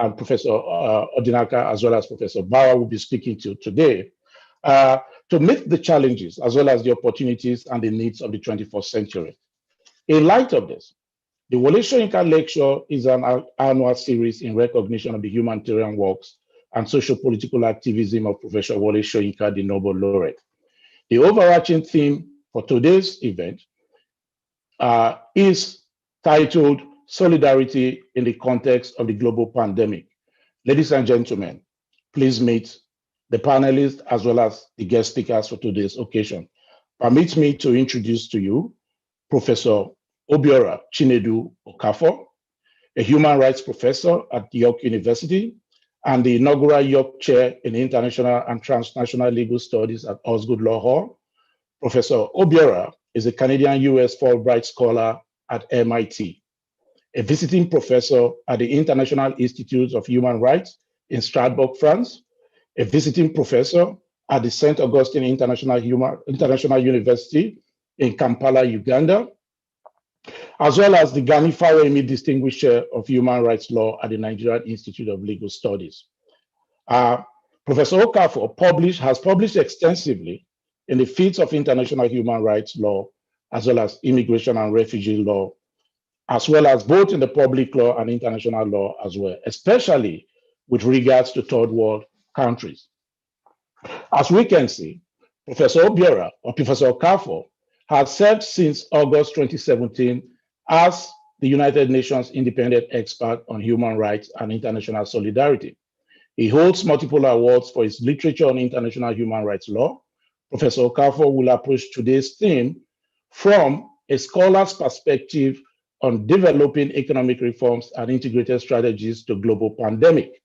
and Professor Odinaka, as well as Professor Bauer, will be speaking to today, to meet the challenges as well as the opportunities and the needs of the 21st century. In light of this, the Wole Soyinka Lecture is an annual series in recognition of the humanitarian works and socio-political activism of Professor Wole Soyinka, the Nobel laureate. The overarching theme for today's event is titled Solidarity in the Context of the Global Pandemic. Ladies and gentlemen, please meet the panelists as well as the guest speakers for today's occasion. Permit me to introduce to you Professor Obiora Chinedu Okafor, a human rights professor at York University and the inaugural York Chair in International and Transnational Legal Studies at Osgood Law Hall. Professor Obiora is a Canadian-US Fulbright Scholar at MIT, a visiting professor at the International Institute of Human Rights in Strasbourg, France, a visiting professor at the St. Augustine International University in Kampala, Uganda, as well as the Gani Fawemi Distinguished Chair of Human Rights Law at the Nigerian Institute of Legal Studies. Professor Okafor has published extensively in the fields of international human rights law, as well as immigration and refugee law, as well as both in the public law and international law as well, especially with regards to third world countries. As we can see, Professor Obiora, or Professor Okafor, has served since August 2017 as the United Nations Independent Expert on Human Rights and International Solidarity. He holds multiple awards for his literature on international human rights law. Professor Okafor will approach today's theme from a scholar's perspective on developing economic reforms and integrated strategies to global pandemic.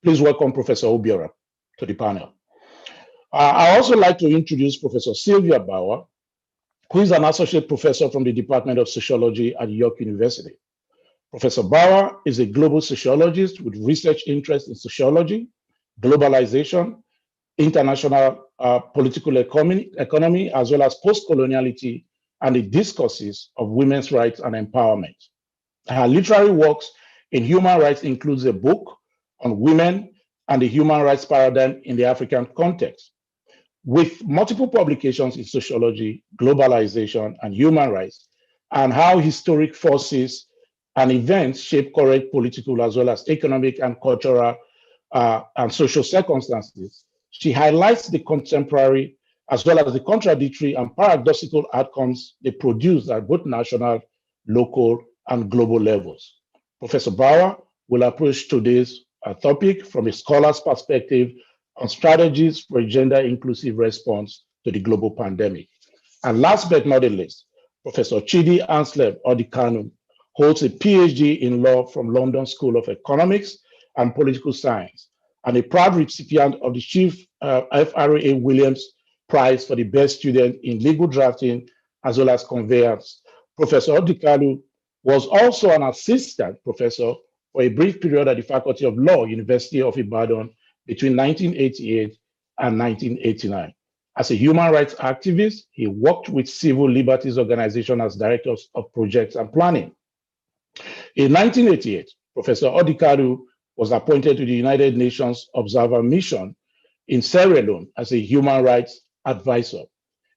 Please welcome Professor Obiora to the panel. I also like to introduce Professor Sylvia Bauer, who is an associate professor from the Department of Sociology at York University. Professor Bauer is a global sociologist with research interests in sociology, globalization, international political economy, as well as post-coloniality and the discourses of women's rights and empowerment. Her literary works in human rights includes a book on women and the human rights paradigm in the African context, with multiple publications in sociology, globalization, and human rights, and how historic forces and events shape current political as well as economic and cultural and social circumstances. She highlights the contemporary as well as the contradictory and paradoxical outcomes they produce at both national, local, and global levels. Professor Bauer will approach today's topic from a scholar's perspective on strategies for a gender-inclusive response to the global pandemic. And last but not the least, Professor Chidi Anslem Odikanu holds a PhD in law from London School of Economics and Political Science, and a proud recipient of the Chief FRA Williams Prize for the Best Student in Legal Drafting as well as Conveyance. Professor Odikalu was also an assistant professor for a brief period at the Faculty of Law, University of Ibadan, between 1988 and 1989. As a human rights activist, he worked with civil liberties organizations as director of projects and planning. In 1988, Professor Odikalu was appointed to the United Nations Observer Mission in Sierra Leone as a human rights advisor.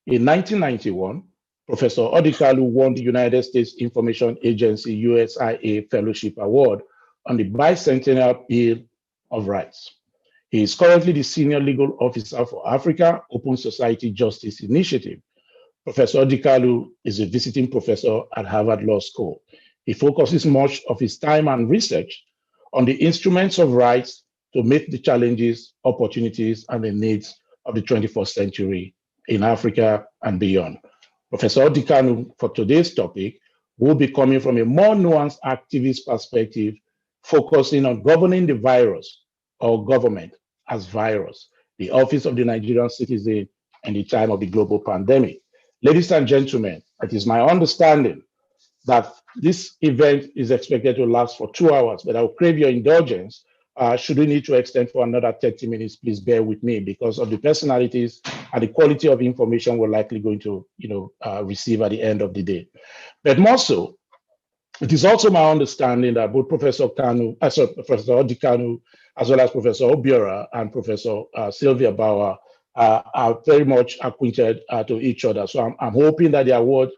In 1991, Professor Odikalu won the United States Information Agency USIA Fellowship Award on the Bicentennial Bill of Rights. He is currently the Senior Legal Officer for Africa Open Society Justice Initiative. Professor Odikalu is a visiting professor at Harvard Law School. He focuses much of his time and research on the instruments of rights to meet the challenges, opportunities, and the needs of the 21st century in Africa and beyond. Professor Odikalu, for today's topic, will be coming from a more nuanced activist perspective, focusing on governing the virus or government as virus, the office of the Nigerian citizen in the time of the global pandemic. Ladies and gentlemen, it is my understanding that this event is expected to last for 2 hours, but I'll crave your indulgence. Should we need to extend for another 30 minutes, please bear with me because of the personalities and the quality of information we're likely going to receive at the end of the day. But more so, It is also my understanding that both Professor Professor Odikanu, as well as Professor Obiora and Professor Sylvia Bauer are very much acquainted to each other. So I'm hoping that their work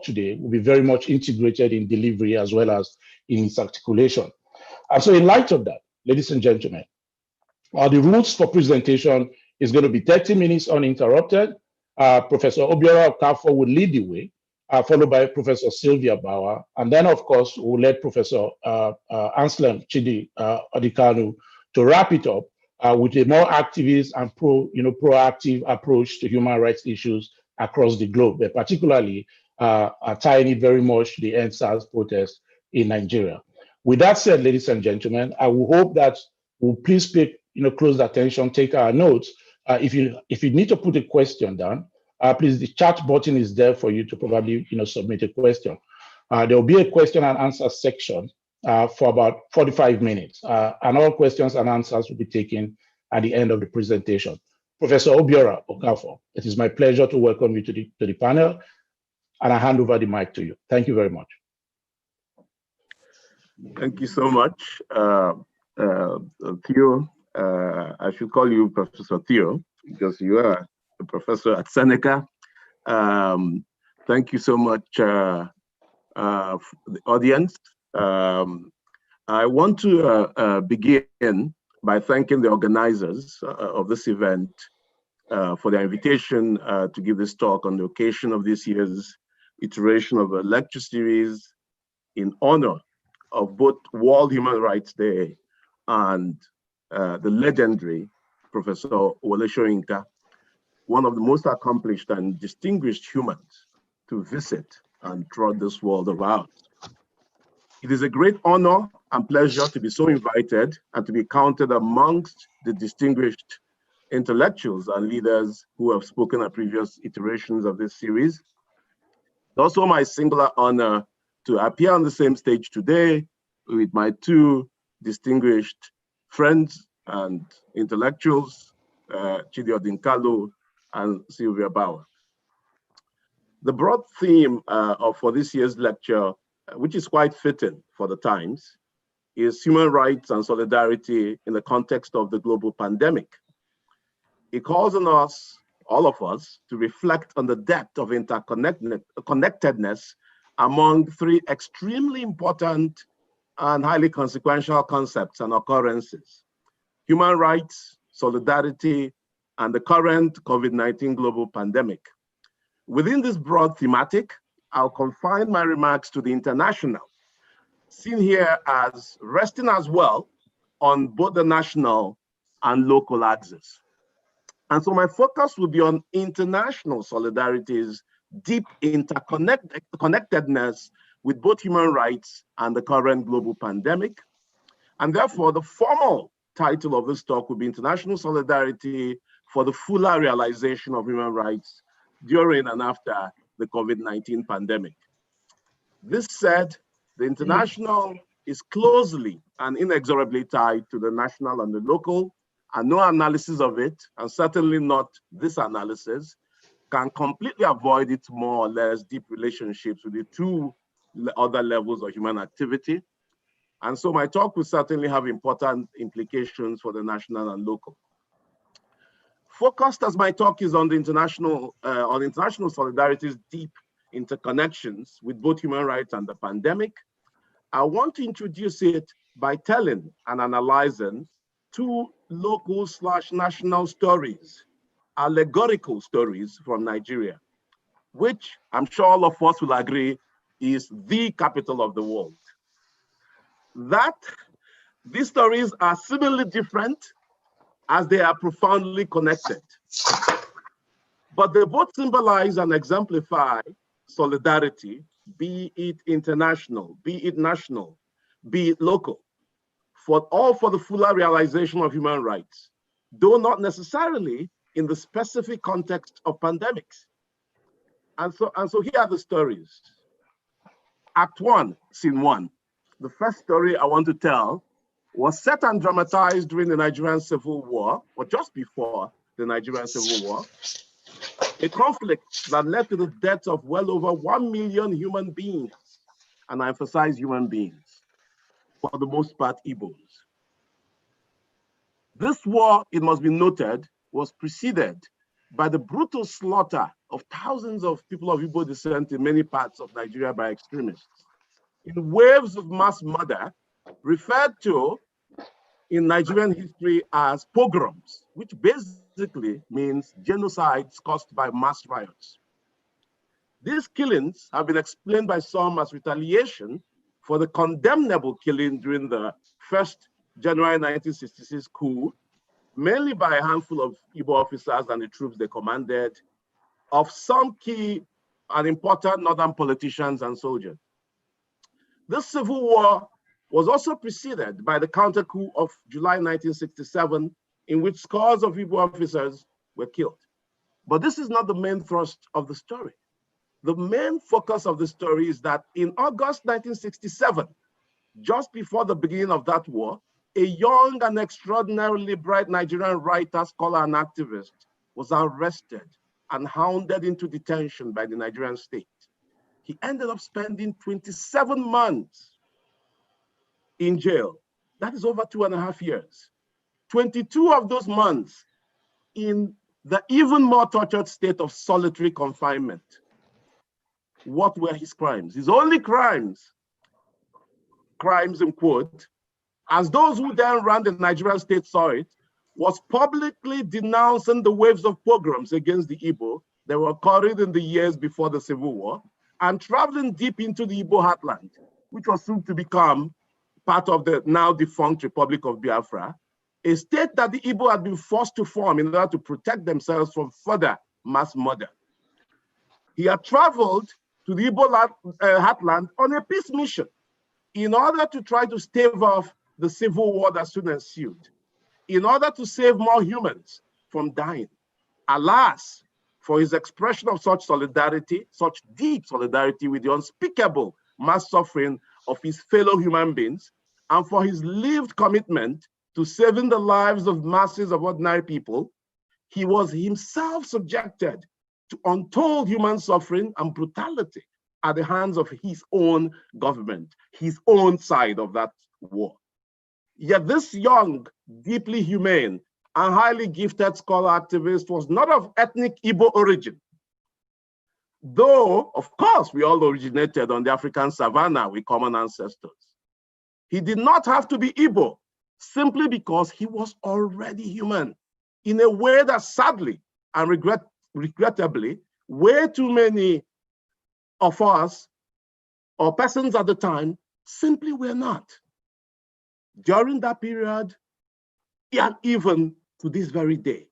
today will be very much integrated in delivery as well as in its articulation. And so in light of that, ladies and gentlemen, the rules for presentation is going to be 30 minutes uninterrupted. Professor Obiora Okafor will lead the way, followed by Professor Sylvia Bauer. And then, of course, we'll let Professor Anselm Chidi Odikanu to wrap it up with a more activist and proactive approach to human rights issues across the globe, but particularly tying it very much to the EndSARS protest in Nigeria. With that said, ladies and gentlemen, I will hope that we'll please pay close attention, take our notes. If you need to put a question down, please, the chat button is there for you to probably submit a question. There will be a question and answer section for about 45 minutes, and all questions and answers will be taken at the end of the presentation. Professor Obiora Okafor, it is my pleasure to welcome you to the panel, and I hand over the mic to you. Thank you very much. Thank you so much, Theo. I should call you Professor Theo because you are a professor at Seneca. Thank you so much for the audience. I want to begin by thanking the organizers of this event for their invitation to give this talk on the occasion of this year's iteration of a lecture series in honor of both World Human Rights Day and the legendary Professor Wole Soyinka, one of the most accomplished and distinguished humans to visit and trot this world of ours. It is a great honor and pleasure to be so invited and to be counted amongst the distinguished intellectuals and leaders who have spoken at previous iterations of this series. It's also my singular honor to appear on the same stage today with my two distinguished friends and intellectuals, Chidi Odinkalu and Sylvia Bauer. The broad theme for this year's lecture, which is quite fitting for the times, is human rights and solidarity in the context of the global pandemic. It calls on us, all of us, to reflect on the depth of interconnectedness among three extremely important and highly consequential concepts and occurrences: human rights, solidarity, and the current COVID-19 global pandemic. Within this broad thematic, I'll confine my remarks to the international, seen here as resting as well on both the national and local axis. And so my focus will be on international solidarity's deep interconnectedness with both human rights and the current global pandemic. And therefore, the formal title of this talk will be International Solidarity for the Fuller Realization of Human Rights During and After the COVID-19 Pandemic. This said, the international is closely and inexorably tied to the national and the local, and no analysis of it, and certainly not this analysis, can completely avoid its more or less deep relationships with the two other levels of human activity. And so my talk will certainly have important implications for the national and local. Focused as my talk is on the international solidarity's deep interconnections with both human rights and the pandemic, I want to introduce it by telling and analyzing two local/national stories, allegorical stories from Nigeria, which I'm sure all of us will agree is the capital of the world. That these stories are similarly different as they are profoundly connected. But they both symbolize and exemplify solidarity, be it international, be it national, be it local, for the fuller realization of human rights, though not necessarily in the specific context of pandemics. And so here are the stories. Act 1, Scene 1. The first story I want to tell was set and dramatized during the Nigerian Civil War, or just before the Nigerian Civil War, a conflict that led to the death of well over 1 million human beings and I emphasize human beings, for the most part Igbos. This war, it must be noted, was preceded by the brutal slaughter of thousands of people of Igbo descent in many parts of Nigeria by extremists, in waves of mass murder, referred to in Nigerian history as pogroms, which basically means genocides caused by mass riots. These killings have been explained by some as retaliation for the condemnable killing during the first January 1966 coup, mainly by a handful of Igbo officers and the troops they commanded, of some key and important northern politicians and soldiers. This civil war was also preceded by the counter coup of July 1967, in which scores of Igbo officers were killed. But this is not the main thrust of the story. The main focus of the story is that in August 1967, just before the beginning of that war, a young and extraordinarily bright Nigerian writer, scholar, and activist was arrested and hounded into detention by the Nigerian state. He ended up spending 27 months in jail. That is over 2.5 years. 22 of those months in the even more tortured state of solitary confinement. What were his crimes? His only crimes in quote, as those who then ran the Nigerian state saw it, was publicly denouncing the waves of pogroms against the Igbo that were occurring in the years before the Civil War, and traveling deep into the Igbo heartland, which was soon to become part of the now defunct Republic of Biafra, a state that the Igbo had been forced to form in order to protect themselves from further mass murder. He had traveled to the Igbo heartland on a peace mission in order to try to stave off the civil war that soon ensued, in order to save more humans from dying. Alas, for his expression of such solidarity, such deep solidarity with the unspeakable mass suffering of his fellow human beings, and for his lived commitment to saving the lives of masses of ordinary people, he was himself subjected to untold human suffering and brutality at the hands of his own government, his own side of that war. Yet this young, deeply humane, and highly gifted scholar activist was not of ethnic Igbo origin. Though, of course, we all originated on the African savannah with common ancestors. He did not have to be Igbo simply because he was already human in a way that sadly and regrettably, way too many of us or persons at the time simply were not. During that period, and even to this very day.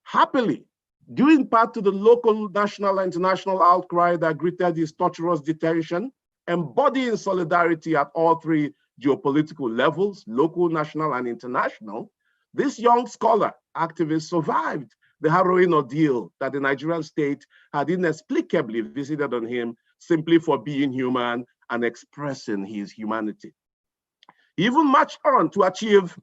Happily, due in part to the local, national, and international outcry that greeted his torturous detention, embodying solidarity at all three geopolitical levels, local, national, and international, this young scholar activist survived the harrowing ordeal that the Nigerian state had inexplicably visited on him simply for being human and expressing his humanity. He even marched on to achieve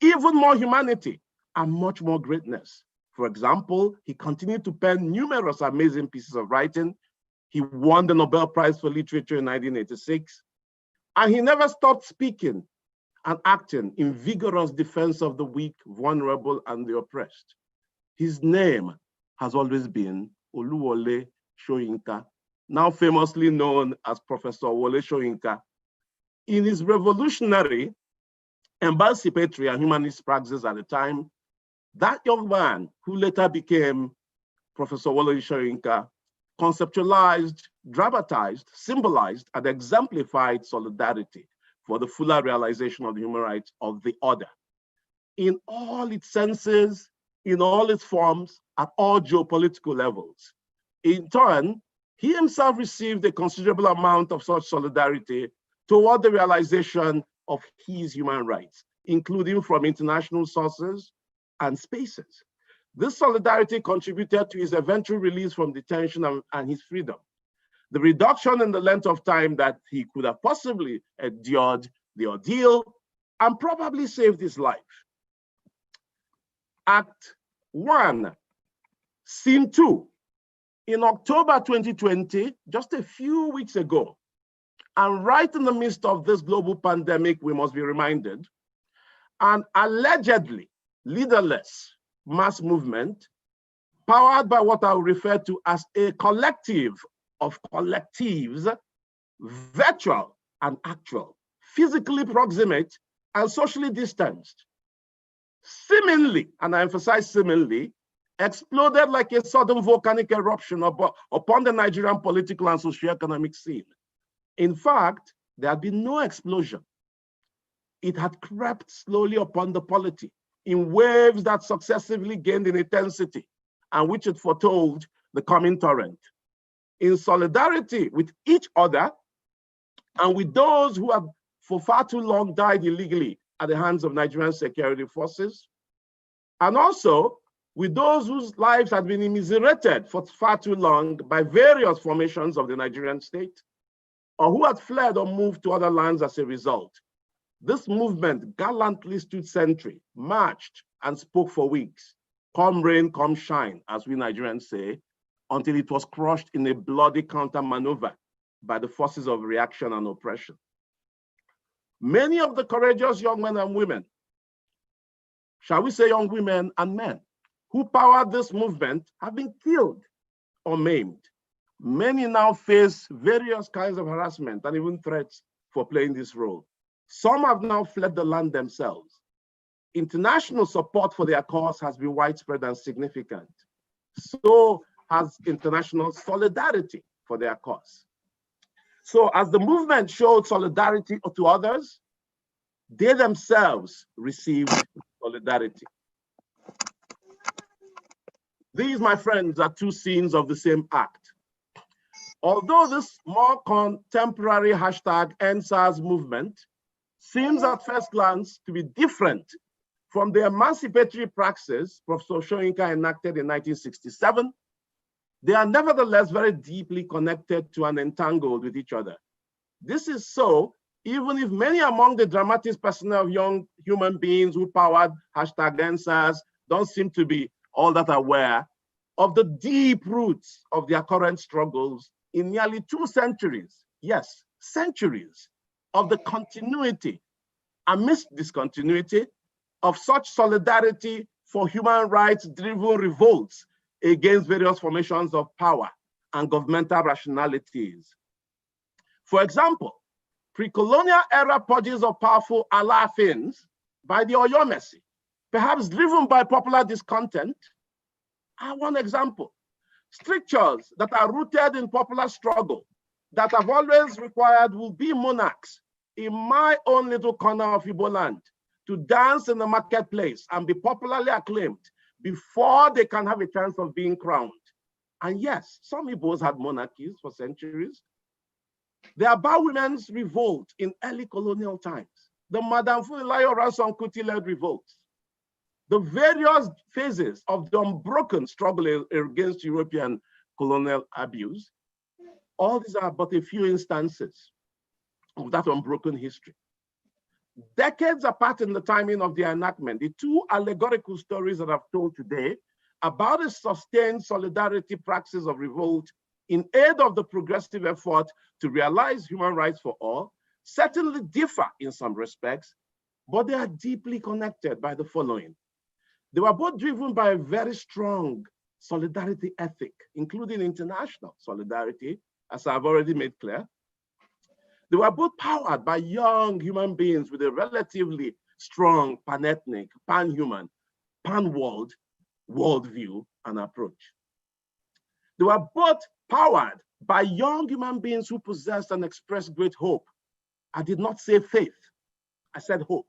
even more humanity and much more greatness. For example, he continued to pen numerous amazing pieces of writing. He won the Nobel Prize for Literature in 1986, and he never stopped speaking and acting in vigorous defense of the weak, vulnerable, and the oppressed. His name has always been Oluwole Soyinka, now famously known as Professor Wole Soyinka. In his revolutionary, emancipatory, and humanist practices at the time, that young man, who later became Professor Wole Soyinka, conceptualized, dramatized, symbolized, and exemplified solidarity for the fuller realization of the human rights of the other in all its senses, in all its forms, at all geopolitical levels. In turn, he himself received a considerable amount of such solidarity toward the realization of his human rights, including from international sources and spaces. This solidarity contributed to his eventual release from detention and his freedom. The reduction in the length of time that he could have possibly endured the ordeal and probably saved his life. Act 1, Scene 2. In October 2020, just a few weeks ago, And right in the midst of this global pandemic, we must be reminded, an allegedly leaderless mass movement powered by what I'll refer to as a collective of collectives, virtual and actual, physically proximate and socially distanced, seemingly, and I emphasize seemingly, exploded like a sudden volcanic eruption upon the Nigerian political and socioeconomic scene. In fact, there had been no explosion. It had crept slowly upon the polity in waves that successively gained in intensity and which it foretold the coming torrent. In solidarity with each other and with those who had for far too long died illegally at the hands of Nigerian security forces, and also with those whose lives had been immiserated for far too long by various formations of the Nigerian state, or who had fled or moved to other lands as a result. This movement gallantly stood sentry, marched, and spoke for weeks, come rain, come shine, as we Nigerians say, until it was crushed in a bloody counter-maneuver by the forces of reaction and oppression. Many of the courageous young men and women, shall we say young women and men, who powered this movement have been killed or maimed. Many now face various kinds of harassment and even threats for playing this role. Some have now fled the land themselves. International support for their cause has been widespread and significant. So has international solidarity for their cause. So as the movement showed solidarity to others, they themselves received solidarity. These, my friends, are two scenes of the same act. Although this more contemporary hashtag #EndSARS movement seems at first glance to be different from the emancipatory praxis Professor Soyinka enacted in 1967, they are nevertheless very deeply connected to and entangled with each other. This is so even if many among the dramatic personnel of young human beings who powered hashtag #EndSARS don't seem to be all that aware of the deep roots of their current struggles in nearly 2 centuries, yes, centuries, of the continuity amidst discontinuity of such solidarity for human rights-driven revolts against various formations of power and governmental rationalities. For example, pre-colonial era purges of powerful Alaafins by the Oyomesi, perhaps driven by popular discontent, are one example. Strictures that are rooted in popular struggle that have always required will-be monarchs in my own little corner of Igbo land to dance in the marketplace and be popularly acclaimed before they can have a chance of being crowned. And yes, some Igbos had monarchies for centuries. The Aba women's revolt in early colonial times, the Madam Funmilayo Ransome Kuti-led revolts, the various phases of the unbroken struggle against European colonial abuse, all these are but a few instances of that unbroken history. Decades apart in the timing of the enactment, the 2 allegorical stories that I've told today about a sustained solidarity praxis of revolt in aid of the progressive effort to realize human rights for all certainly differ in some respects, but they are deeply connected by the following. They were both driven by a very strong solidarity ethic, including international solidarity, as I've already made clear. They were both powered by young human beings with a relatively strong pan-ethnic, pan-human, pan-world worldview and approach. They were both powered by young human beings who possessed and expressed great hope. I did not say faith, I said hope,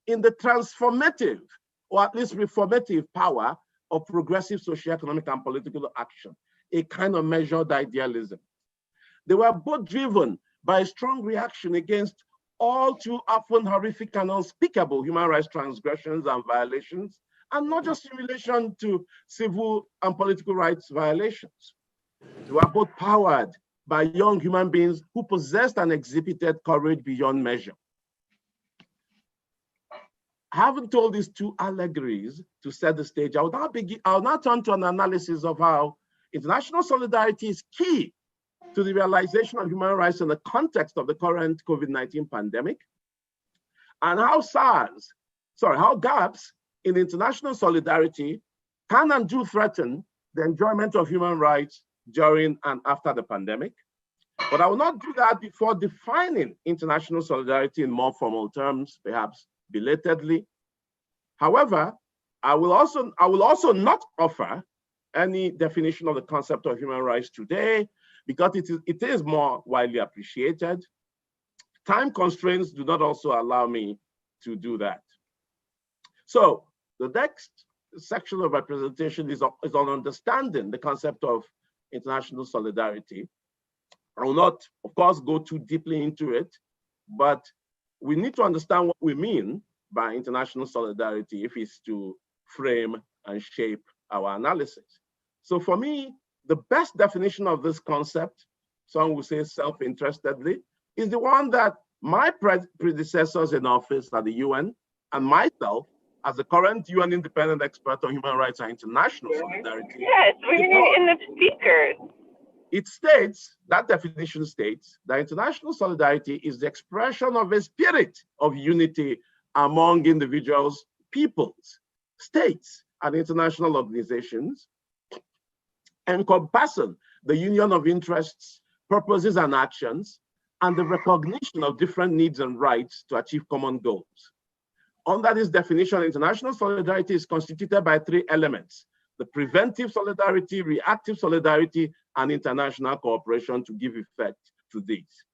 in the transformative or at least reformative power of progressive socioeconomic and political action, a kind of measured idealism. They were both driven by a strong reaction against all too often horrific and unspeakable human rights transgressions and violations, and not just in relation to civil and political rights violations. They were both powered by young human beings who possessed and exhibited courage beyond measure. Having told these 2 allegories to set the stage, I'll now turn to an analysis of how international solidarity is key to the realization of human rights in the context of the current COVID-19 pandemic, and how gaps in international solidarity can and do threaten the enjoyment of human rights during and after the pandemic. But I will not do that before defining international solidarity in more formal terms, perhaps belatedly. However, I will also not offer any definition of the concept of human rights today, because it is more widely appreciated. Time constraints do not also allow me to do that. So the next section of my presentation is on understanding the concept of international solidarity. I will not, of course, go too deeply into it, but we need to understand what we mean by international solidarity if it's to frame and shape our analysis. So for me, the best definition of this concept, some would say self-interestedly, is the one that my predecessors in office at the UN and myself, as the current UN independent expert on human rights and international solidarity. Yes, we're in the speakers. It states, that definition states, that international solidarity is the expression of a spirit of unity among individuals, peoples, states, and international organizations, encompassing the union of interests, purposes, and actions, and the recognition of different needs and rights to achieve common goals. Under this definition, international solidarity is constituted by three elements: the preventive solidarity, reactive solidarity, and international cooperation to give effect to these.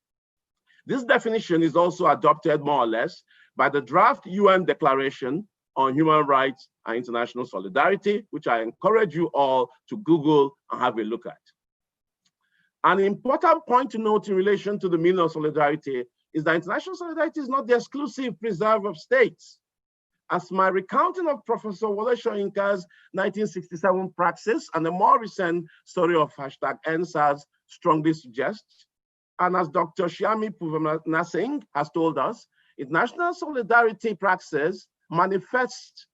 This definition is also adopted more or less by the draft UN Declaration on Human Rights and International Solidarity, which I encourage you all to Google and have a look at. An important point to note in relation to the meaning of solidarity is that international solidarity is not the exclusive preserve of states. As my recounting of Professor Wole Soyinka's 1967 praxis and the more recent story of #EndSARS strongly suggests, and as Dr. Shyami Puvana Singh has told us, international solidarity praxis manifests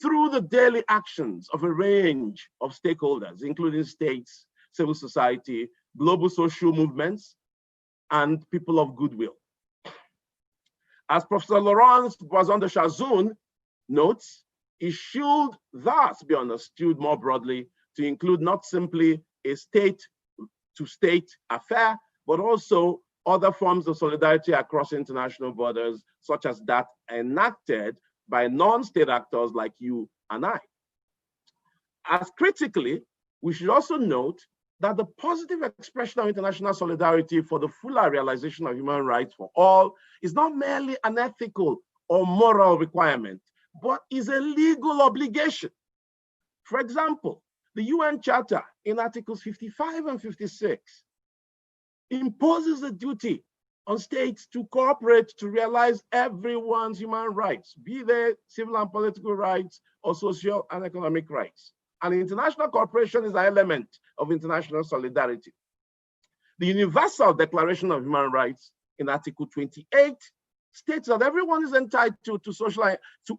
through the daily actions of a range of stakeholders, including states, civil society, global social movements, and people of goodwill. As Professor Laurence Boison-de-Chazoun notes, it should thus be understood more broadly to include not simply a state-to-state affair, but also other forms of solidarity across international borders, such as that enacted by non-state actors like you and I. As critically, we should also note that the positive expression of international solidarity for the fuller realization of human rights for all is not merely an ethical or moral requirement, but is a legal obligation. For example, the UN Charter in Articles 55 and 56 imposes a duty on states to cooperate to realize everyone's human rights, be they civil and political rights or social and economic rights. And international cooperation is an element of international solidarity. The Universal Declaration of Human Rights in Article 28 states that everyone is entitled to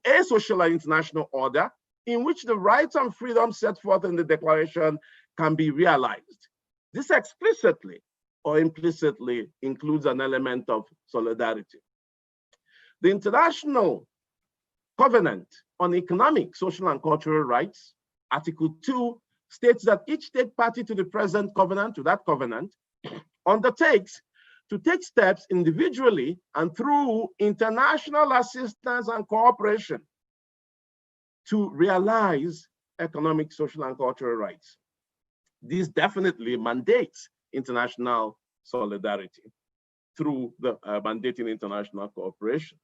a social and international order in which the rights and freedoms set forth in the declaration can be realized. This explicitly or implicitly includes an element of solidarity. The International Covenant on Economic, Social, and Cultural Rights, Article 2, states that each state party to the present covenant, undertakes to take steps individually and through international assistance and cooperation to realize economic, social, and cultural rights. This definitely mandates international solidarity through the mandating international cooperation.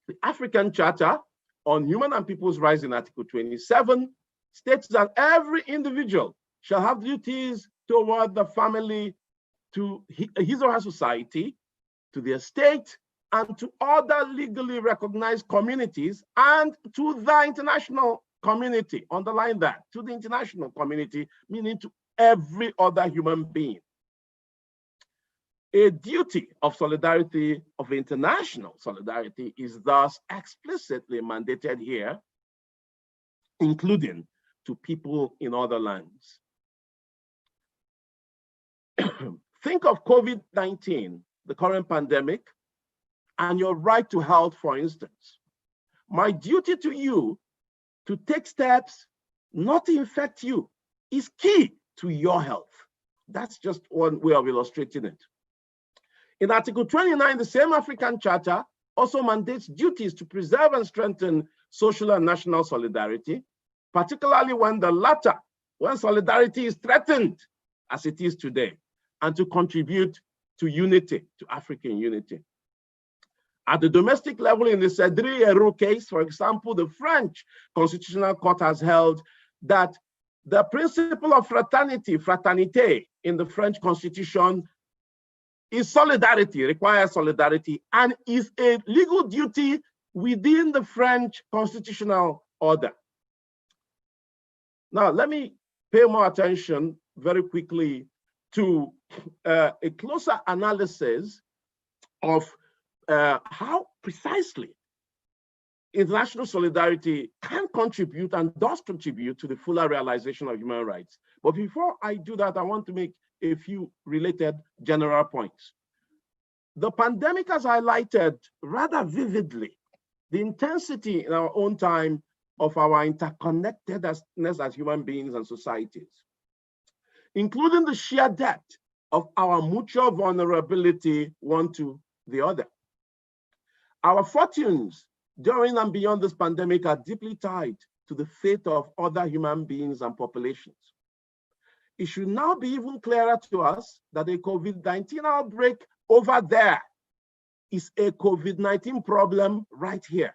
The African Charter on Human and People's Rights in Article 27 states that every individual shall have duties toward the family, to his or her society, to their state, and to other legally recognized communities, and to the international community. Underline that, to the international community, meaning to every other human being. A duty of solidarity, of international solidarity, is thus explicitly mandated here, including to people in other lands. Think of COVID-19, the current pandemic, and your right to health, for instance. My duty to you to take steps not to infect you is key to your health. That's just one way of illustrating it. In Article 29, the same African Charter also mandates duties to preserve and strengthen social and national solidarity, particularly when solidarity is threatened, as it is today, and to contribute to unity, to African unity. At the domestic level, in the Cédric-Héroux case, for example, the French Constitutional Court has held that the principle of fraternité in the French Constitution is solidarity, requires solidarity, and is a legal duty within the French constitutional order. Now, let me pay more attention very quickly to a closer analysis of how precisely international solidarity can contribute and does contribute to the fuller realization of human rights. But before I do that, I want to make a few related general points. The pandemic has highlighted rather vividly the intensity in our own time of our interconnectedness as human beings and societies, including the sheer depth of our mutual vulnerability one to the other. Our fortunes during and beyond this pandemic are deeply tied to the fate of other human beings and populations. It should now be even clearer to us that a COVID-19 outbreak over there is a COVID-19 problem right here.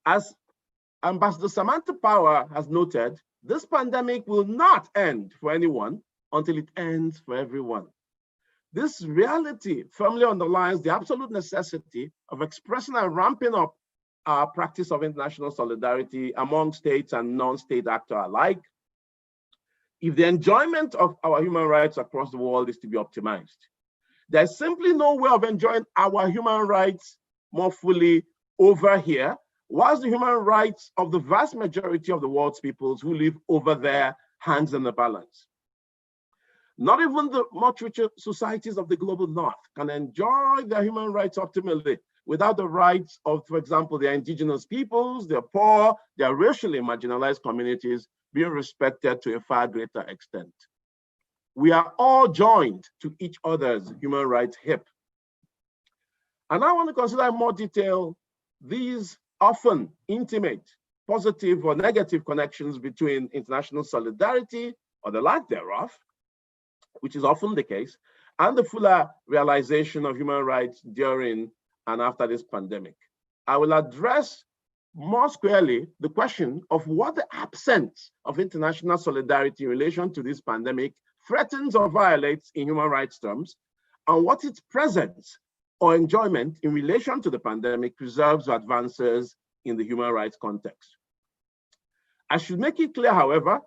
As Ambassador Samantha Power has noted, this pandemic will not end for anyone until it ends for everyone. This reality firmly underlines the absolute necessity of expressing and ramping up our practice of international solidarity among states and non-state actors alike, if the enjoyment of our human rights across the world is to be optimized. There's simply no way of enjoying our human rights more fully over here, whilst the human rights of the vast majority of the world's peoples who live over there hangs in the balance. Not even the much richer societies of the global north can enjoy their human rights optimally without the rights of, for example, their indigenous peoples, their poor, their racially marginalized communities being respected to a far greater extent. We are all joined to each other's human rights hip. And I want to consider in more detail these often intimate, positive or negative connections between international solidarity, or the lack thereof, which is often the case, and the fuller realization of human rights during and after this pandemic. I will address more squarely the question of what the absence of international solidarity in relation to this pandemic threatens or violates in human rights terms, and what its presence or enjoyment in relation to the pandemic preserves or advances in the human rights context. I should make it clear, however,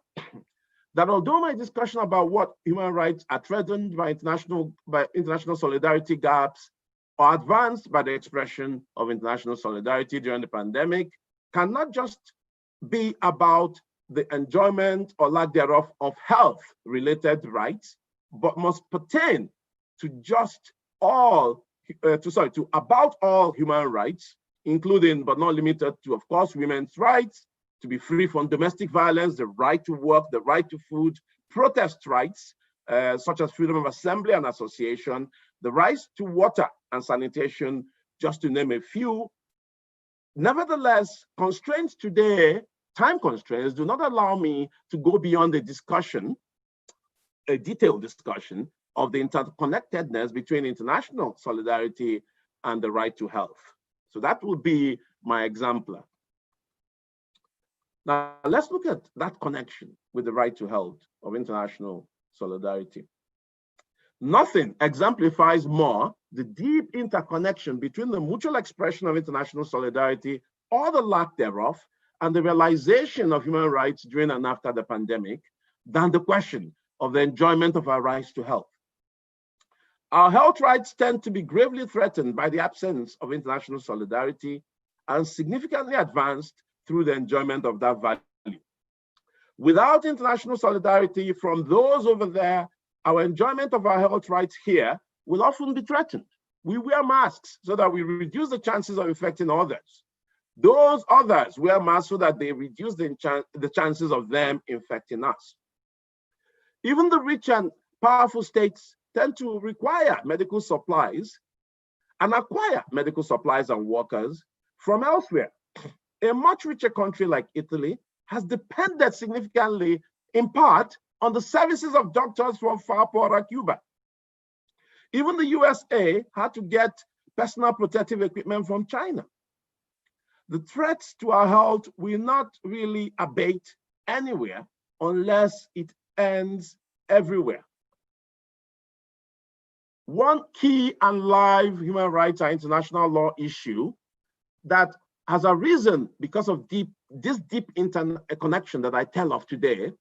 that although my discussion about what human rights are threatened by international solidarity gaps or advanced by the expression of international solidarity during the pandemic cannot just be about the enjoyment or lack thereof of health-related rights, but must pertain to about all human rights, including but not limited to, of course, women's rights, to be free from domestic violence, the right to work, the right to food, protest rights, such as freedom of assembly and association, the rights to water and sanitation, just to name a few. Nevertheless, constraints today, time constraints, do not allow me to go beyond the discussion, a detailed discussion of the interconnectedness between international solidarity and the right to health. So that would be my exemplar. Now, let's look at that connection with the right to health of international solidarity. Nothing exemplifies more the deep interconnection between the mutual expression of international solidarity or the lack thereof and the realization of human rights during and after the pandemic than the question of the enjoyment of our rights to health. Our health rights tend to be gravely threatened by the absence of international solidarity and significantly advanced through the enjoyment of that value. Without international solidarity from those over there, our enjoyment of our health rights here will often be threatened. We wear masks so that we reduce the chances of infecting others. Those others wear masks so that they reduce the chances of them infecting us. Even the rich and powerful states tend to require medical supplies and acquire medical supplies and workers from elsewhere. A much richer country like Italy has depended significantly, in part, on the services of doctors from far poorer Cuba. Even the USA had to get personal protective equipment from China. The threats to our health will not really abate anywhere unless it ends everywhere. One key and live human rights and international law issue that has arisen because of this deep interconnection that I tell of today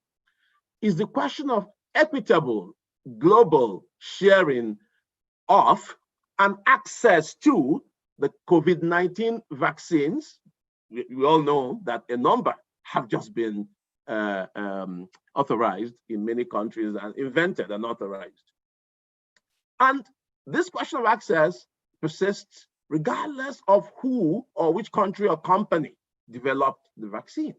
is the question of equitable global sharing of and access to the COVID-19 vaccines. We all know that a number have just been authorized in many countries and invented and authorized. And this question of access persists regardless of who or which country or company developed the vaccine.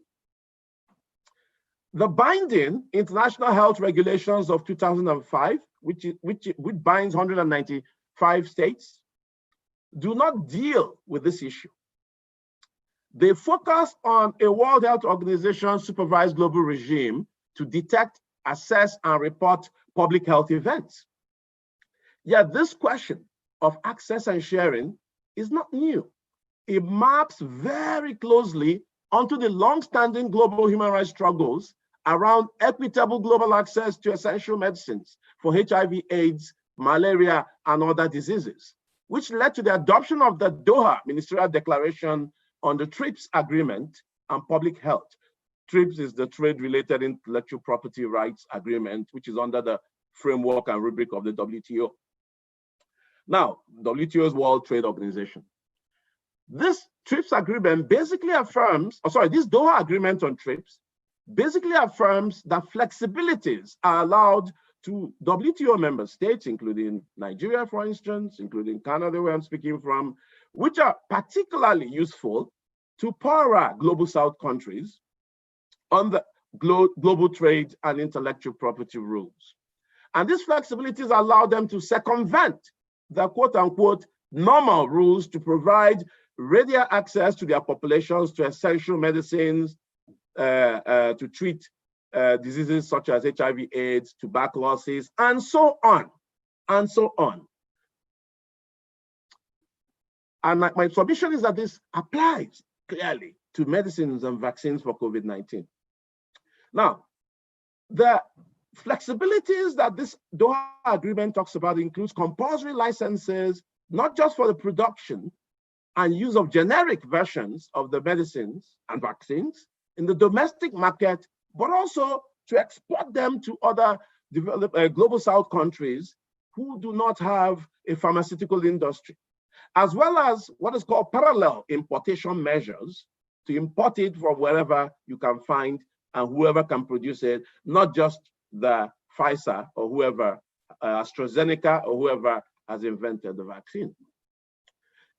The binding international health regulations of 2005, which binds 195 states, do not deal with this issue. They focus on a World Health Organization supervised global regime to detect, assess, and report public health events. Yet this question of access and sharing is not new. It maps very closely onto the long-standing global human rights struggles around equitable global access to essential medicines for HIV, AIDS, malaria, and other diseases, which led to the adoption of the Doha Ministerial Declaration on the TRIPS Agreement and Public Health. TRIPS is the Trade-Related Intellectual Property Rights Agreement, which is under the framework and rubric of the WTO. Now, WTO is World Trade Organization. This TRIPS agreement basically affirms, this Doha Agreement on TRIPS basically affirms that flexibilities are allowed to WTO member states, including Nigeria, for instance, including Canada, where I'm speaking from, which are particularly useful to poorer global south countries on the global trade and intellectual property rules. And these flexibilities allow them to circumvent the quote unquote normal rules to provide readier access to their populations to essential medicines to treat diseases such as HIV, AIDS, tuberculosis, and so on, and so on. And my submission is that this applies clearly to medicines and vaccines for COVID-19. Now, the flexibilities that this Doha Agreement talks about includes compulsory licenses, not just for the production and use of generic versions of the medicines and vaccines in the domestic market, but also to export them to other global south countries who do not have a pharmaceutical industry, as well as what is called parallel importation measures to import it from wherever you can find and whoever can produce it, not just the Pfizer or whoever, AstraZeneca or whoever has invented the vaccine.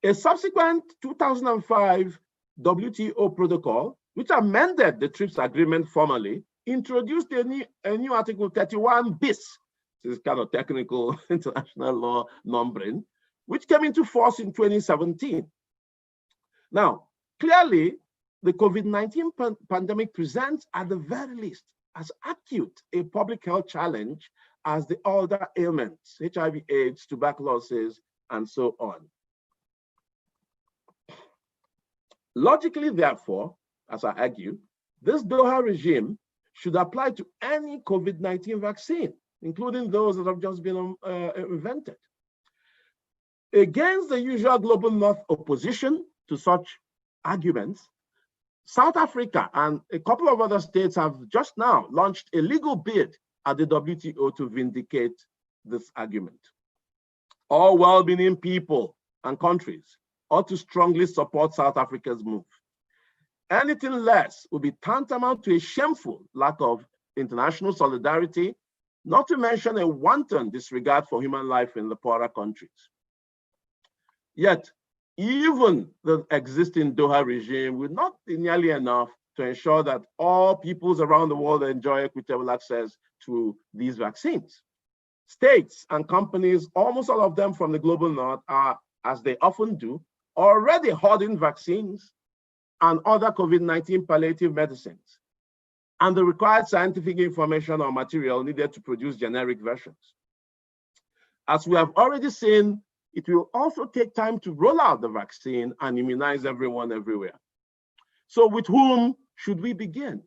A subsequent 2005 WTO protocol, which amended the TRIPS agreement formally, introduced a new Article 31 bis. This is kind of technical international law numbering, which came into force in 2017. Now, clearly, the COVID-19 pandemic presents, at the very least, as acute a public health challenge as the other ailments, HIV, AIDS, tuberculosis, and so on. Logically, therefore, as I argue, this Doha regime should apply to any COVID-19 vaccine, including those that have just been invented. Against the usual global North opposition to such arguments, South Africa and a couple of other states have just now launched a legal bid at the WTO to vindicate this argument. All well-meaning people and countries ought to strongly support South Africa's move. Anything less would be tantamount to a shameful lack of international solidarity not to mention a wanton disregard for human life in the poorer countries. Yet, even the existing Doha regime will not be nearly enough to ensure that all peoples around the world enjoy equitable access to these vaccines. States and companies, almost all of them from the global north, are, as they often do, already hoarding vaccines and other COVID-19 palliative medicines, and the required scientific information or material needed to produce generic versions. As we have already seen, it will also take time to roll out the vaccine and immunize everyone everywhere. So with whom should we begin?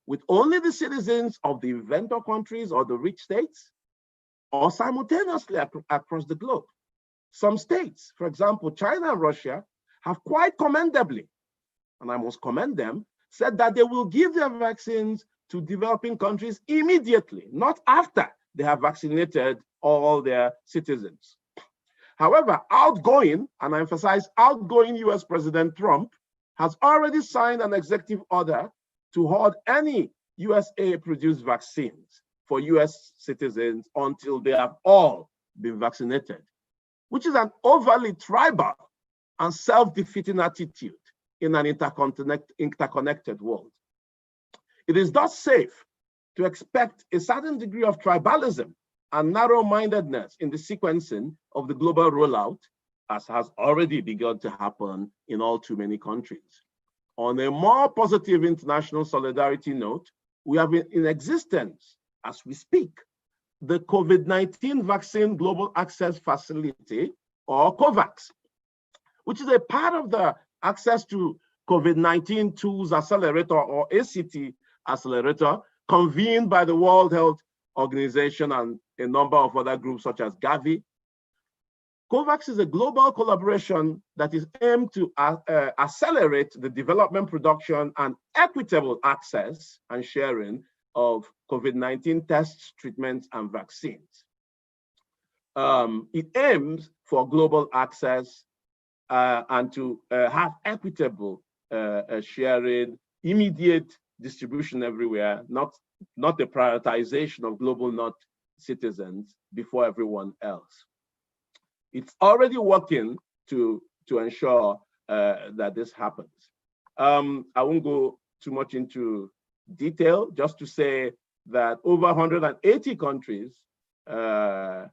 With only the citizens of the inventor countries or the rich states, or simultaneously across the globe? Some states, for example, China and Russia, have quite commendably, and I must commend them, said that they will give their vaccines to developing countries immediately, not after they have vaccinated all their citizens. However, outgoing, and I emphasize outgoing US President Trump, has already signed an executive order to hoard any USA-produced vaccines for US citizens until they have all been vaccinated, which is an overly tribal and self-defeating attitude in an interconnected world. It is thus safe to expect a certain degree of tribalism and narrow-mindedness in the sequencing of the global rollout, as has already begun to happen in all too many countries. On a more positive international solidarity note, we have in existence, as we speak, the COVID-19 Vaccine Global Access Facility, or COVAX, which is a part of the Access to COVID-19 Tools Accelerator, or ACT Accelerator, convened by the World Health Organization and a number of other groups such as Gavi. COVAX is a global collaboration that is aimed to accelerate the development, production, and equitable access and sharing of COVID-19 tests, treatments, and vaccines. It aims for global access and to have equitable sharing, immediate distribution everywhere, not the prioritization of global north citizens before everyone else. It's already working to ensure that this happens. I won't go too much into detail, just to say that over 180 countries have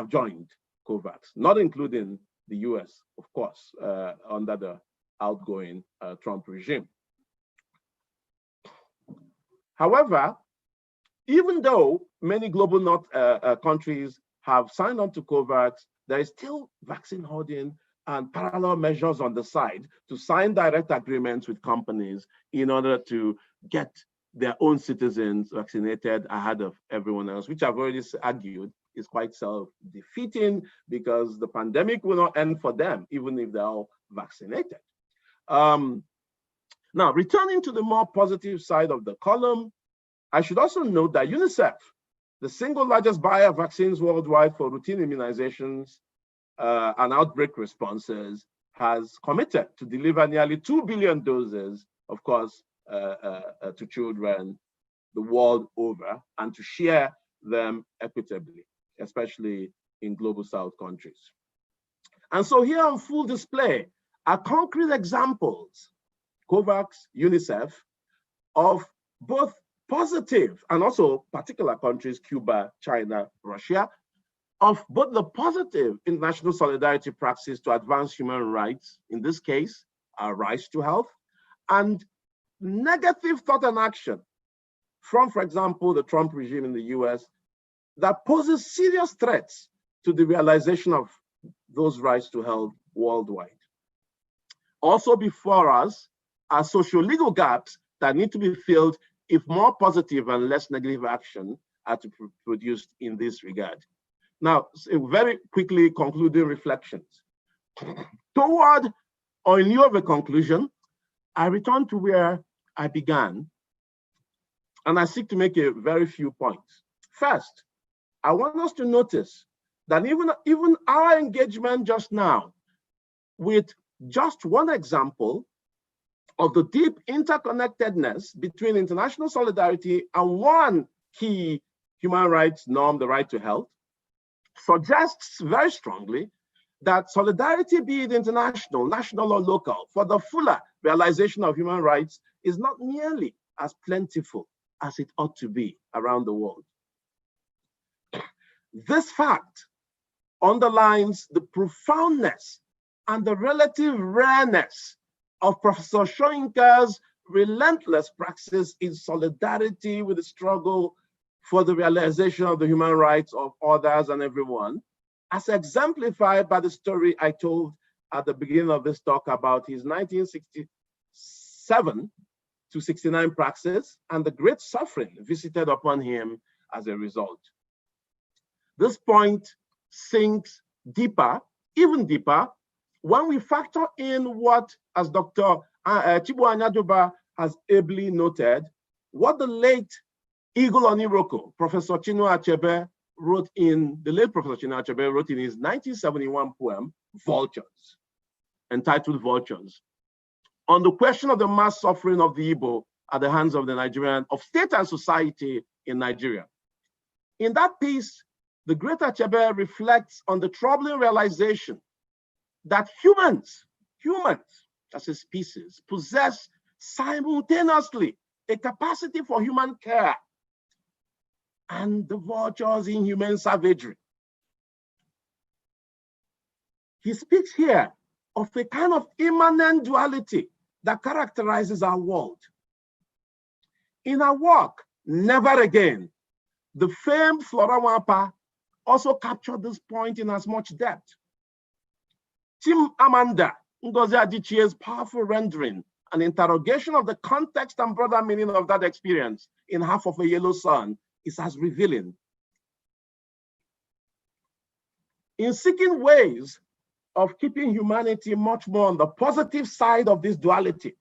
joined COVAX, not including the US, of course, under the outgoing Trump regime. However, even though many global north countries have signed on to COVAX, there is still vaccine hoarding and parallel measures on the side to sign direct agreements with companies in order to get their own citizens vaccinated ahead of everyone else, which I've already argued is quite self-defeating because the pandemic will not end for them, even if they're all vaccinated. Now, returning to the more positive side of the column, I should also note that UNICEF, the single largest buyer of vaccines worldwide for routine immunizations and outbreak responses, has committed to deliver nearly 2 billion doses, of course, to children the world over, and to share them equitably, especially in global south countries. And so here on full display are concrete examples, COVAX, UNICEF, of both positive and also particular countries, Cuba, China, Russia, of both the positive international solidarity practice to advance human rights, in this case, our rights to health, and negative thought and action from, for example, the Trump regime in the US that poses serious threats to the realization of those rights to health worldwide. Also before us are social-legal gaps that need to be filled if more positive and less negative action are to be produced in this regard. Now, very quickly concluding reflections. Toward or in lieu of a conclusion, I return to where I began, and I seek to make a very few points. First, I want us to notice that even our engagement just now with just one example of the deep interconnectedness between international solidarity and one key human rights norm, the right to health, suggests very strongly that solidarity, be it international, national, or local, for the fuller realization of human rights is not nearly as plentiful as it ought to be around the world. This fact underlines the profoundness and the relative rareness of Professor Soyinka's relentless praxis in solidarity with the struggle for the realization of the human rights of others and everyone, as exemplified by the story I told at the beginning of this talk about his 1967 to 69 praxis and the great suffering visited upon him as a result. This point sinks deeper, even deeper, when we factor in what, as Dr. Chibu Anyadoba has ably noted, what the late Eagle Oniroko, Professor Chinua Achebe, the late Professor Chinua Achebe wrote in his 1971 poem, Vultures, entitled Vultures, on the question of the mass suffering of the Igbo at the hands of the Nigerian, of state and society in Nigeria. In that piece, the great Achebe reflects on the troubling realization that humans as a species possess simultaneously a capacity for human care and the vultures in human savagery. He speaks here of a kind of immanent duality that characterizes our world. In our work, Never Again, the famed Flora Wapa also captured this point in as much depth. Tim Amanda, Ngozi Adichie's powerful rendering and interrogation of the context and broader meaning of that experience in Half of a Yellow Sun is as revealing. In seeking ways of keeping humanity much more on the positive side of this duality,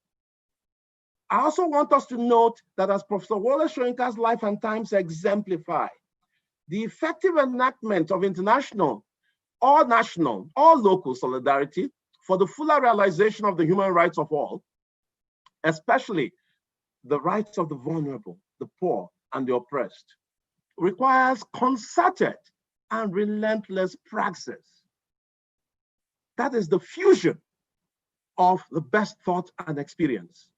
I also want us to note that, as Professor Wole Soyinka's life and times exemplify, the effective enactment of international or national or local solidarity for the fuller realization of the human rights of all, especially the rights of the vulnerable, the poor, and the oppressed, requires concerted and relentless praxis. That is the fusion of the best thought and experience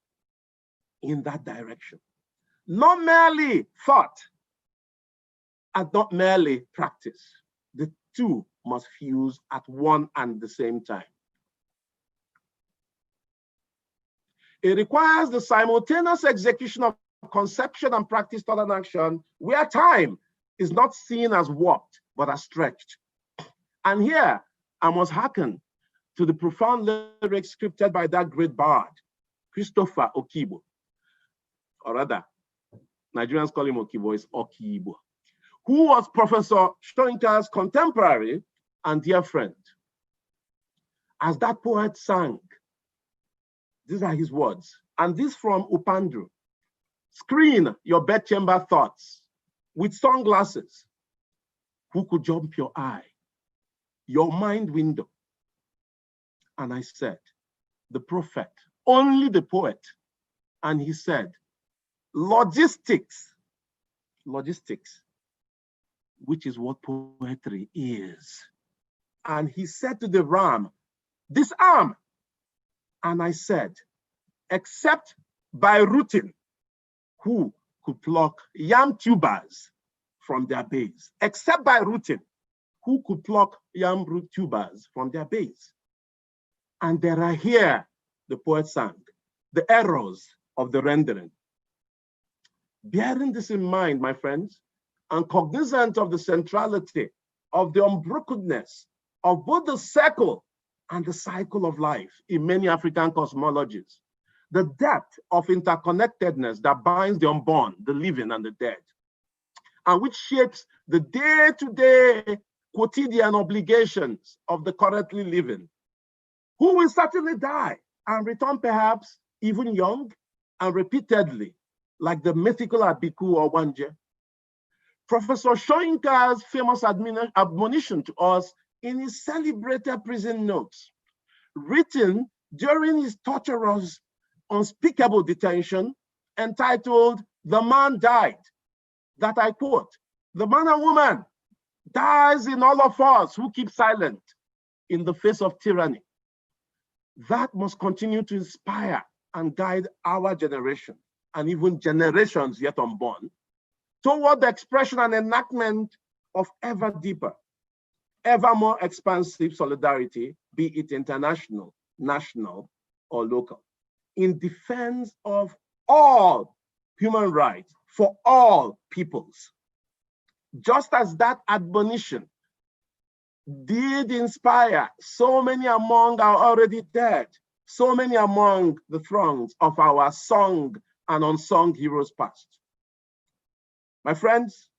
in that direction. Not merely thought and not merely practice. The two must fuse at one and the same time. It requires the simultaneous execution of conception and practice, thought and action, where time is not seen as warped, but as stretched. And here, I must hearken to the profound lyrics scripted by that great bard, Christopher Okibo, or rather, Nigerians call him Okibo, it's Okibo, who was Professor Soyinka's contemporary and dear friend. As that poet sang, these are his words, and this from Upandru: screen your bedchamber thoughts with sunglasses. Who could jump your eye, your mind window? And I said, the prophet, only the poet. And he said, logistics, which is what poetry is. And he said to the ram, disarm. And I said, except by rooting, who could pluck yam tubers from their base? Except by rooting, who could pluck yam root tubers from their base? And there are here, the poet sang, the errors of the rendering. Bearing this in mind, my friends, and cognizant of the centrality of the unbrokenness of both the circle and the cycle of life in many African cosmologies, the depth of interconnectedness that binds the unborn, the living, and the dead, and which shapes the day-to-day quotidian obligations of the currently living, who will certainly die and return perhaps even young and repeatedly, like the mythical Abiku or Wanje. Professor Soyinka's famous admonition to us in his celebrated prison notes, written during his torturous, unspeakable detention, entitled "The Man Died," that I quote, the man and woman dies in all of us who keep silent in the face of tyranny. That must continue to inspire and guide our generation and even generations yet unborn toward the expression and enactment of ever deeper, ever more expansive solidarity, be it international, national, or local, in defense of all human rights for all peoples. Just as that admonition did inspire so many among our already dead, so many among the throngs of our sung and unsung heroes past. My friends,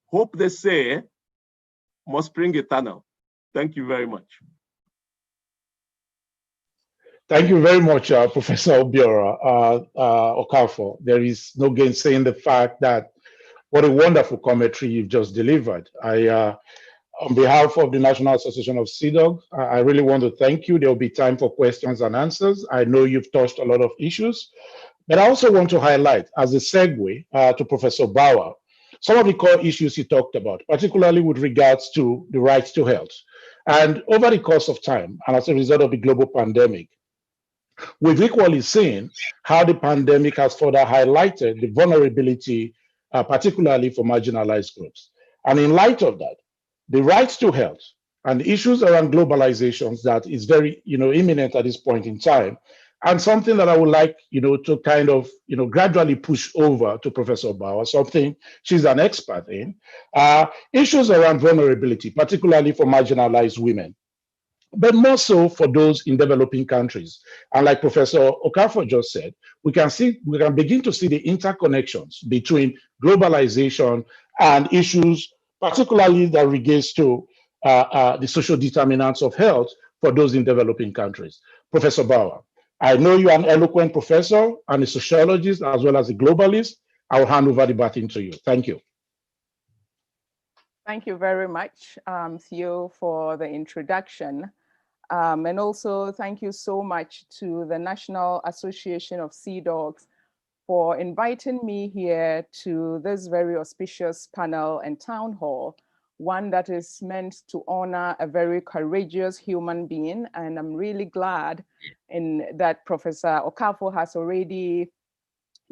hope they say must spring eternal. Thank you very much. Thank you very much, Professor Obiora Okafor. There is no gainsaying the fact that what a wonderful commentary you've just delivered. On behalf of the National Association of CDOG, I really want to thank you. There will be time for questions and answers. I know you've touched a lot of issues, but I also want to highlight, as a segue to Professor Bauer, some of the core issues he talked about, particularly with regards to the right to health. And over the course of time, and as a result of the global pandemic, we've equally seen how the pandemic has further highlighted the vulnerability, particularly for marginalized groups. And in light of that, the right to health and the issues around globalizations that is very, imminent at this point in time, and something that I would like, to kind of, gradually push over to Professor Bauer, something she's an expert in, issues around vulnerability, particularly for marginalized women, but more so for those in developing countries. And like Professor Okafor just said, we can begin to see the interconnections between globalization and issues, particularly that relates to the social determinants of health for those in developing countries. Professor Bauer, I know you're an eloquent professor and a sociologist as well as a globalist. I'll hand over the baton to you. Thank you. Thank you very much, Theo, for the introduction. And also thank you so much to the National Association of Sea Dogs for inviting me here to this very auspicious panel and town hall, one that is meant to honor a very courageous human being. And I'm really glad that Professor Okafor has already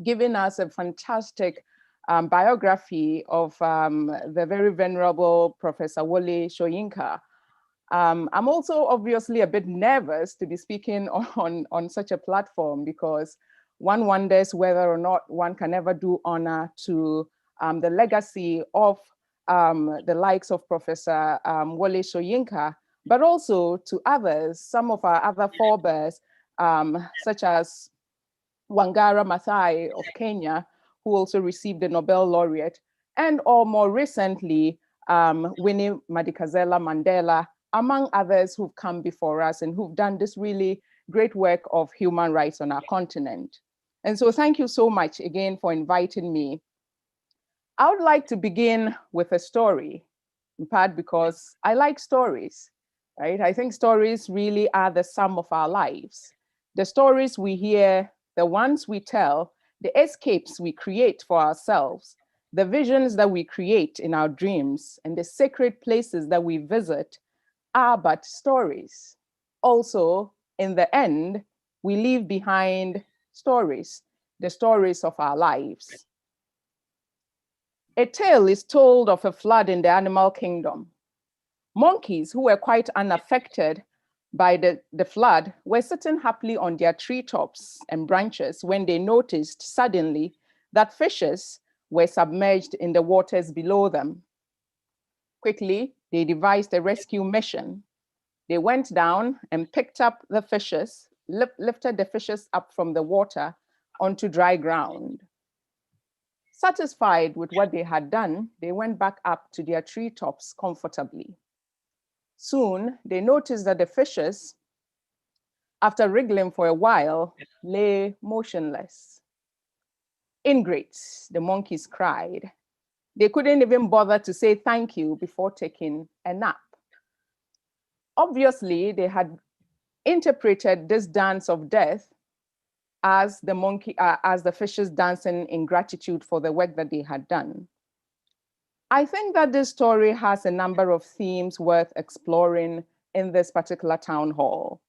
given us a fantastic biography of the very venerable Professor Wole Soyinka. I'm also obviously a bit nervous to be speaking on such a platform, because one wonders whether or not one can ever do honor to the legacy of the likes of Professor Wole Soyinka, but also to others, some of our other forebears, such as Wangara Maathai of Kenya, who also received the Nobel laureate, and or more recently, Winnie Madikizela Mandela, among others who've come before us and who've done this really great work of human rights on our continent. And so thank you so much again for inviting me. I would like to begin with a story, in part because I like stories, right? I think stories really are the sum of our lives. The stories we hear, the ones we tell, the escapes we create for ourselves, the visions that we create in our dreams, and the sacred places that we visit are but stories. Also, in the end, we leave behind stories, the stories of our lives. A tale is told of a flood in the animal kingdom. Monkeys who were quite unaffected by the flood were sitting happily on their treetops and branches when they noticed suddenly that fishes were submerged in the waters below them. Quickly, they devised a rescue mission. They went down and picked up the fishes, lifted the fishes up from the water onto dry ground. Satisfied with what they had done, they went back up to their treetops comfortably. Soon, they noticed that the fishes, after wriggling for a while, lay motionless. Ingrates, the monkeys cried. They couldn't even bother to say thank you before taking a nap. Obviously, they had interpreted this dance of death as the fishes dancing in gratitude for the work that they had done. I think that this story has a number of themes worth exploring in this particular town hall,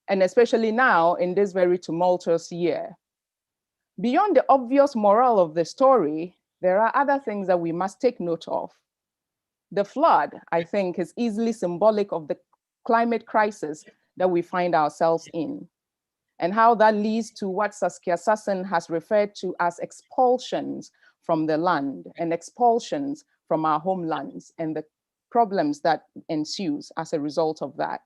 and especially now in this very tumultuous year. Beyond the obvious moral of the story, there are other things that we must take note of. The flood, I think, is easily symbolic of the climate crisis that we find ourselves in, and how that leads to what Saskia Sassen has referred to as expulsions from the land and expulsions from our homelands and the problems that ensues as a result of that.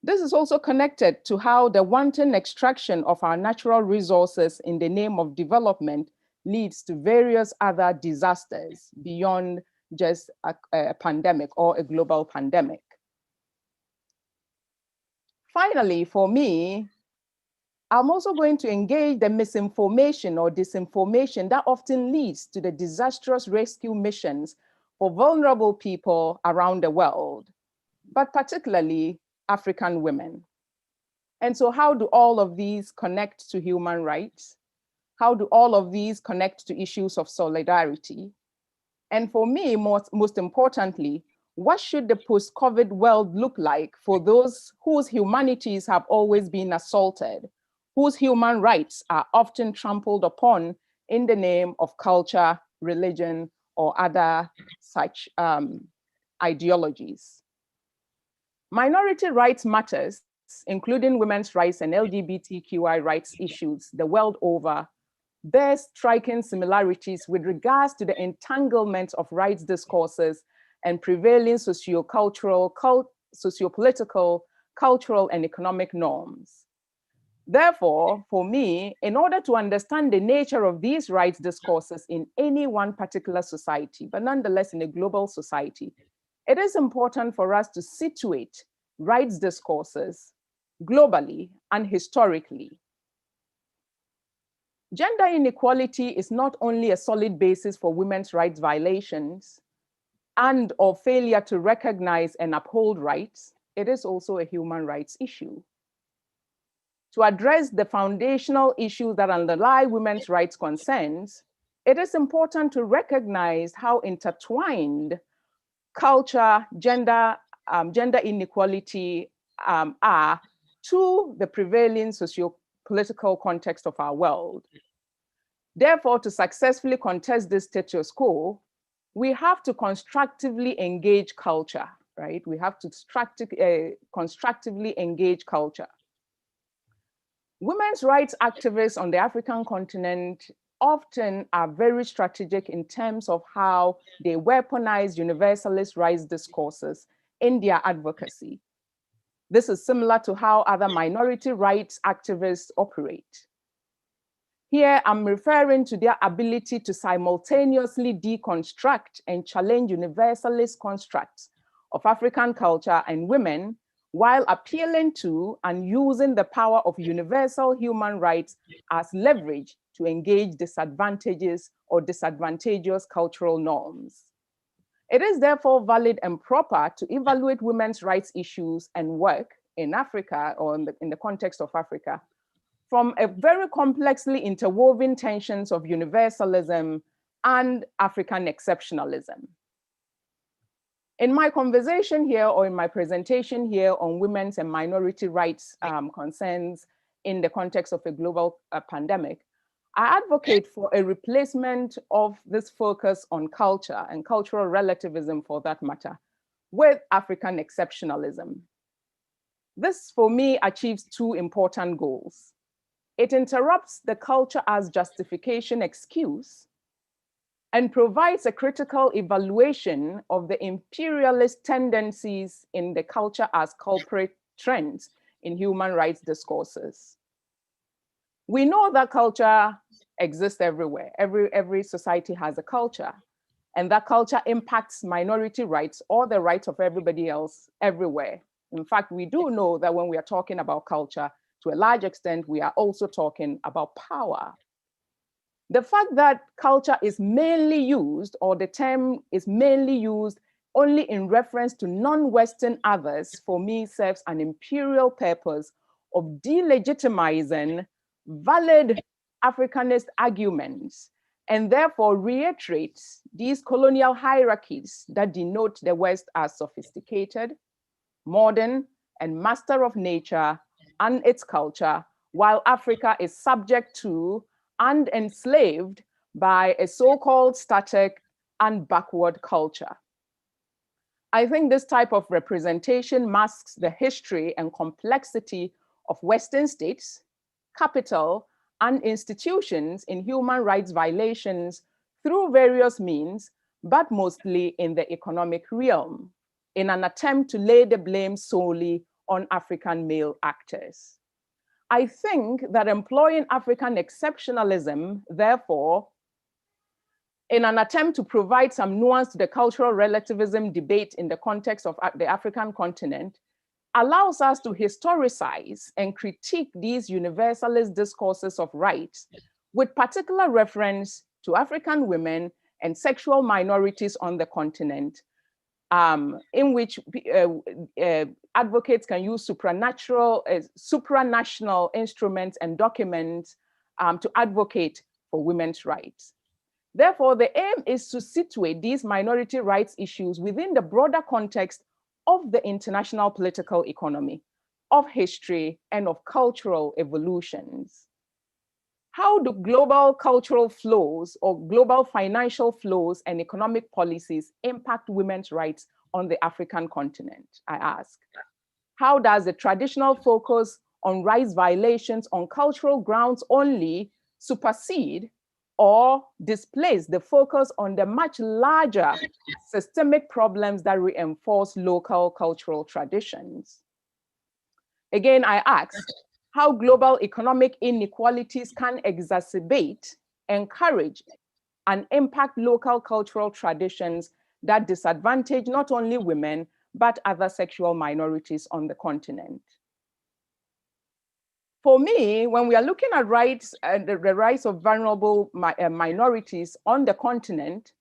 This is also connected to how the wanton extraction of our natural resources in the name of development leads to various other disasters beyond just a pandemic or a global pandemic. Finally, for me, I'm also going to engage the misinformation or disinformation that often leads to the disastrous rescue missions for vulnerable people around the world, but particularly African women. And so how do all of these connect to human rights? How do all of these connect to issues of solidarity? And for me, most importantly, what should the post-COVID world look like for those whose humanities have always been assaulted, whose human rights are often trampled upon in the name of culture, religion, or other such ideologies? Minority rights matters, including women's rights and LGBTQI rights issues the world over, bear striking similarities with regards to the entanglement of rights discourses and prevailing sociocultural, sociopolitical, cultural, and economic norms. Therefore, for me, in order to understand the nature of these rights discourses in any one particular society, but nonetheless in a global society, it is important for us to situate rights discourses globally and historically. Gender inequality is not only a solid basis for women's rights violations and or failure to recognize and uphold rights, it is also a human rights issue. To address the foundational issues that underlie women's rights concerns, it is important to recognize how intertwined culture, gender inequality are to the prevailing socio-political context of our world. Therefore, to successfully contest this status quo, we have to constructively engage culture, right? We have to constructively engage culture. Women's rights activists on the African continent often are very strategic in terms of how they weaponize universalist rights discourses in their advocacy. This is similar to how other minority rights activists operate. Here, I'm referring to their ability to simultaneously deconstruct and challenge universalist constructs of African culture and women, while appealing to and using the power of universal human rights as leverage to engage disadvantages or disadvantageous cultural norms. It is therefore valid and proper to evaluate women's rights issues and work in Africa or in the context of Africa from a very complexly interwoven tensions of universalism and African exceptionalism. In my conversation here or in my presentation here on women's and minority rights concerns in the context of a global pandemic, I advocate for a replacement of this focus on culture and cultural relativism for that matter with African exceptionalism. This for me achieves two important goals. It interrupts the culture as justification excuse and provides a critical evaluation of the imperialist tendencies in the culture as culprit trends in human rights discourses. We know that culture exists everywhere. Every society has a culture, and that culture impacts minority rights or the rights of everybody else everywhere. In fact, we do know that when we are talking about culture, to a large extent, we are also talking about power. The fact that culture is mainly used, or the term is mainly used only in reference to non-Western others, for me serves an imperial purpose of delegitimizing valid Africanist arguments and therefore reiterates these colonial hierarchies that denote the West as sophisticated, modern, and master of nature and its culture, while Africa is subject to and enslaved by a so-called static and backward culture. I think this type of representation masks the history and complexity of Western states, capital, and institutions in human rights violations through various means, but mostly in the economic realm, in an attempt to lay the blame solely on African male actors. I think that employing African exceptionalism, therefore, in an attempt to provide some nuance to the cultural relativism debate in the context of the African continent, allows us to historicize and critique these universalist discourses of rights with particular reference to African women and sexual minorities on the continent, in which advocates can use supranational instruments and documents to advocate for women's rights. Therefore, the aim is to situate these minority rights issues within the broader context of the international political economy, of history, and of cultural evolutions. How do global cultural flows or global financial flows and economic policies impact women's rights on the African continent, I ask? How does the traditional focus on rights violations on cultural grounds only supersede or displace the focus on the much larger systemic problems that reinforce local cultural traditions? Again, I ask how global economic inequalities can exacerbate, encourage, and impact local cultural traditions that disadvantage not only women, but other sexual minorities on the continent. For me, when we are looking at rights and the rights of vulnerable minorities on the continent,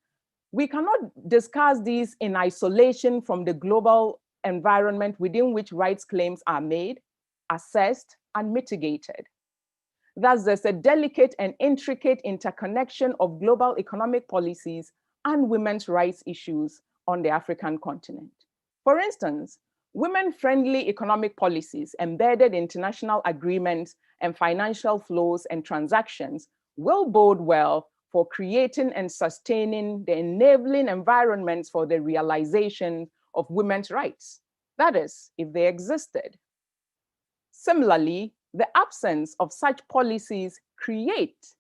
we cannot discuss these in isolation from the global environment within which rights claims are made, assessed, and mitigated. Thus, there's a delicate and intricate interconnection of global economic policies and women's rights issues on the African continent. For instance, women-friendly economic policies embedded in international agreements and financial flows and transactions will bode well for creating and sustaining the enabling environments for the realization of women's rights. That is, if they existed. Similarly, the absence of such policies create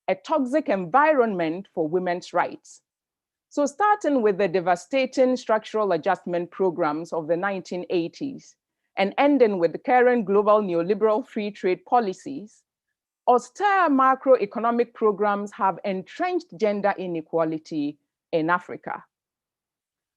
a toxic environment for women's rights. So starting with the devastating structural adjustment programs of the 1980s and ending with the current global neoliberal free trade policies, austere macroeconomic programs have entrenched gender inequality in Africa.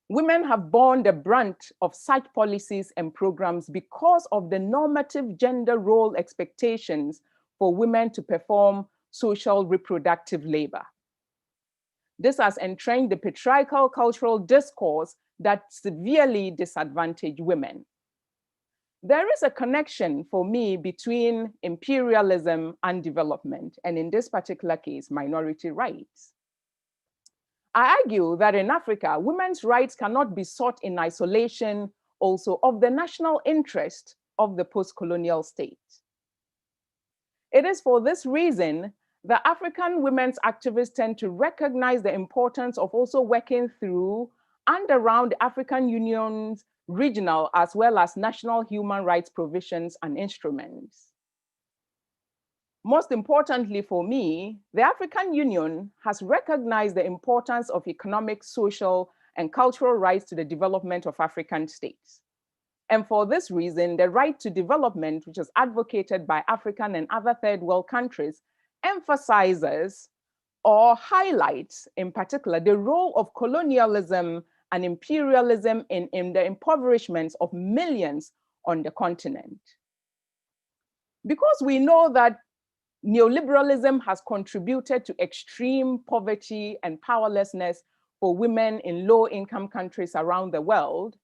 Women have borne the brunt of such policies and programs because of the normative gender role expectations for women to perform social reproductive labor. This has entrenched the patriarchal cultural discourse that severely disadvantage women. There is a connection for me between imperialism and development, and in this particular case, minority rights. I argue that in Africa, women's rights cannot be sought in isolation also of the national interest of the post-colonial state. It is for this reason that African women's activists tend to recognize the importance of also working through and around the African Union's regional as well as national human rights provisions and instruments. Most importantly for me, the African Union has recognized the importance of economic, social, and cultural rights to the development of African states. And for this reason, the right to development, which is advocated by African and other third world countries, emphasizes or highlights in particular the role of colonialism and imperialism in the impoverishment of millions on the continent. Because we know that neoliberalism has contributed to extreme poverty and powerlessness for women in low-income countries around the world,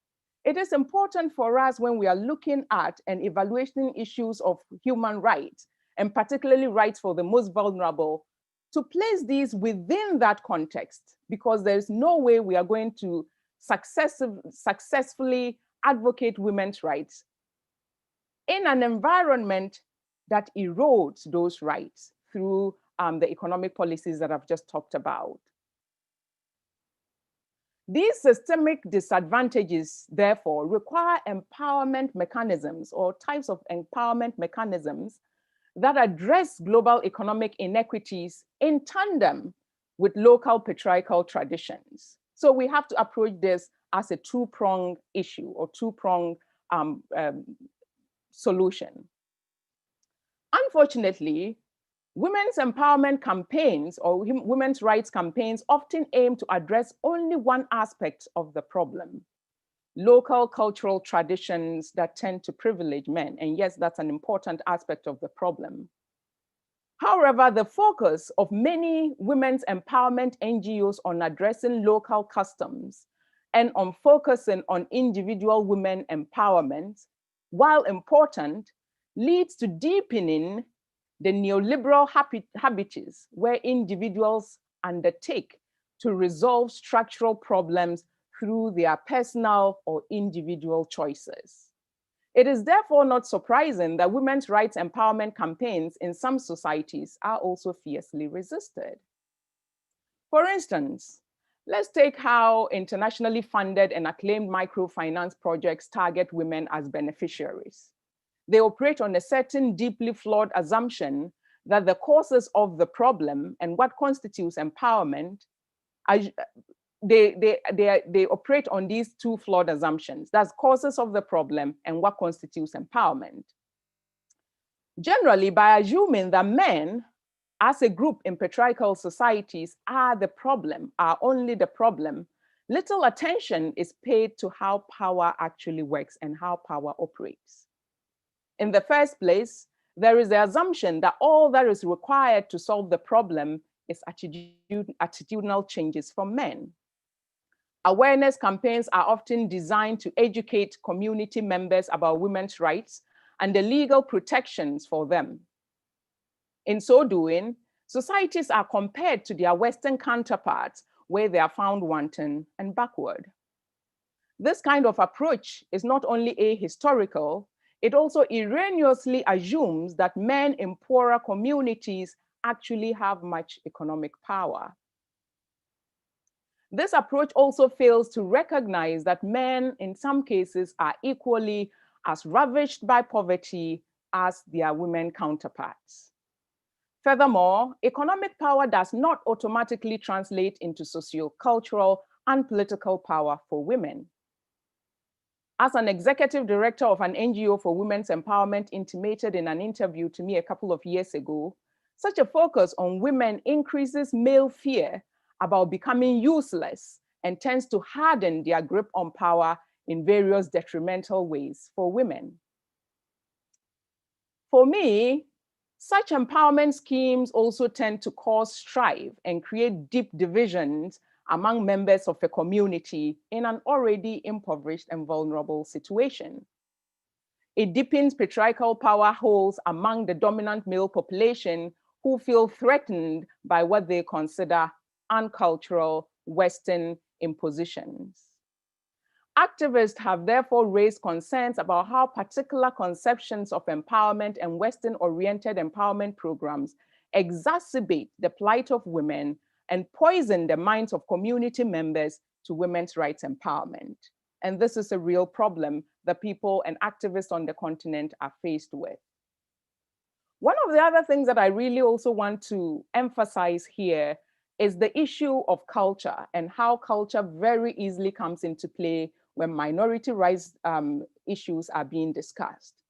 it is important for us when we are looking at and evaluating issues of human rights, and particularly rights for the most vulnerable, to place these within that context, because there's no way we are going to successfully advocate women's rights in an environment that erodes those rights through the economic policies that I've just talked about. These systemic disadvantages, therefore, require empowerment mechanisms or types of empowerment mechanisms that address global economic inequities in tandem with local patriarchal traditions. So we have to approach this as a two-pronged issue or two-pronged solution. Unfortunately, women's empowerment campaigns or women's rights campaigns often aim to address only one aspect of the problem: local cultural traditions that tend to privilege men. And yes, that's an important aspect of the problem. However, the focus of many women's empowerment NGOs on addressing local customs and on focusing on individual women empowerment, while important, leads to deepening the neoliberal habitus where individuals undertake to resolve structural problems through their personal or individual choices. It is therefore not surprising that women's rights empowerment campaigns in some societies are also fiercely resisted. For instance, let's take how internationally funded and acclaimed microfinance projects target women as beneficiaries. They operate on a certain deeply flawed assumption that the causes of the problem and what constitutes empowerment, they operate on these two flawed assumptions. That's causes of the problem and what constitutes empowerment. Generally, by assuming that men as a group in patriarchal societies are the problem, are only the problem, little attention is paid to how power actually works and how power operates. In the first place, there is the assumption that all that is required to solve the problem is attitudinal changes from men. Awareness campaigns are often designed to educate community members about women's rights and the legal protections for them. In so doing, societies are compared to their Western counterparts where they are found wanting and backward. This kind of approach is not only ahistorical, it also erroneously assumes that men in poorer communities actually have much economic power. This approach also fails to recognize that men in some cases are equally as ravished by poverty as their women counterparts. Furthermore, economic power does not automatically translate into socio-cultural and political power for women. As an executive director of an NGO for women's empowerment intimated in an interview to me a couple of years ago, such a focus on women increases male fear about becoming useless and tends to harden their grip on power in various detrimental ways for women. For me, such empowerment schemes also tend to cause strife and create deep divisions among members of a community in an already impoverished and vulnerable situation. It deepens patriarchal power holes among the dominant male population who feel threatened by what they consider uncultural Western impositions. Activists have therefore raised concerns about how particular conceptions of empowerment and Western-oriented empowerment programs exacerbate the plight of women and poison the minds of community members to women's rights empowerment. And this is a real problem that people and activists on the continent are faced with. One of the other things that I really also want to emphasize here is the issue of culture and how culture very easily comes into play when minority rights issues are being discussed.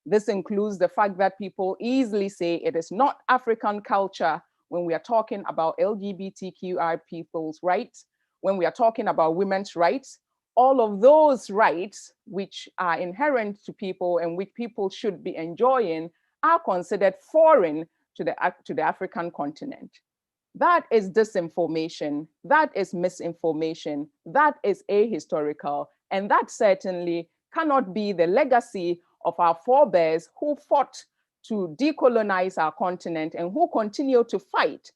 This includes the fact that people easily say it is not African culture when we are talking about LGBTQI people's rights, when we are talking about women's rights. All of those rights which are inherent to people and which people should be enjoying are considered foreign to the African continent. That is disinformation, that is misinformation, that is ahistorical, and that certainly cannot be the legacy of our forebears who fought to decolonize our continent and who continue to fight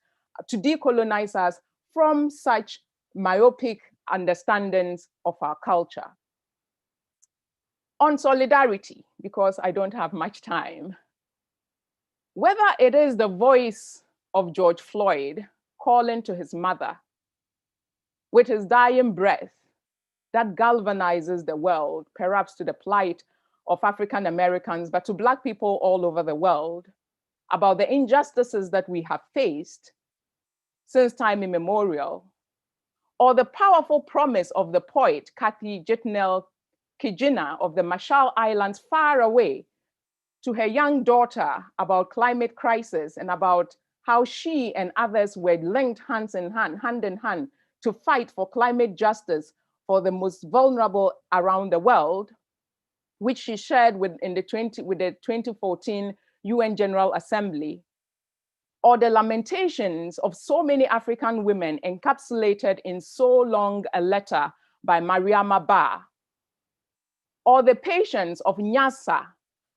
to decolonize us from such myopic understandings of our culture. On solidarity, because I don't have much time, whether it is the voice of George Floyd calling to his mother with his dying breath that galvanizes the world, perhaps to the plight of African Americans, but to Black people all over the world, about the injustices that we have faced since time immemorial, or the powerful promise of the poet Kathy Jitnell Kijina of the Marshall Islands far away to her young daughter about climate crisis and about how she and others were linked hand in hand to fight for climate justice for the most vulnerable around the world, which she shared with the 2014 UN General Assembly, or the lamentations of so many African women encapsulated in so long a letter by Mariama Ba, or the patience of Nyasa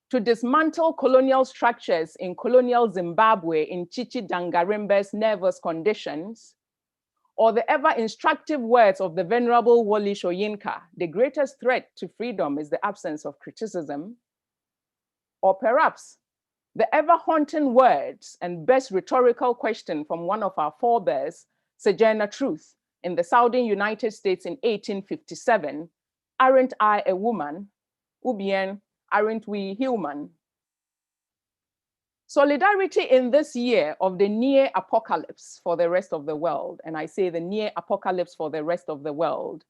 to dismantle colonial structures in colonial Zimbabwe in Chichi Dangarimbe's nervous conditions, or the ever instructive words of the Venerable Wole Soyinka, the greatest threat to freedom is the absence of criticism, or perhaps the ever haunting words and best rhetorical question from one of our forebears, Sojourner Truth, in the Southern United States in 1857, aren't I a woman? Ou bien, aren't we human? Solidarity in this year of the near apocalypse for the rest of the world, and I say the near apocalypse for the rest of the world.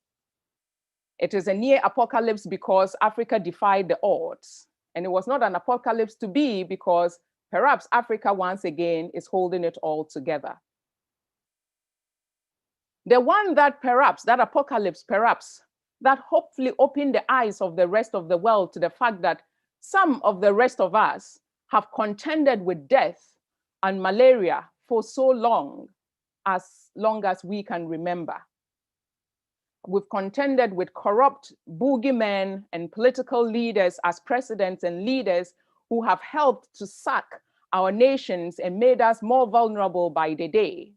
It is a near apocalypse because Africa defied the odds. And it was not an apocalypse to be because perhaps Africa once again is holding it all together. The one that perhaps, that apocalypse perhaps, that hopefully opened the eyes of the rest of the world to the fact that some of the rest of us have contended with death and malaria for so long as we can remember. We've contended with corrupt boogeymen and political leaders as presidents and leaders who have helped to suck our nations and made us more vulnerable by the day.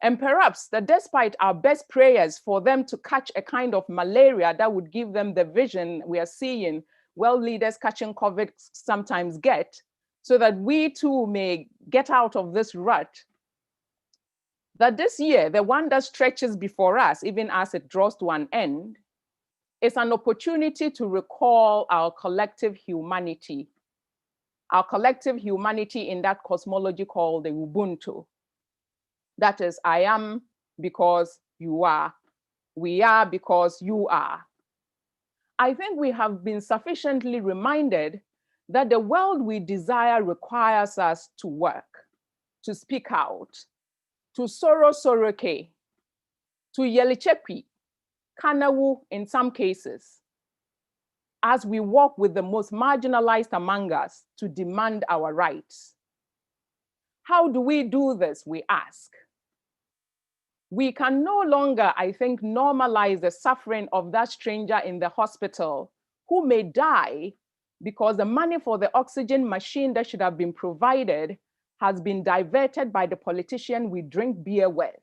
And perhaps that despite our best prayers for them to catch a kind of malaria that would give them the vision we are seeing world leaders catching COVID sometimes get, so that we too may get out of this rut, that this year, the one that stretches before us, even as it draws to an end, is an opportunity to recall our collective humanity in that cosmology called the Ubuntu. That is, I am because you are, we are because you are. I think we have been sufficiently reminded that the world we desire requires us to work, to speak out, to soroke, to yelichekwi, kanawu in some cases, as we walk with the most marginalized among us to demand our rights. How do we do this, we ask? We can no longer, I think, normalize the suffering of that stranger in the hospital who may die because the money for the oxygen machine that should have been provided has been diverted by the politician we drink beer with.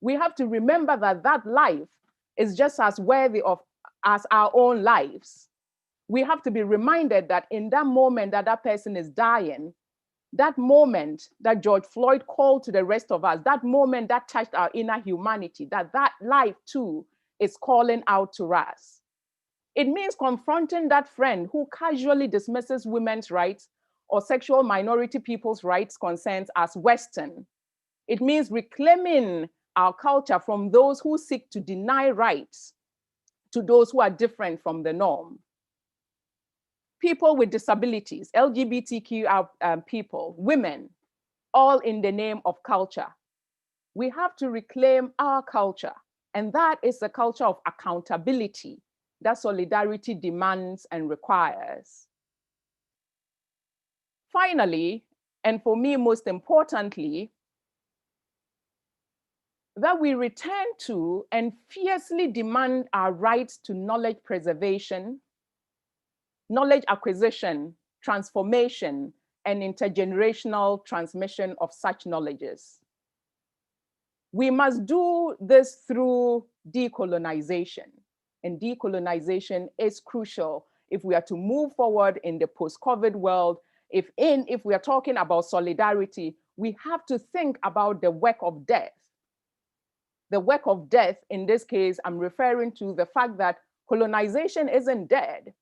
We have to remember that that life is just as worthy of as our own lives. We have to be reminded that in that moment that that person is dying, that moment that George Floyd called to the rest of us, that moment that touched our inner humanity, that life too is calling out to us. It means confronting that friend who casually dismisses women's rights or sexual minority people's rights concerns as Western. It means reclaiming our culture from those who seek to deny rights to those who are different from the norm. People with disabilities, LGBTQ people, women, all in the name of culture. We have to reclaim our culture, and that is a culture of accountability that solidarity demands and requires. Finally, and for me most importantly, that we return to and fiercely demand our rights to knowledge preservation, knowledge acquisition, transformation, and intergenerational transmission of such knowledges. We must do this through decolonization, and decolonization is crucial if we are to move forward in the post-COVID world. If we are talking about solidarity, we have to think about the work of death. The work of death, in this case, I'm referring to the fact that colonization isn't dead.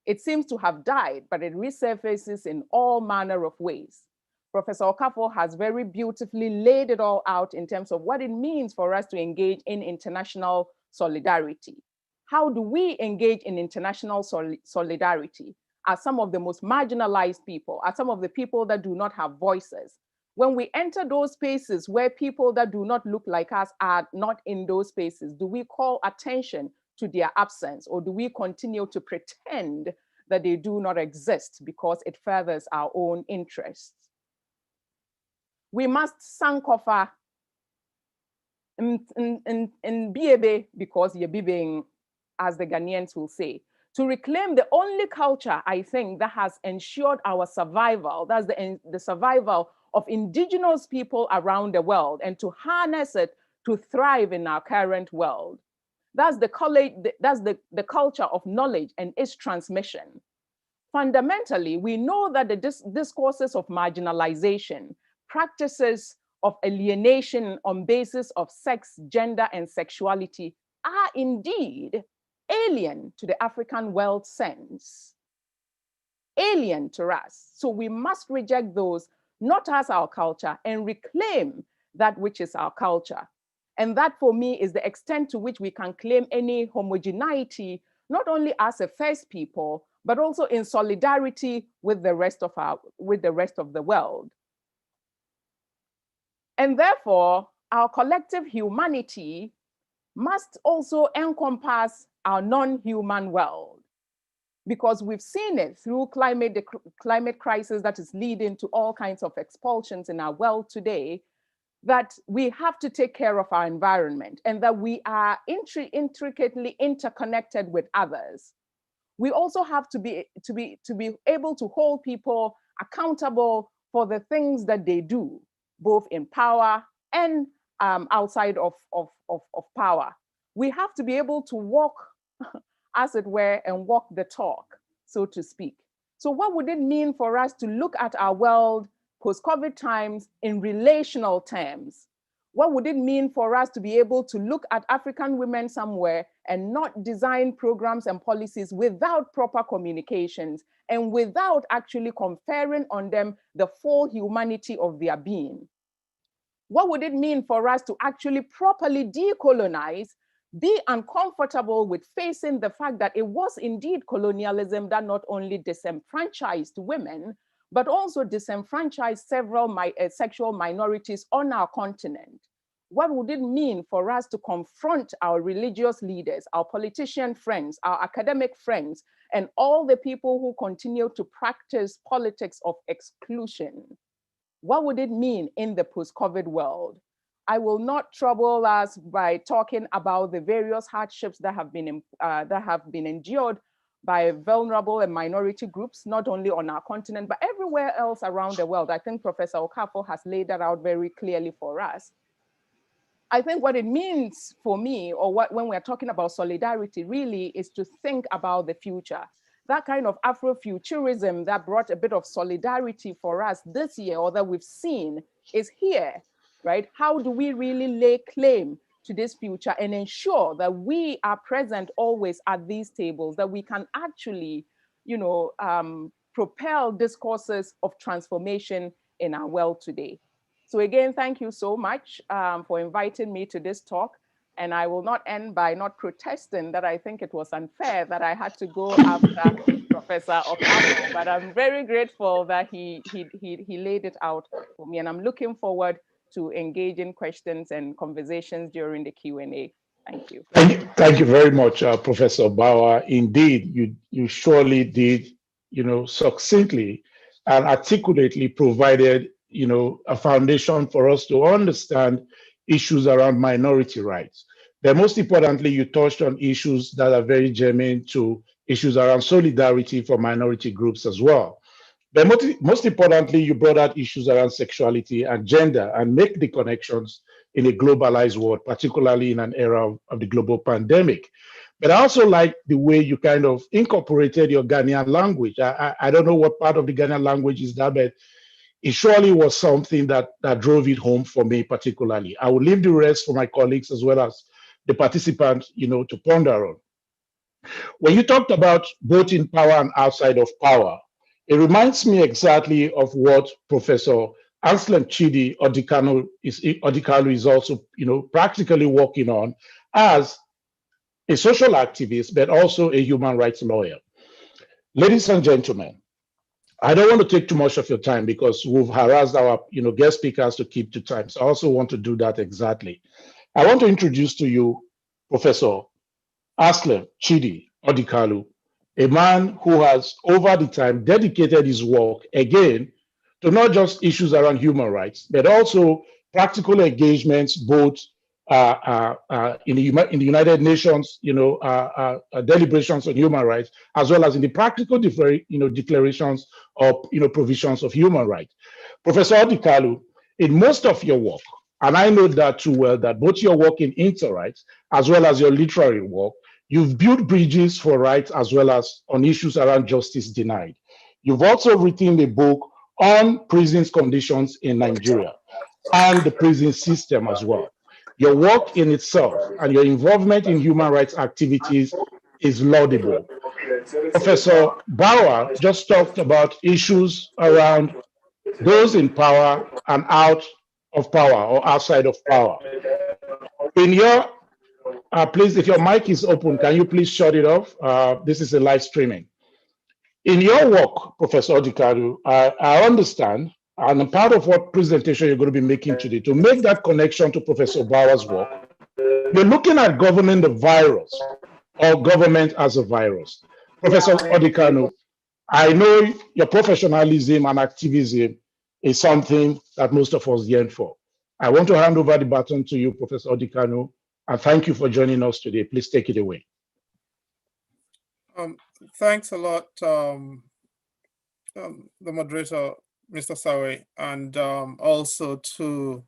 It seems to have died, but it resurfaces in all manner of ways. Professor Okafor has very beautifully laid it all out in terms of what it means for us to engage in international solidarity. How do we engage in international solidarity as some of the most marginalized people, as some of the people that do not have voices? When we enter those spaces where people that do not look like us are not in those spaces, do we call attention to their absence, or do we continue to pretend that they do not exist because it furthers our own interests? We must sankofa in biebe because ye bibing, as the Ghanaians will say, to reclaim the only culture, I think, that has ensured our survival. That's the survival of indigenous people around the world, and to harness it to thrive in our current world. That's the culture of knowledge and its transmission. Fundamentally, we know that the discourses of marginalization, practices of alienation on basis of sex, gender, and sexuality are indeed alien to the African world sense, alien to us. So we must reject those not as our culture and reclaim that which is our culture. And that, for me, is the extent to which we can claim any homogeneity, not only as a first people, but also in solidarity with the rest of the world. And therefore, our collective humanity must also encompass our non-human world, because we've seen it through the climate crisis that is leading to all kinds of expulsions in our world today, that we have to take care of our environment and that we are intricately interconnected with others. We also have to be able to hold people accountable for the things that they do, both in power and outside of power. We have to be able to walk, as it were, and walk the talk, so to speak. So what would it mean for us to look at our world post-COVID times in relational terms? What would it mean for us to be able to look at African women somewhere and not design programs and policies without proper communications and without actually conferring on them the full humanity of their being? What would it mean for us to actually properly decolonize, be uncomfortable with facing the fact that it was indeed colonialism that not only disenfranchised women, but also disenfranchised several sexual minorities on our continent? What would it mean for us to confront our religious leaders, our politician friends, our academic friends, and all the people who continue to practice politics of exclusion? What would it mean in the post-COVID world? I will not trouble us by talking about the various hardships that have been endured by vulnerable and minority groups, not only on our continent, but everywhere else around the world. I think Professor Okafor has laid that out very clearly for us. I think what it means for me, or when we're talking about solidarity, really is to think about the future. That kind of Afrofuturism that brought a bit of solidarity for us this year, or that we've seen, is here, right? How do we really lay claim to this future and ensure that we are present always at these tables, that we can actually, propel discourses of transformation in our world today? So again, thank you so much for inviting me to this talk. And I will not end by not protesting that I think it was unfair that I had to go after Professor Okafor, but I'm very grateful that he laid it out for me, and I'm looking forward to engaging questions and conversations during the Q&A. Thank you. Thank you very much, Professor Bauer. Indeed, you surely did, succinctly and articulately provided, a foundation for us to understand issues around minority rights. Then most importantly, you touched on issues that are very germane to issues around solidarity for minority groups as well. But most importantly, you brought out issues around sexuality and gender and make the connections in a globalized world, particularly in an era of the global pandemic. But I also like the way you kind of incorporated your Ghanaian language. I don't know what part of the Ghanaian language is that, but it surely was something that drove it home for me particularly. I will leave the rest for my colleagues as well as the participants, to ponder on. When you talked about both in power and outside of power, it reminds me exactly of what Professor Anselm Chidi Odikalu is also, practically working on as a social activist, but also a human rights lawyer. Ladies and gentlemen, I don't want to take too much of your time because we've harassed our, guest speakers to keep to time. So I also want to do that exactly. I want to introduce to you Professor Anselm Chidi Odikalu, a man who has over the time dedicated his work again to not just issues around human rights, but also practical engagements both in the United Nations, deliberations on human rights, as well as in the practical, declarations of, provisions of human rights. Professor Odikalu, in most of your work, and I know that too well, that both your work in inter-rights as well as your literary work, you've built bridges for rights as well as on issues around justice denied. You've also written a book on prisons conditions in Nigeria and the prison system as well. Your work in itself and your involvement in human rights activities is laudable. Professor Bauer just talked about issues around those in power and out of power or outside of power. In your, please, if your mic is open, can you please shut it off? This is a live streaming. In your work, Professor Odikalu, I understand, and part of what presentation you're going to be making today, to make that connection to Professor Bauer's work, you're looking at governing the virus or government as a virus. Professor Odikalu, I know your professionalism and activism is something that most of us yearn for. I want to hand over the baton to you, Professor Odikalu, and thank you for joining us today. Please take it away. Thanks a lot, the moderator, Mr. Sawe, and also to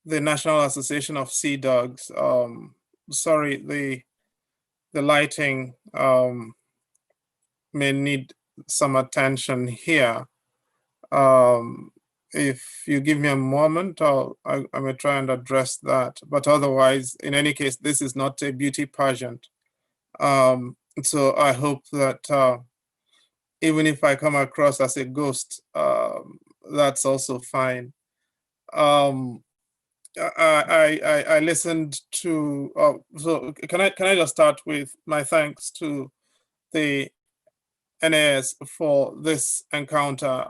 the National Association of Sea Dogs. Sorry, the lighting may need some attention here. If you give me a moment, I may try and address that. But otherwise, in any case, this is not a beauty pageant. So I hope that even if I come across as a ghost, that's also fine. I listened to, so can I just start with my thanks to the NAS for this encounter,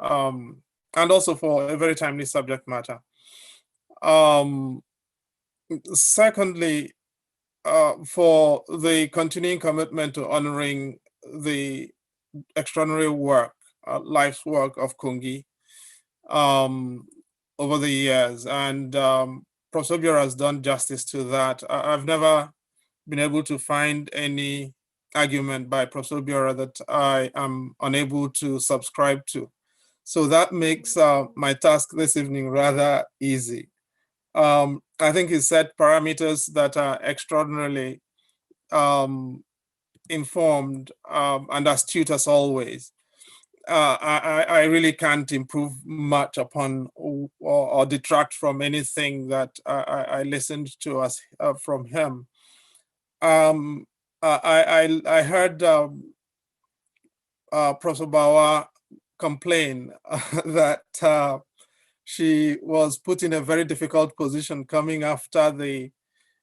and also for a very timely subject matter. Secondly, for the continuing commitment to honoring the extraordinary work, life's work of Kungi over the years. And Professor Obiora has done justice to that. I've never been able to find any argument by Professor Obiora that I am unable to subscribe to. So that makes my task this evening rather easy. I think he set parameters that are extraordinarily informed and astute as always. I really can't improve much upon or detract from anything that I listened to from him. I heard Professor Bauer complain that she was put in a very difficult position coming after the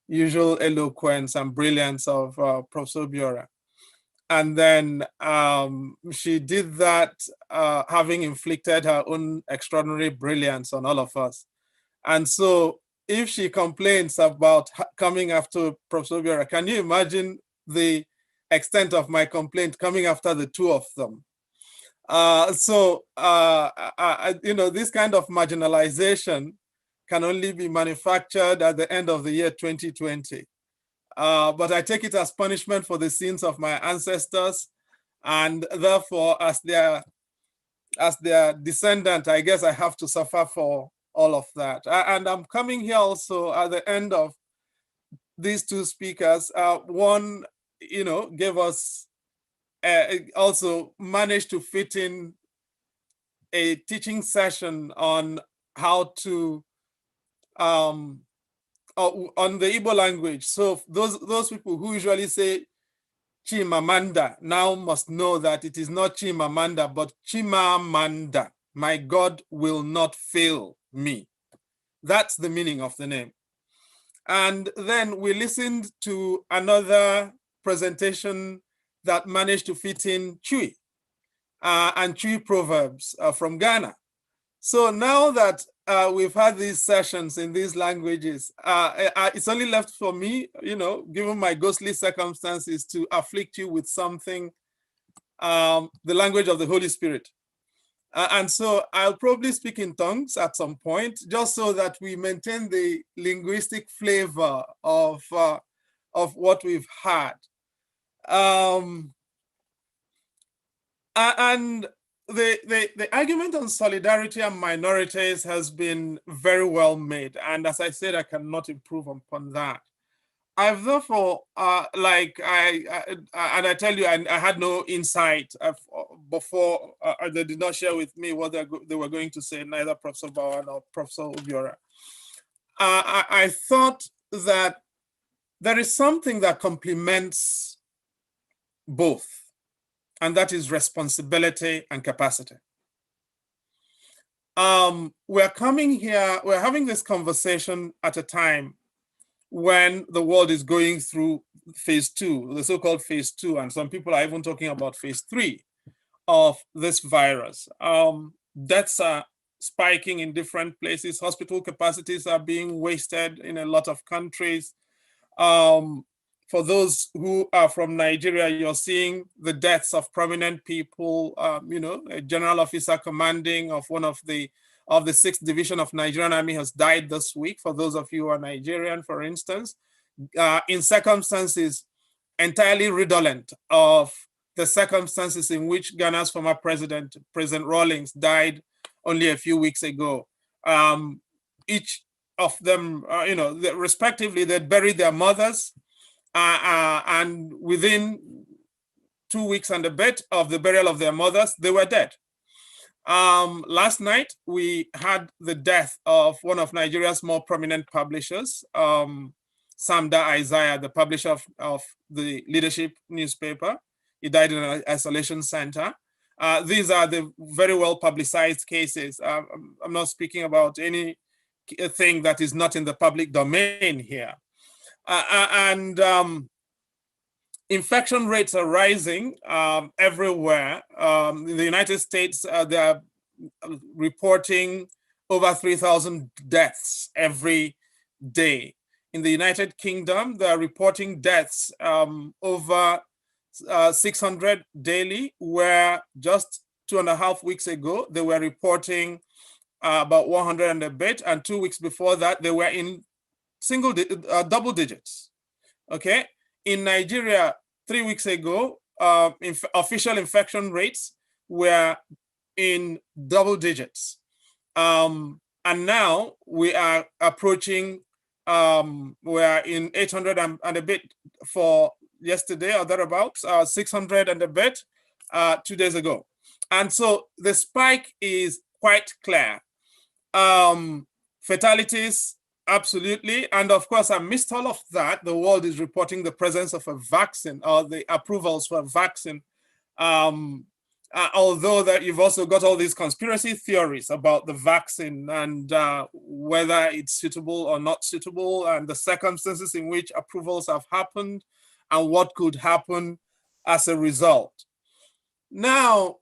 usual eloquence and brilliance of Professor Obiora. And then she did that having inflicted her own extraordinary brilliance on all of us. And so if she complains about coming after Professor Obiora, can you imagine the extent of my complaint coming after the two of them? This kind of marginalization can only be manufactured at the end of the year 2020. But I take it as punishment for the sins of my ancestors, and therefore as their as their descendant, I guess I have to suffer for all of that. And I'm coming here also at the end of these two speakers. One, gave us, also managed to fit in a teaching session on how to, on the Igbo language. So those people who usually say Chimamanda now must know that it is not Chimamanda, but Chimamanda. My God will not fail me. That's the meaning of the name. And then we listened to another presentation that managed to fit in Chui and Chui proverbs from Ghana. So now that we've had these sessions in these languages, it's only left for me, given my ghostly circumstances, to afflict you with something, the language of the Holy Spirit. And so I'll probably speak in tongues at some point, just so that we maintain the linguistic flavor of what we've had. And the argument on solidarity and minorities has been very well made. And as I said, I cannot improve upon that. I've therefore, and I tell you, I had no insight before, they did not share with me what they were going to say, neither Professor Bauer nor Professor Obiora. I thought that there is something that complements both, and that is responsibility and capacity. We're coming here, we're having this conversation at a time when the world is going through phase 2, the so-called phase 2, and some people are even talking about phase 3 of this virus. Deaths are spiking in different places. Hospital capacities are being wasted in a lot of countries. For those who are from Nigeria, you're seeing the deaths of prominent people, a general officer commanding of one of the 6th Division of Nigerian Army has died this week, for those of you who are Nigerian, for instance, in circumstances entirely redolent of the circumstances in which Ghana's former president, President Rawlings, died only a few weeks ago. Each of them, respectively, they buried their mothers, and within 2 weeks and a bit of the burial of their mothers, they were dead. Last night, we had the death of one of Nigeria's more prominent publishers, Samda Isaiah, the publisher of the Leadership newspaper. He died in an isolation center. These are the very well publicized cases. I'm not speaking about anything that is not in the public domain here. Infection rates are rising everywhere. In the United States, they are reporting over 3,000 deaths every day. In the United Kingdom, they are reporting deaths over 600 daily, where just 2.5 weeks ago, they were reporting about 100 and a bit, and 2 weeks before that, they were in double digits, okay? In Nigeria, 3 weeks ago, official infection rates were in double digits. And now we are approaching, we are in 800 and a bit for yesterday or thereabouts, 600 and a bit 2 days ago. And so the spike is quite clear. Fatalities, absolutely. And of course, amidst all of that, the world is reporting the presence of a vaccine, or the approvals for a vaccine. Although that you've also got all these conspiracy theories about the vaccine and whether it's suitable or not suitable, and the circumstances in which approvals have happened and what could happen as a result. Now,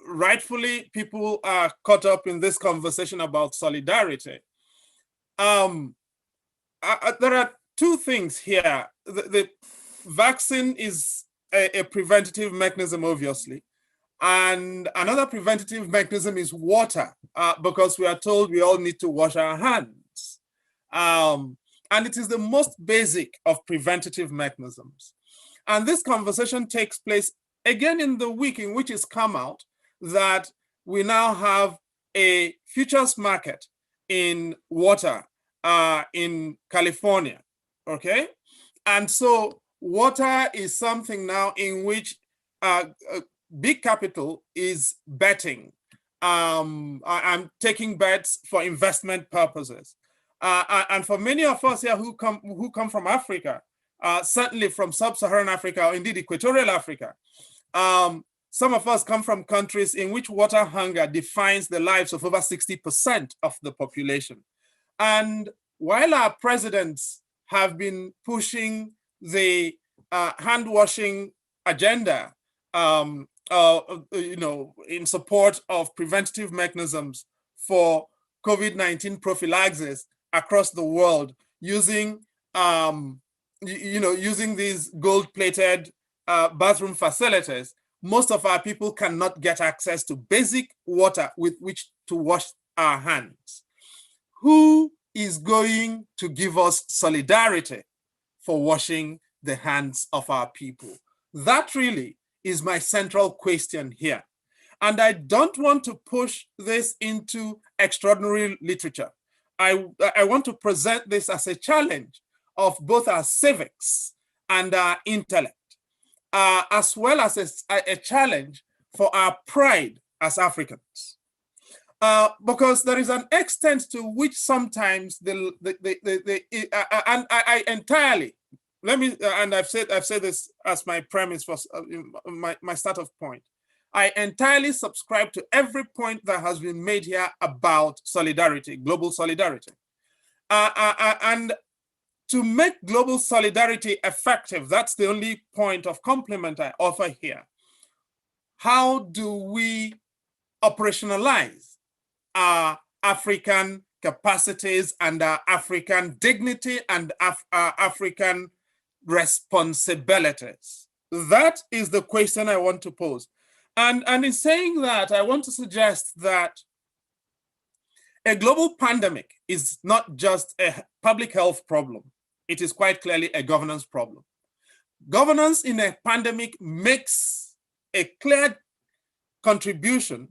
rightfully, people are caught up in this conversation about solidarity. There are two things here. The vaccine is a preventative mechanism, obviously. And another preventative mechanism is water, because we are told we all need to wash our hands. And it is the most basic of preventative mechanisms. And this conversation takes place again in the week in which it's come out that we now have a futures market in water in California, okay? And so water is something now in which big capital is betting. I'm taking bets for investment purposes. And for many of us here who come from Africa, certainly from sub-Saharan Africa or indeed equatorial Africa, some of us come from countries in which water hunger defines the lives of over 60% of the population. And while our presidents have been pushing the hand-washing agenda, in support of preventative mechanisms for COVID-19 prophylaxis across the world, using using these gold-plated bathroom facilities, most of our people cannot get access to basic water with which to wash our hands. Who is going to give us solidarity for washing the hands of our people? That really is my central question here. And I don't want to push this into extraordinary literature. I want to present this as a challenge of both our civics and our intellect, as well as a challenge for our pride as Africans. Because there is an extent to which sometimes and I entirely, and I've said this as my premise for my start of point. I entirely subscribe to every point that has been made here about solidarity, global solidarity. And to make global solidarity effective, that's the only point of compliment I offer here. How do we operationalize our African capacities and our African dignity and our African responsibilities? That is the question I want to pose. And in saying that, I want to suggest that a global pandemic is not just a public health problem. It is quite clearly a governance problem. Governance in a pandemic makes a clear contribution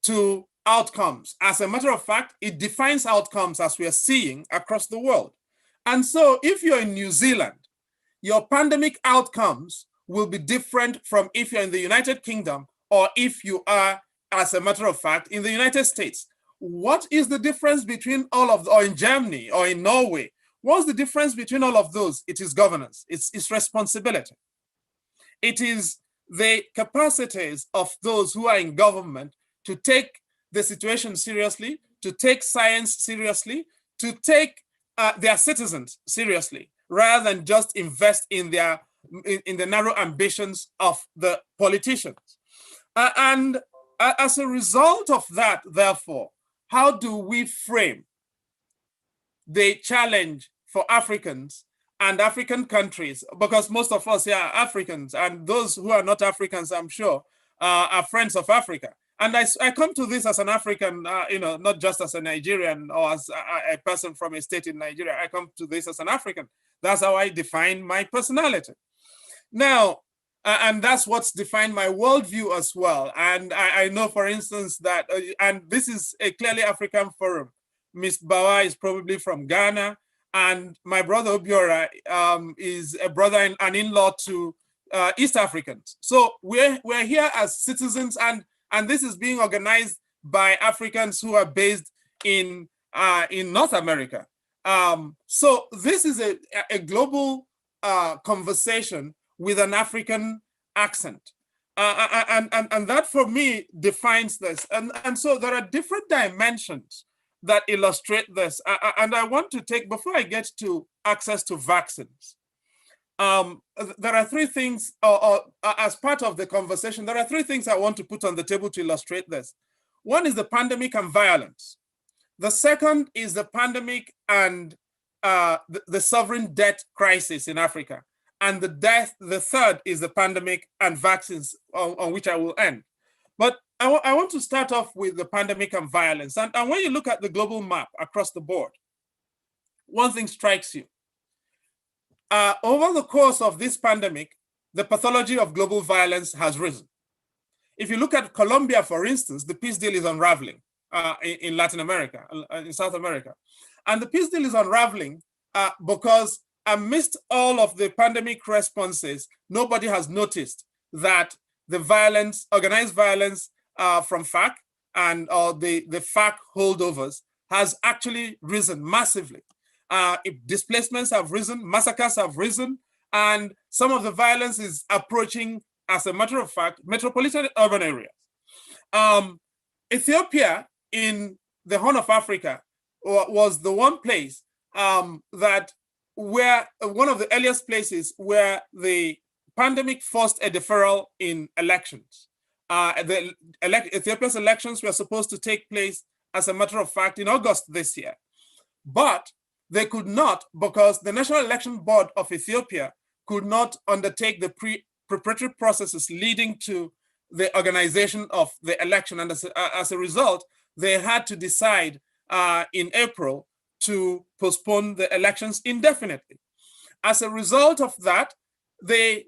to outcomes. As a matter of fact, it defines outcomes as we are seeing across the world. And so if you're in New Zealand, your pandemic outcomes will be different from if you're in the United Kingdom or if you are, as a matter of fact, in the United States. What is the difference between all of, or in Germany or in Norway? What's the difference between all of those? It is governance, it's responsibility. It is the capacities of those who are in government to take the situation seriously, to take science seriously, to take their citizens seriously, rather than just invest in the narrow ambitions of the politicians. And as a result of that, therefore, how do we frame the challenge for Africans and African countries? Because most of us here are Africans, and those who are not Africans, I'm sure, are friends of Africa. And I come to this as an African, not just as a Nigerian or as a person from a state in Nigeria. I come to this as an African. That's how I define my personality. Now, and that's what's defined my worldview as well. And I know, for instance, that, and this is a clearly African forum. Ms. Bawa is probably from Ghana, and my brother Obiora is a brother and an in-law to East Africans. So we're here as citizens, and this is being organized by Africans who are based in North America. So this is a global conversation with an African accent. And that for me defines this. And so there are different dimensions that illustrate this. And I want to take, before I get to access to vaccines, there are three things, as part of the conversation, there are three things I want to put on the table to illustrate this. One is the pandemic and violence. The second is the pandemic and the sovereign debt crisis in Africa. And the third is the pandemic and vaccines, on which I will end. But I want to start off with the pandemic and violence. And when you look at the global map across the board, one thing strikes you. Over the course of this pandemic, the pathology of global violence has risen. If you look at Colombia, for instance, the peace deal is unraveling in Latin America, in South America. And the peace deal is unraveling because amidst all of the pandemic responses, nobody has noticed that the violence, organized violence from FARC and the FARC holdovers has actually risen massively. Displacements have risen, massacres have risen, and some of the violence is approaching, as a matter of fact, metropolitan urban areas. Ethiopia in the Horn of Africa was the one place where one of the earliest places where the pandemic forced a deferral in elections. Ethiopia's elections were supposed to take place, as a matter of fact, in August this year. But they could not, because the National Election Board of Ethiopia could not undertake the preparatory processes leading to the organization of the election. And as a result, they had to decide in April to postpone the elections indefinitely. As a result of that, the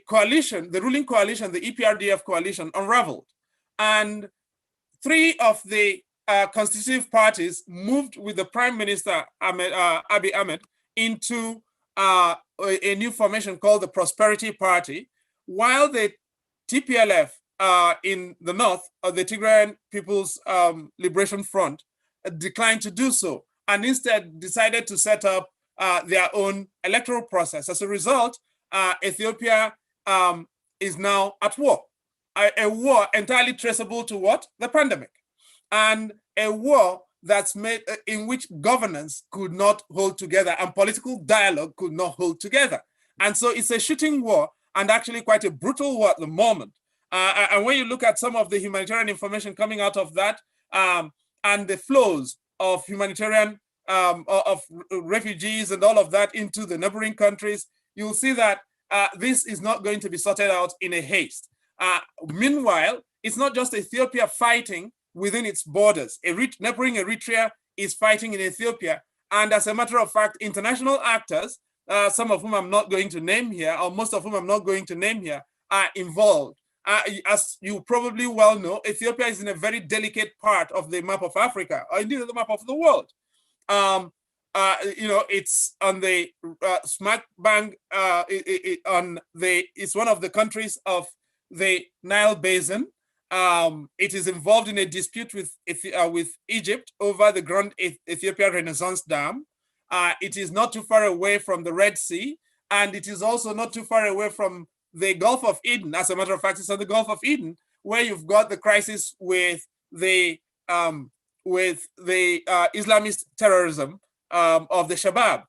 coalition, the ruling coalition, the EPRDF coalition, unraveled. And three of the constitutive parties moved with the Prime Minister, Abiy Ahmed, into a new formation called the Prosperity Party, while the TPLF in the north, the Tigrayan People's Liberation Front, declined to do so, and instead decided to set up their own electoral process. As a result, Ethiopia is now at war, a war entirely traceable to what? The pandemic, and a war that's made in which governance could not hold together and political dialogue could not hold together. And so it's a shooting war, and actually quite a brutal war at the moment. And when you look at some of the humanitarian information coming out of that, and the flows of humanitarian, of refugees and all of that into the neighboring countries, you'll see that this is not going to be sorted out in a haste. Meanwhile, it's not just Ethiopia fighting within its borders. Neighboring Eritrea is fighting in Ethiopia. And as a matter of fact, international actors, some of whom I'm not going to name here, or most of whom I'm not going to name here, are involved. As you probably well know, Ethiopia is in a very delicate part of the map of Africa, or indeed the map of the world. It's on the smack bang, it's one of the countries of the Nile Basin. It is involved in a dispute with Egypt over the Grand Ethiopia Renaissance Dam. It is not too far away from the Red Sea, and it is also not too far away from the Gulf of Eden. As a matter of fact, it's on the Gulf of Eden, where you've got the crisis with the Islamist terrorism of the Shabab.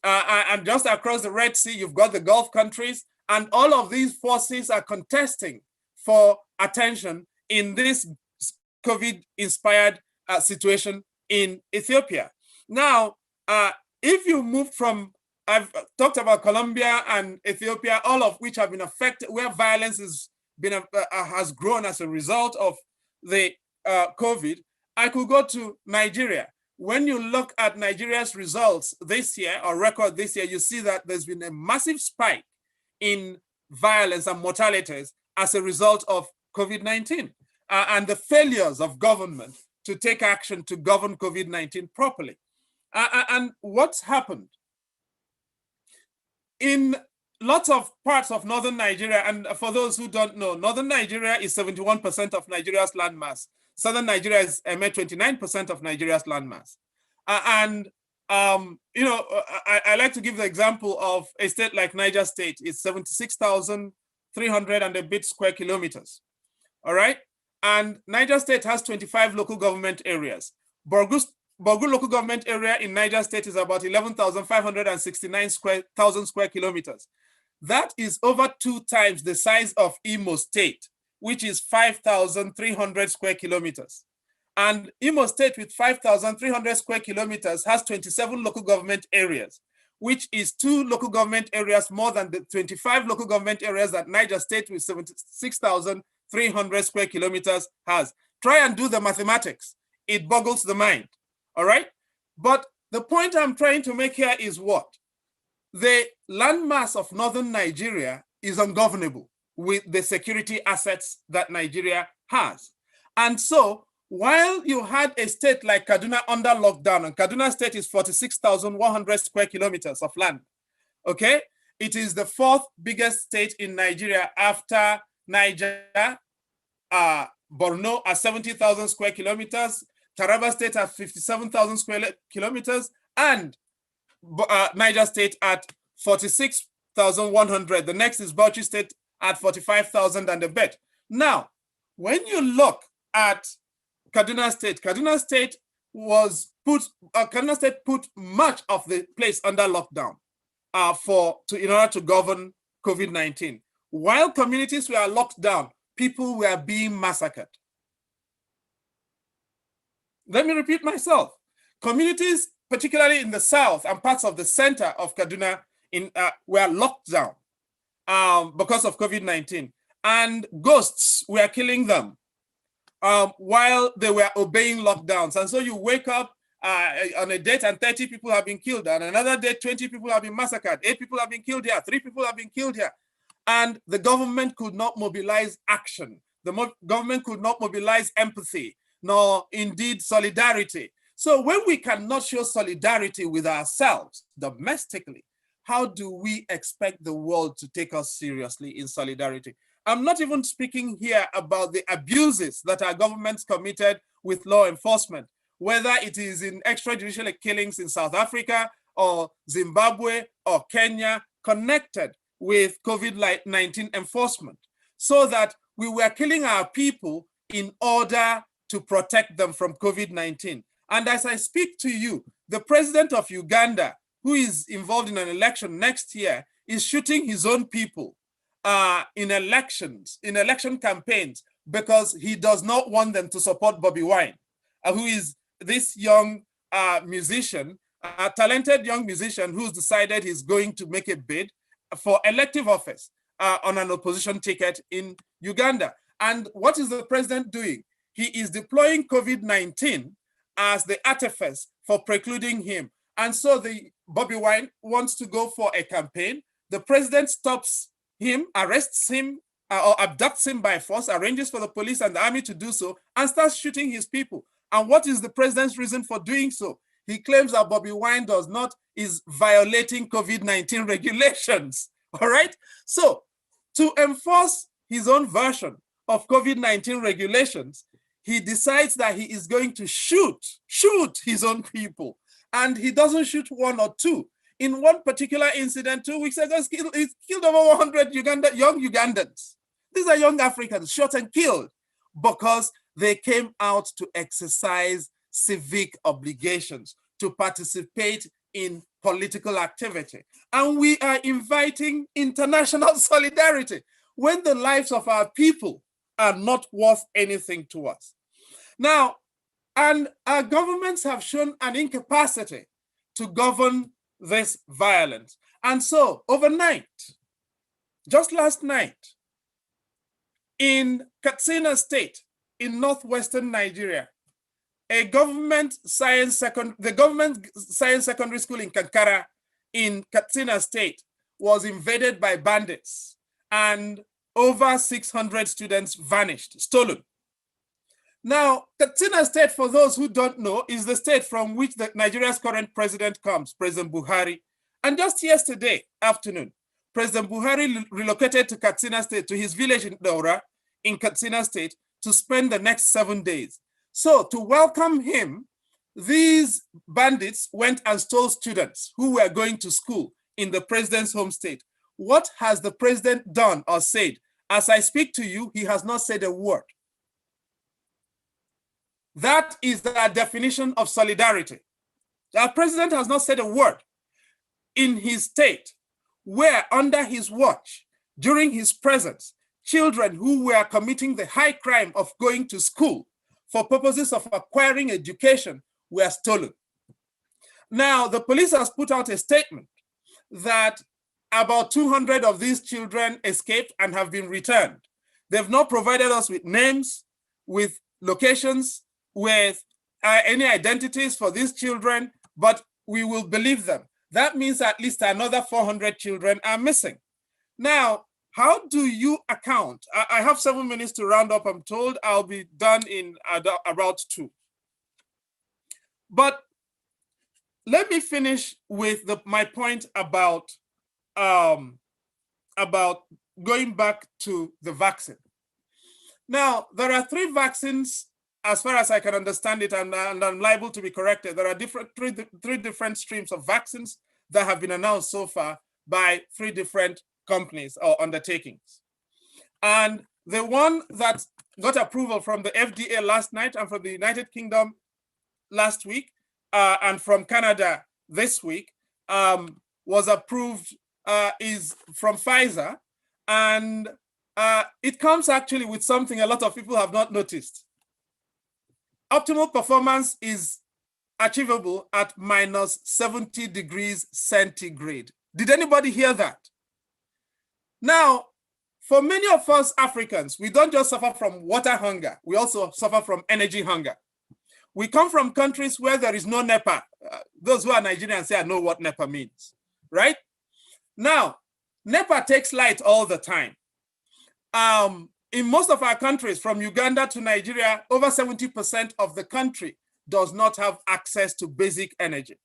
And just across the Red Sea, you've got the Gulf countries, and all of these forces are contesting for attention in this COVID-inspired situation in Ethiopia. Now, if you move from, I've talked about Colombia and Ethiopia, all of which have been affected, where violence has grown as a result of the COVID. I could go to Nigeria. When you look at Nigeria's results this year, or record this year, you see that there's been a massive spike in violence and mortalities as a result of COVID-19 and the failures of government to take action to govern COVID-19 properly. And what's happened? In lots of parts of northern Nigeria, and for those who don't know, northern Nigeria is 71% of Nigeria's landmass. Southern Nigeria is 29% of Nigeria's landmass. I like to give the example of a state like Niger State. It's 76,300 and a bit square kilometers. All right. And Niger State has 25 local government areas. Borgu local government area in Niger State is about 11,569 square kilometers. That is over 2 times the size of Imo State, which is 5,300 square kilometers. And Imo State with 5,300 square kilometers has 27 local government areas, which is 2 local government areas more than the 25 local government areas that Niger State with 76,300 square kilometers has. Try and do the mathematics. It boggles the mind, all right? But the point I'm trying to make here is what? the landmass of northern Nigeria is ungovernable with the security assets that Nigeria has. And so while you had a state like Kaduna under lockdown, and Kaduna state is 46,100 square kilometers of land, okay? It is the fourth biggest state in Nigeria after Niger, Borno at 70,000 square kilometers, Taraba state at 57,000 square kilometers, and Niger state at 46,100. The next is Bauchi state at 45,000 and a bit. Now, when you look at Kaduna State put much of the place under lockdown in order to govern COVID-19. While communities were locked down, people were being massacred. Let me repeat myself. Communities, particularly in the south and parts of the center of Kaduna, were locked down because of COVID-19, and ghosts were killing them while they were obeying lockdowns. And so you wake up on a date and 30 people have been killed, and another day 20 people have been massacred, 8 people have been killed here, 3 people have been killed here. And the government could not mobilize action. The government could not mobilize empathy, nor indeed solidarity. So when we cannot show solidarity with ourselves domestically, how do we expect the world to take us seriously in solidarity? I'm not even speaking here about the abuses that our governments committed with law enforcement, whether it is in extrajudicial killings in South Africa or Zimbabwe or Kenya, connected with COVID-19 enforcement, so that we were killing our people in order to protect them from COVID-19. And as I speak to you, the president of Uganda, who is involved in an election next year, is shooting his own people in election campaigns, because he does not want them to support Bobi Wine, who is this young musician, a talented young musician who's decided he's going to make a bid for elective office on an opposition ticket in Uganda. And what is the president doing? He is deploying COVID-19 as the artifice for precluding him. And so the Bobi Wine wants to go for a campaign. The president stops him, arrests him, or abducts him by force, arranges for the police and the army to do so, and starts shooting his people. And what is the president's reason for doing so? He claims that Bobi Wine is violating COVID-19 regulations, all right? So to enforce his own version of COVID-19 regulations, he decides that he is going to shoot his own people. And he doesn't shoot one or two. In one particular incident 2 weeks ago, he killed over 100 young Ugandans. These are young Africans shot and killed because they came out to exercise civic obligations, to participate in political activity. And we are inviting international solidarity when the lives of our people are not worth anything to us. Now, and our governments have shown an incapacity to govern this violence. And so overnight, just last night, in Katsina State, in northwestern Nigeria, the government science secondary school in Kankara in Katsina State was invaded by bandits, and over 600 students vanished, stolen. Now, Katsina State, for those who don't know, is the state from which Nigeria's current president comes, President Buhari. And just yesterday afternoon, President Buhari relocated to Katsina State, to his village in Daura in Katsina State, to spend the next 7 days. So to welcome him, these bandits went and stole students who were going to school in the president's home state. What has the president done or said? As I speak to you, he has not said a word. That is the definition of solidarity. Our president has not said a word. In his state, where under his watch, during his presence, children who were committing the high crime of going to school for purposes of acquiring education were stolen. Now, the police has put out a statement that about 200 of these children escaped and have been returned. They've not provided us with names, with locations, with any identities for these children, but we will believe them. that means at least another 400 children are missing. Now, how do you account? I have 7 minutes to round up. I'm told I'll be done in about 2. But let me finish with my point about going back to the vaccine. Now, there are 3 vaccines, as far as I can understand it, and I'm liable to be corrected. There are three different streams of vaccines that have been announced so far by 3 different companies or undertakings. And the one that got approval from the FDA last night and from the United Kingdom last week and from Canada this week was approved, is from Pfizer. And it comes actually with something a lot of people have not noticed. Optimal performance is achievable at minus 70 degrees centigrade. Did anybody hear that? Now, for many of us Africans, we don't just suffer from water hunger, we also suffer from energy hunger. We come from countries where there is no NEPA. Those who are Nigerians say I know what NEPA means, right? Now, NEPA takes light all the time. In most of our countries, from Uganda to Nigeria, over 70% of the country does not have access to basic energy.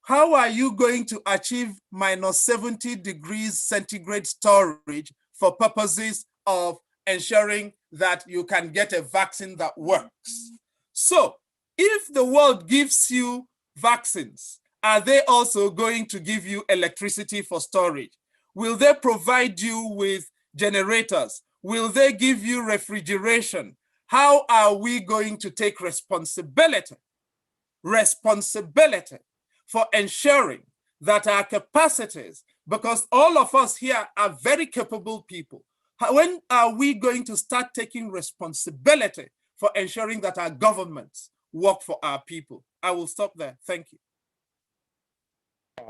How are you going to achieve minus 70 degrees centigrade storage for purposes of ensuring that you can get a vaccine that works? So if the world gives you vaccines, are they also going to give you electricity for storage? Will they provide you with generators? Will they give you refrigeration? How are we going to take responsibility for ensuring that our capacities, because all of us here are very capable people, when are we going to start taking responsibility for ensuring that our governments work for our people? I will stop there. Thank you.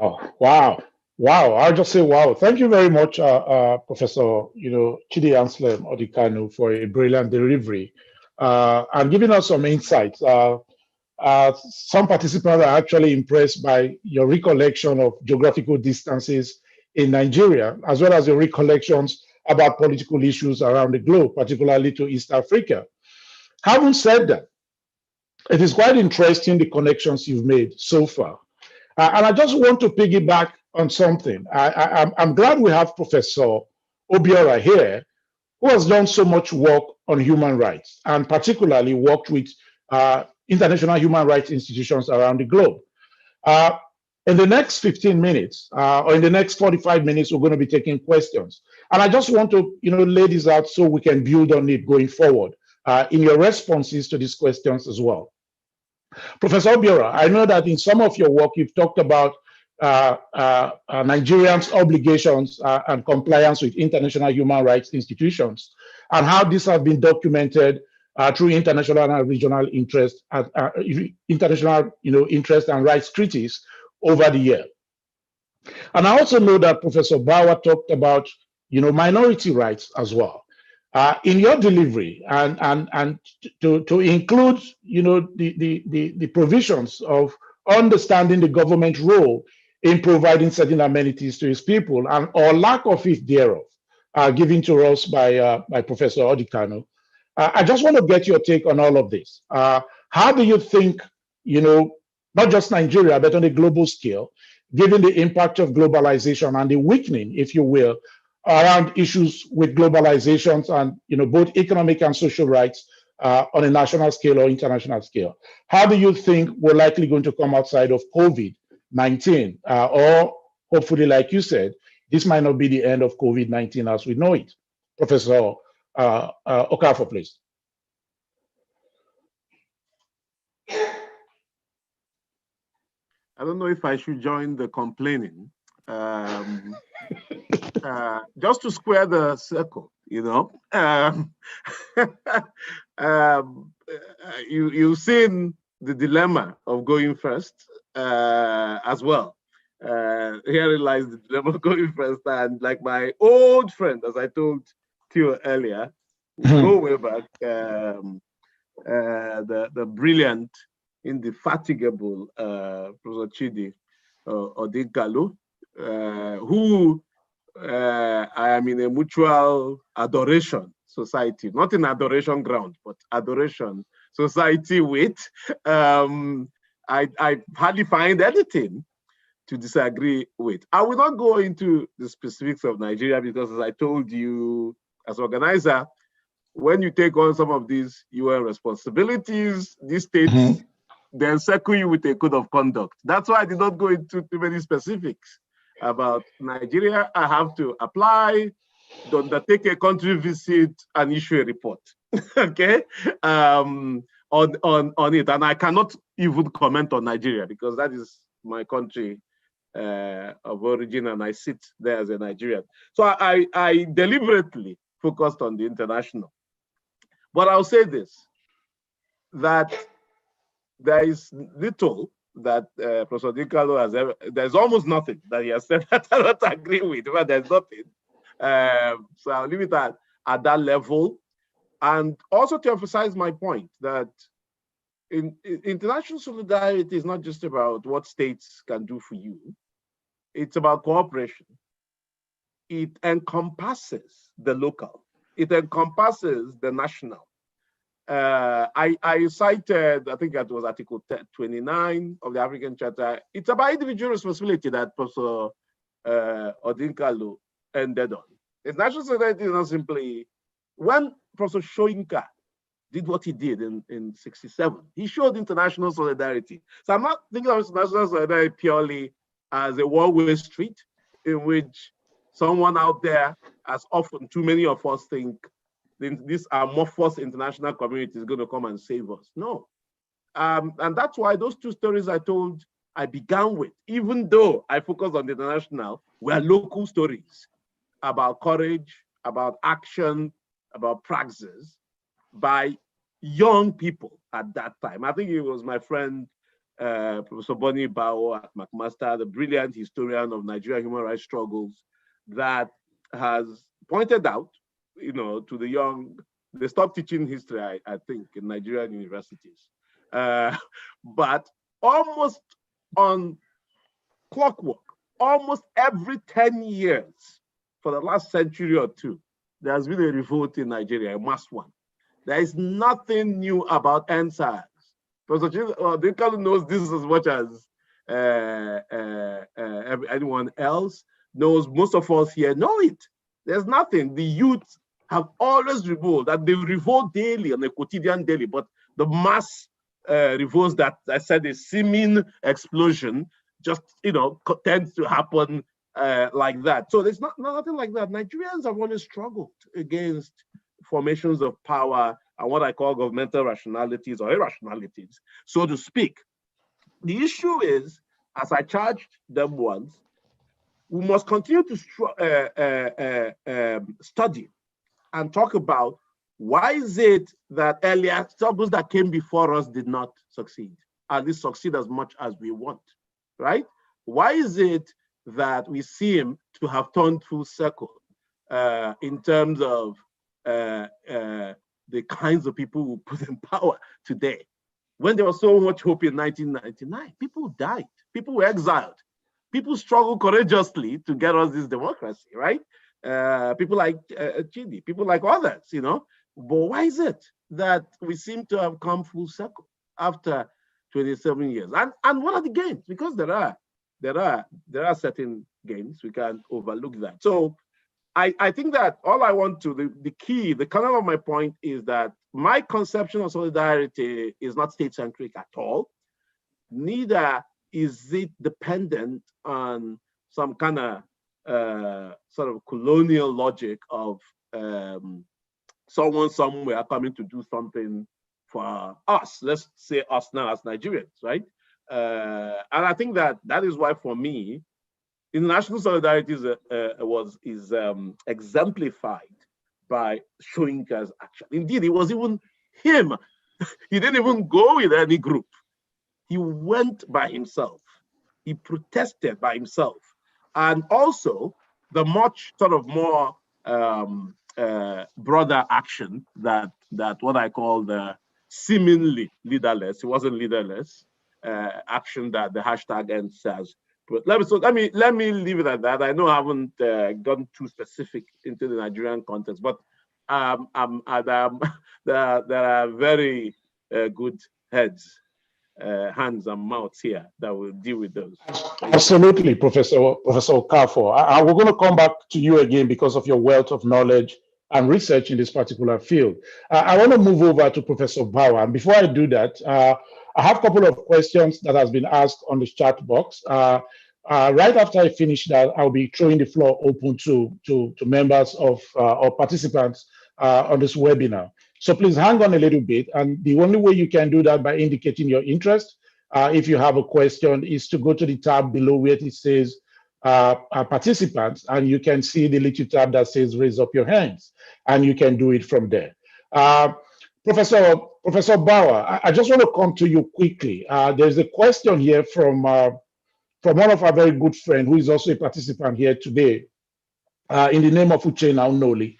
Oh, wow. Wow. I'll just say wow. Thank you very much, Professor, Chidi Anslem Odikanu, for a brilliant delivery and giving us some insights. Some participants are actually impressed by your recollection of geographical distances in Nigeria, as well as your recollections about political issues around the globe, particularly to East Africa. Having said that, it is quite interesting the connections you've made so far. And I just want to piggyback on something. I'm glad we have Professor Obiora here, who has done so much work on human rights, and particularly worked with international human rights institutions around the globe. In the next 15 minutes, or in the next 45 minutes, we're going to be taking questions. And I just want to lay this out so we can build on it going forward in your responses to these questions as well. Professor Obiora, I know that in some of your work, you've talked about Nigerians' obligations and compliance with international human rights institutions, and how these have been documented through international and regional interest, international interest and rights treaties over the year. And I also know that Professor Bauer talked about minority rights as well. In your delivery, and to include the provisions of understanding the government role in providing certain amenities to its people, and or lack of it thereof, given to us by Professor Odikanu. I just want to get your take on all of this. How do you think, not just Nigeria, but on a global scale, given the impact of globalization and the weakening, if you will, around issues with globalizations and both economic and social rights on a national scale or international scale. How do you think we're likely going to come outside of COVID-19? Or hopefully, like you said, this might not be the end of COVID-19 as we know it. Professor Okafor, please. I don't know if I should join the complaining. Just to square the circle, you've seen the dilemma of going first as well. Herein lies the dilemma of going first, and like my old friend, as I told Theo earlier, go way back, the brilliant, indefatigable Professor Chidi Odinkalu, who I am in a mutual adoration society, not in adoration ground, but adoration society with. I hardly find anything to disagree with. I will not go into the specifics of Nigeria because, as I told you, as organizer, when you take on some of these UN responsibilities, these states then circle you with a code of conduct. That's why I did not go into too many specifics about Nigeria. I have to apply, to undertake a country visit, and issue a report. Okay, on it, and I cannot even comment on Nigeria because that is my country of origin, and I sit there as a Nigerian. So I deliberately focused on the international. But I'll say this, that there is little that Professor Dinkalo has ever, there's almost nothing that he has said that I don't agree with, but there's nothing. So I'll leave it at that level. And also to emphasize my point that international solidarity is not just about what states can do for you. It's about cooperation. It encompasses the local. It encompasses the national. I cited, I think that was Article 29 of the African Charter. It's about individual responsibility that Professor Odinkalu ended on. International solidarity is not simply, when Professor Soyinka did what he did in 67, he showed international solidarity. So I'm not thinking of international solidarity purely as a one-way street in which someone out there, as often too many of us think, this amorphous international community is going to come and save us. No. And that's why those two stories I told, I began with, even though I focused on the international, were local stories about courage, about action, about praxis by young people at that time. I think it was my friend, Professor Bonnie Bao at McMaster, the brilliant historian of Nigerian human rights struggles, that has pointed out, to the young, they stopped teaching history, I think, in Nigerian universities. But almost on clockwork, almost every 10 years for the last century or two, there has been a revolt in Nigeria, a mass one. There is nothing new about NSAS. Professor Dinkalo knows this as much as anyone else knows. Most of us here know it. There's nothing. The youth have always revolted, that they revolt daily on a quotidian daily, but the mass revolts that I said a seeming explosion just tends to happen like that. So there's nothing like that. Nigerians have always struggled against formations of power and what I call governmental rationalities or irrationalities, so to speak. The issue is, as I charged them once, we must continue to study and talk about why is it that earlier struggles that came before us did not succeed, at least succeed as much as we want, right? Why is it that we seem to have turned full circle in terms of the kinds of people who put in power today? When there was so much hope in 1999, people died, people were exiled, people struggled courageously to get us this democracy, right? People like Chidi, people like others, But why is it that we seem to have come full circle after 27 years? And what are the gains? Because there are certain gains, we can't overlook that. So I think that all I want to, the kernel of my point is that my conception of solidarity is not state-centric at all. Neither is it dependent on some kind of sort of colonial logic of someone somewhere coming to do something for us. Let's say us now as Nigerians, right? And I think that is why, for me, international solidarity is exemplified by Soyinka's action. Indeed, it was even him. He didn't even go with any group. He went by himself. He protested by himself. And also the much sort of more broader action that what I call the seemingly leaderless, it wasn't leaderless, action that the hashtag NSAS But let me leave it at that. I know I haven't gone too specific into the Nigerian context, but there are very good heads, hands and mouths here that will deal with those. Absolutely, Professor Okafor. We're going to come back to you again because of your wealth of knowledge and research in this particular field. I want to move over to Professor Bauer. And before I do that, I have a couple of questions that has been asked on the chat box. Right after I finish that, I'll be throwing the floor open to members of or participants on this webinar. So please hang on a little bit. And the only way you can do that by indicating your interest, if you have a question, is to go to the tab below where it says participants, and you can see the little tab that says raise up your hands, and you can do it from there. Professor Bauer, I just want to come to you quickly. There's a question here from one of our very good friends who is also a participant here today, in the name of Uchenna Unoli.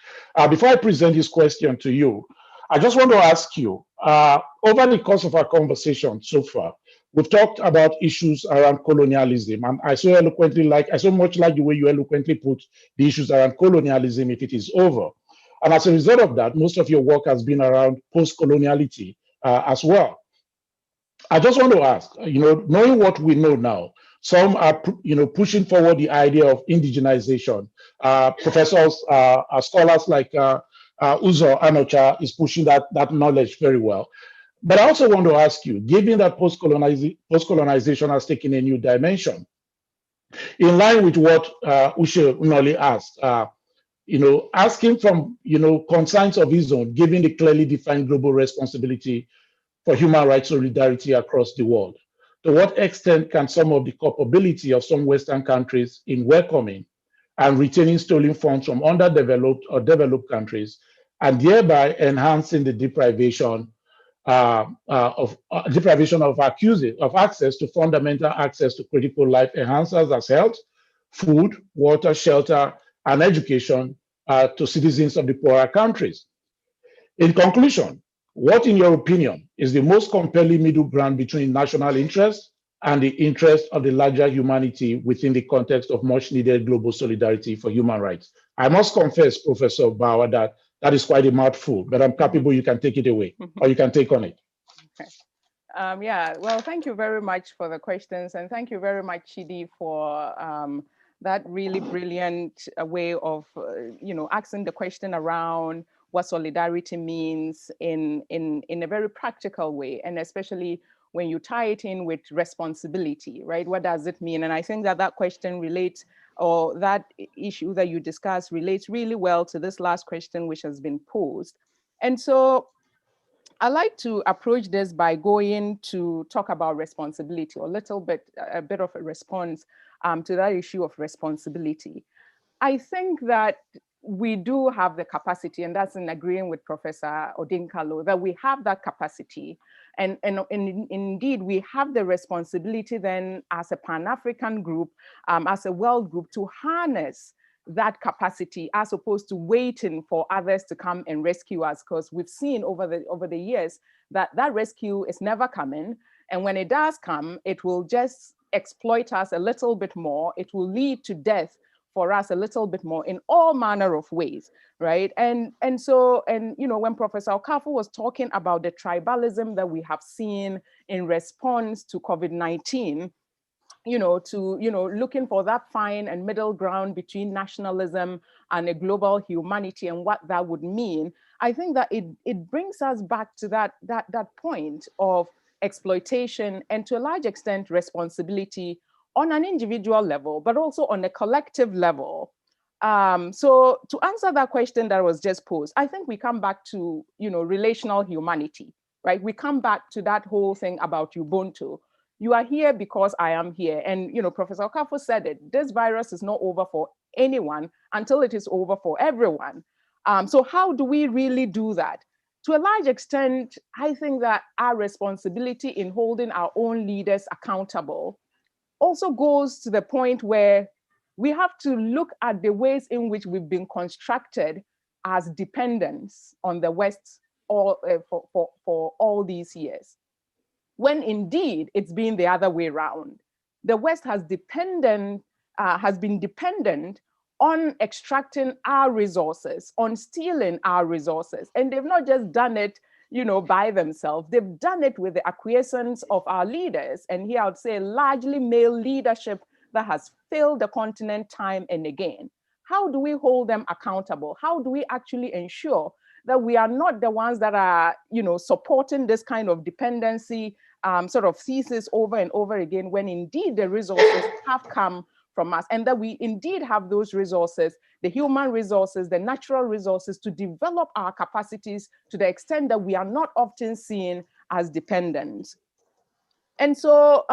Before I present this question to you, I just want to ask you, over the course of our conversation so far, we've talked about issues around colonialism, and I so much like the way you eloquently put the issues around colonialism if it is over. And as a result of that, most of your work has been around post-coloniality as well. I just want to ask, knowing what we know now, some are, pushing forward the idea of indigenization. Professors, scholars like Uzo Anocha is pushing that knowledge very well. But I also want to ask you, given that post-colonization has taken a new dimension, in line with what Ushe Unoli asked, asking from, concerns of his own, given the clearly defined global responsibility for human rights solidarity across the world, to what extent can some of the culpability of some Western countries in welcoming and retaining stolen funds from underdeveloped or developed countries, and thereby enhancing the deprivation of access to fundamental access to critical life enhancers as health, food, water, shelter, and education to citizens of the poorer countries. In conclusion, what, in your opinion, is the most compelling middle ground between national interest and the interest of the larger humanity within the context of much needed global solidarity for human rights? I must confess, Professor Bauer, that is quite a mouthful, but I'm capable you can take it away or you can take on it. Okay. Yeah, well, thank you very much for the questions, and thank you very much, Chidi, for that really brilliant way of, asking the question around what solidarity means in a very practical way, and especially when you tie it in with responsibility, right? What does it mean? And I think that question relates, or that issue that you discussed relates really well to this last question which has been posed. And so I like to approach this by going to talk about responsibility, or a bit of a response to that issue of responsibility. I think that we do have the capacity, and that's in agreeing with Professor Odinkalo, that we have that capacity. And indeed, we have the responsibility then as a Pan-African group, as a world group, to harness that capacity as opposed to waiting for others to come and rescue us, because we've seen over the years that rescue is never coming. And when it does come, it will just exploit us a little bit more. It will lead to death for us a little bit more in all manner of ways, right? And so when Professor Okafor was talking about the tribalism that we have seen in response to COVID-19, looking for that fine and middle ground between nationalism and a global humanity and what that would mean, I think that it brings us back to that point of exploitation and, to a large extent, responsibility on an individual level, but also on a collective level. So to answer that question that was just posed, I think we come back to, relational humanity, right? We come back to that whole thing about Ubuntu. You are here because I am here. And, Professor Okafor said it, this virus is not over for anyone until it is over for everyone. So how do we really do that? To a large extent, I think that our responsibility in holding our own leaders accountable also goes to the point where we have to look at the ways in which we've been constructed as dependents on the West for all these years, when indeed it's been the other way around. the West has been dependent on extracting our resources, on stealing our resources. And they've not just done it, by themselves. They've done it with the acquiescence of our leaders. And here I would say largely male leadership that has failed the continent time and again. How do we hold them accountable? How do we actually ensure that we are not the ones that are, supporting this kind of dependency sort of thesis over and over again, when indeed the resources have come from us, and that we indeed have those resources, the human resources, the natural resources, to develop our capacities to the extent that we are not often seen as dependent. And so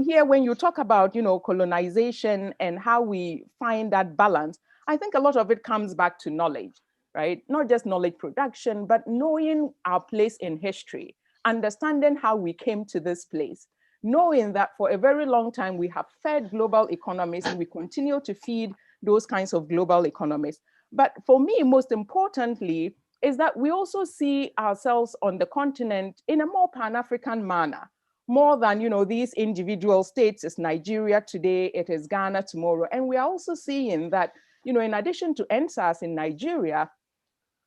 here, when you talk about, colonization and how we find that balance, I think a lot of it comes back to knowledge, right? Not just knowledge production, but knowing our place in history, understanding how we came to this place, knowing that for a very long time, we have fed global economies and we continue to feed those kinds of global economies. But for me, most importantly, is that we also see ourselves on the continent in a more Pan-African manner, more than, these individual states. It's Nigeria today, it is Ghana tomorrow. And we are also seeing that, in addition to NSAS in Nigeria,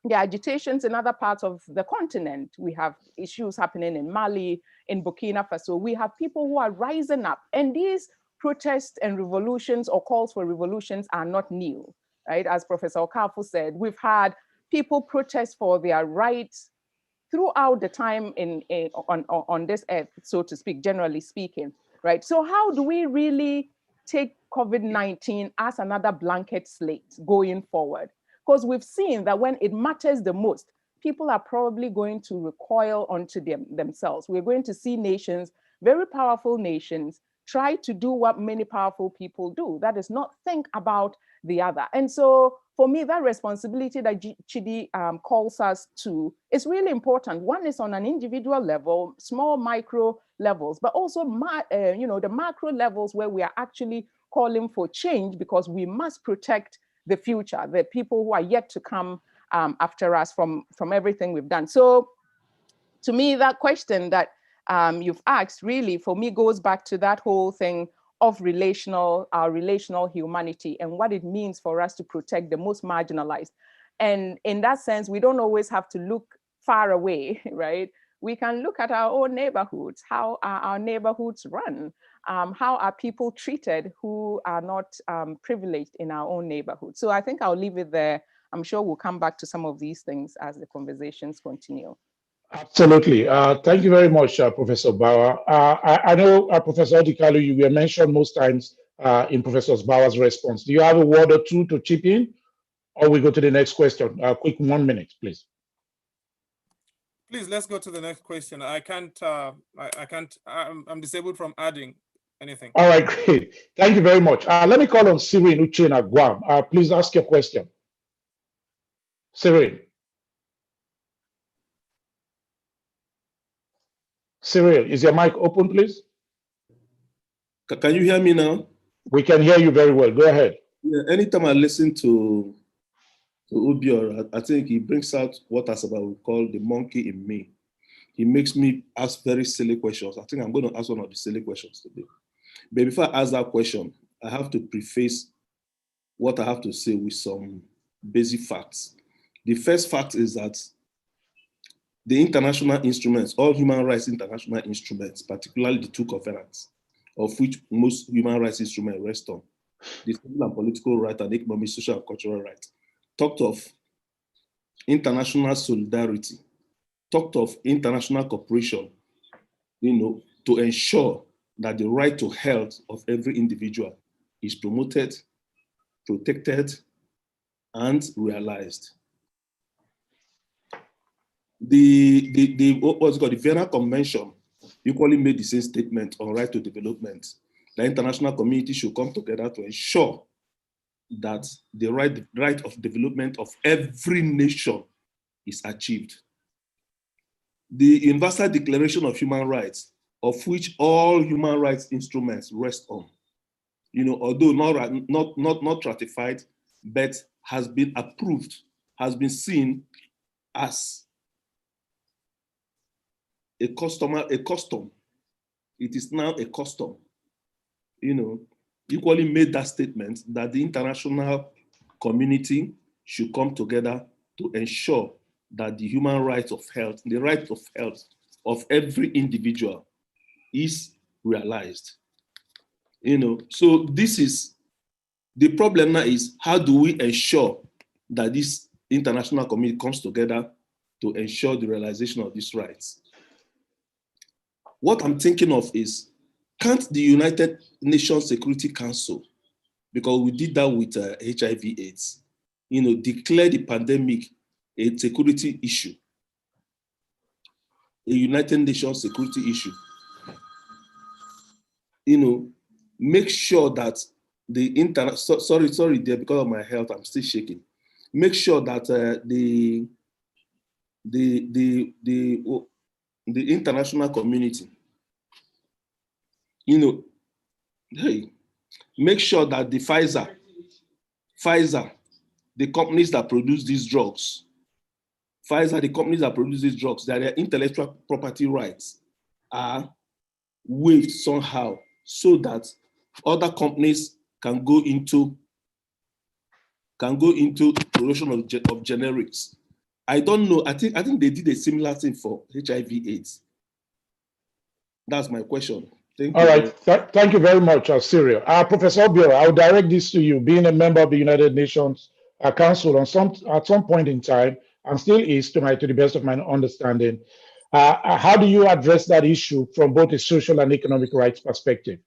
the agitations in other parts of the continent. We have issues happening in Mali, in Burkina Faso. We have people who are rising up. And these protests and revolutions or calls for revolutions are not new, right? As Professor Okafu said, we've had people protest for their rights throughout the time on this earth, so to speak, generally speaking, right? So how do we really take COVID-19 as another blanket slate going forward? Because we've seen that when it matters the most, people are probably going to recoil onto themselves. We're going to see nations, very powerful nations, try to do what many powerful people do. That is not think about the other. And so for me, that responsibility that Chidi calls us to is really important. One is on an individual level, small micro levels, but also the macro levels where we are actually calling for change, because we must protect the future, the people who are yet to come after us from everything we've done. So to me, that question that you've asked really, for me, goes back to that whole thing of our relational humanity and what it means for us to protect the most marginalized. And in that sense, we don't always have to look far away, right? We can look at our own neighborhoods. How are our neighborhoods run? How are people treated who are not privileged in our own neighborhood? So I think I'll leave it there. I'm sure we'll come back to some of these things as the conversations continue. Absolutely. Thank you very much, Professor Bauer. I know, Professor Odikalu, you were mentioned most times in Professor Bauer's response. Do you have a word or two to chip in, or we go to the next question? Quick 1 minute, please. Please, let's go to the next question. I'm disabled from adding anything. All right, great. Thank you very much. Let me call on Cyril Uchena Guam. Please ask your question. Cyril. Cyril, is your mic open, please? Can you hear me now? We can hear you very well. Go ahead. Yeah, anytime I listen to Obior, I think he brings out what Asaba would call the monkey in me. He makes me ask very silly questions. I think I'm going to ask one of the silly questions today. But before I ask that question, I have to preface what I have to say with some basic facts. The first fact is that the international instruments, all human rights international instruments, particularly the two covenants, of which most human rights instruments rest on, the civil and political right and economic, social and cultural right, talked of international solidarity, talked of international cooperation, to ensure that the right to health of every individual is promoted, protected, and realized. The Vienna Convention equally made the same statement on right to development. The international community should come together to ensure that the right of development of every nation is achieved. The Universal Declaration of Human Rights, of which all human rights instruments rest on, although not ratified, but has been approved, has been seen as a custom. It is now a custom equally made that statement that the international community should come together to ensure that the human rights of health, the right of health of every individual is realized. So this is the problem now, is how do we ensure that this international community comes together to ensure the realization of these rights? What I'm thinking of is, can't the United Nations Security Council, because we did that with HIV/AIDS, declare the pandemic a security issue, a United Nations security issue? Make sure that the sorry there, because of my health, I'm still shaking. Make sure that the international community, make sure that the Pfizer, the companies that produce these drugs, that their intellectual property rights are waived somehow, so that other companies can go into production of generics. I don't know. I think they did a similar thing for HIV/AIDS. That's my question. Thank you. All right. Thank you very much, Cyril. Professor Obiora, I'll direct this to you. Being a member of the United Nations Council at some point in time, and still is, to the best of my understanding, how do you address that issue from both a social and economic rights perspective?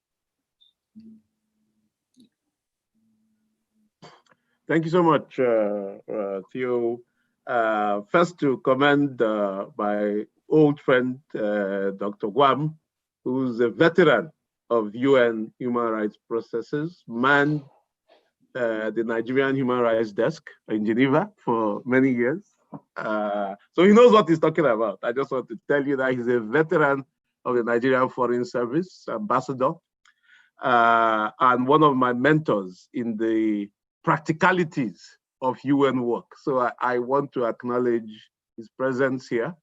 Thank you so much, Theo. First, to commend my old friend, Dr. Guam, who's a veteran of UN human rights processes, manned the Nigerian Human Rights Desk in Geneva for many years. So he knows what he's talking about. I just want to tell you that he's a veteran of the Nigerian Foreign Service, ambassador, and one of my mentors in the practicalities of UN work. So I want to acknowledge his presence here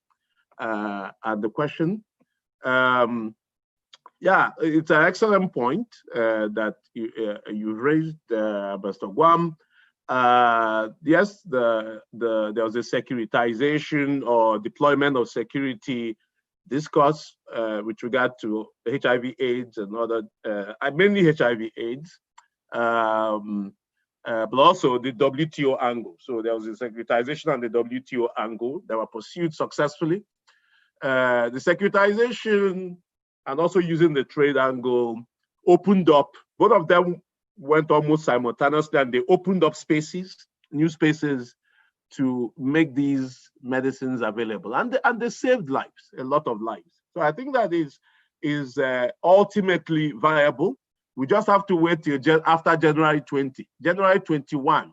and the question. Yeah, it's an excellent point that you raised, Mr. Guam. Yes, there was a securitization or deployment of security discourse with regard to HIV/AIDS and other, mainly HIV/AIDS, but also the WTO angle. So there was a securitization and the WTO angle that were pursued successfully. The securitization and also using the trade angle opened up, both of them went almost simultaneously, and they opened up spaces, new spaces, to make these medicines available. And they saved lives, a lot of lives. So I think that is ultimately viable. We just have to wait till after January 21, 2021.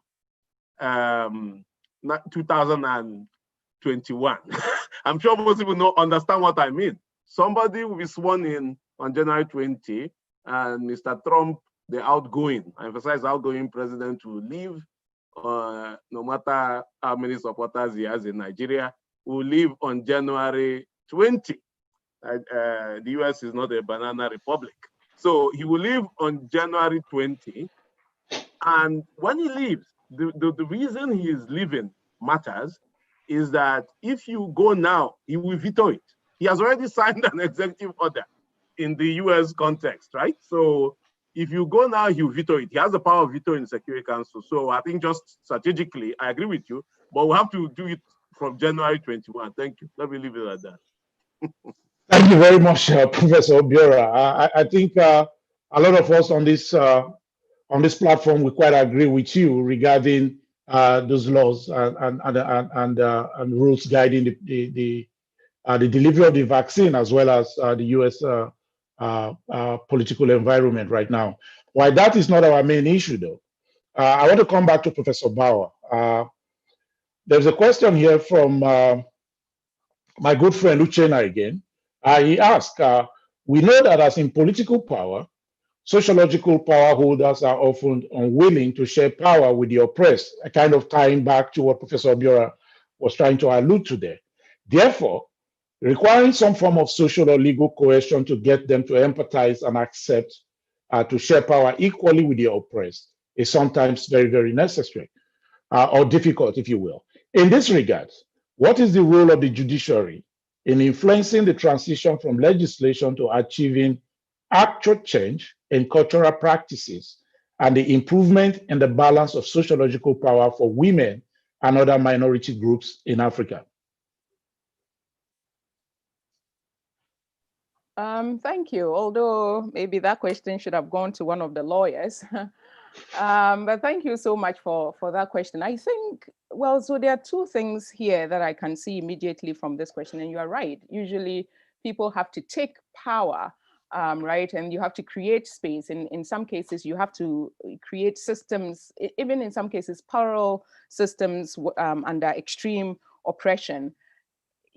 I'm sure most people don't understand what I mean. Somebody will be sworn in on January 20, and Mr. Trump, the outgoing, I emphasize outgoing president, will leave, no matter how many supporters he has in Nigeria, will leave on January 20. The US is not a banana republic. So he will leave on January 20. And when he leaves, the reason he is leaving matters is that if you go now, he will veto it. He has already signed an executive order in the US context, right? So if you go now, he will veto it. He has the power of veto in the Security Council. So I think just strategically, I agree with you, but we'll have to do it from January 21. Thank you. Let me leave it at that. Thank you very much, Professor Obiora. I think a lot of us on this platform, we quite agree with you regarding those laws and rules guiding the delivery of the vaccine, as well as the U.S. Political environment right now. While that is not our main issue, though, I want to come back to Professor Bauer. There's a question here from my good friend Uchenna again. He asked, we know that as in political power, sociological power holders are often unwilling to share power with the oppressed, a kind of tying back to what Professor Obiora was trying to allude to there. Therefore, requiring some form of social or legal coercion to get them to empathize and accept to share power equally with the oppressed is sometimes very, very necessary or difficult, if you will. In this regard, what is the role of the judiciary in influencing the transition from legislation to achieving actual change in cultural practices and the improvement in the balance of sociological power for women and other minority groups in Africa? Thank you. Although maybe that question should have gone to one of the lawyers. But thank you so much for that question. I think, well, so there are two things here that I can see immediately from this question, and you are right. Usually people have to take power, right? And you have to create space. In some cases, you have to create systems, even in some cases, parallel systems under extreme oppression.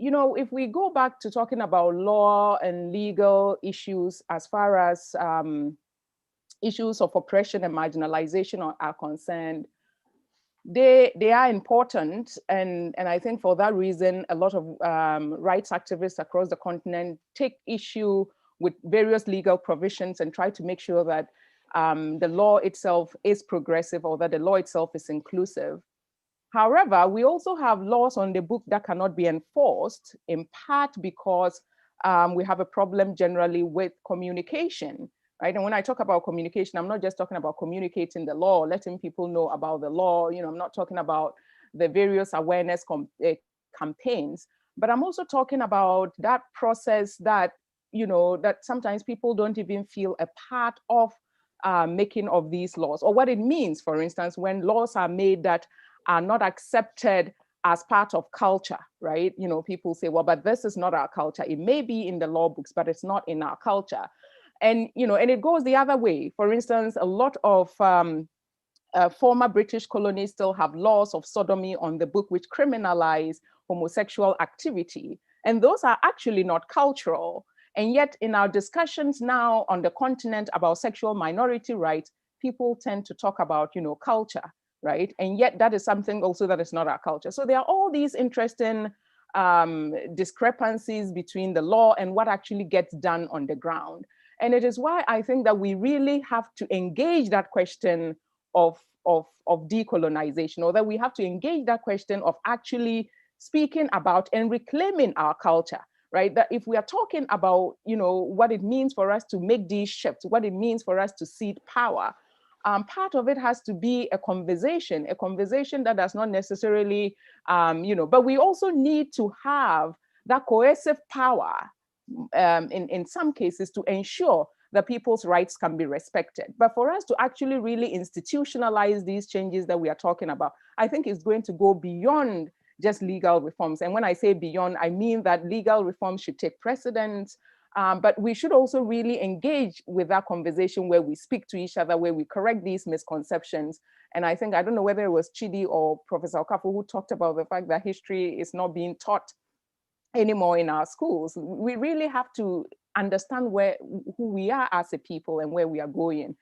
You know, if we go back to talking about law and legal issues as far as issues of oppression and marginalization are concerned, they are important. And I think for that reason, a lot of rights activists across the continent take issue with various legal provisions and try to make sure that the law itself is progressive or that the law itself is inclusive. However, we also have laws on the book that cannot be enforced, in part because we have a problem generally with communication, right? And when I talk about communication, I'm not just talking about communicating the law, letting people know about the law. You know, I'm not talking about the various awareness campaigns, but I'm also talking about that process that, you know, that sometimes people don't even feel a part of making of these laws, or what it means, for instance, when laws are made that are not accepted as part of culture, right? You know, people say, well, but this is not our culture. It may be in the law books, but it's not in our culture. And, you know, and it goes the other way. For instance, a lot of former British colonies still have laws of sodomy on the book, which criminalize homosexual activity. And those are actually not cultural. And yet in our discussions now on the continent about sexual minority rights, people tend to talk about, you know, culture, right? And yet that is something also that is not our culture. So there are all these interesting discrepancies between the law and what actually gets done on the ground. And it is why I think that we really have to engage that question of decolonization, or that we have to engage that question of actually speaking about and reclaiming our culture, right? That if we are talking about, you know, what it means for us to make these shifts, what it means for us to cede power, part of it has to be a conversation that does not necessarily, you know, but we also need to have that coercive power in some cases to ensure that people's rights can be respected. But for us to actually really institutionalize these changes that we are talking about, I think it's going to go beyond just legal reforms. And when I say beyond, I mean that legal reforms should take precedence, but we should also really engage with that conversation where we speak to each other, where we correct these misconceptions. And I think, I don't know whether it was Chidi or Professor Okafor who talked about the fact that history is not being taught anymore in our schools. We really have to understand who we are as a people and where we are going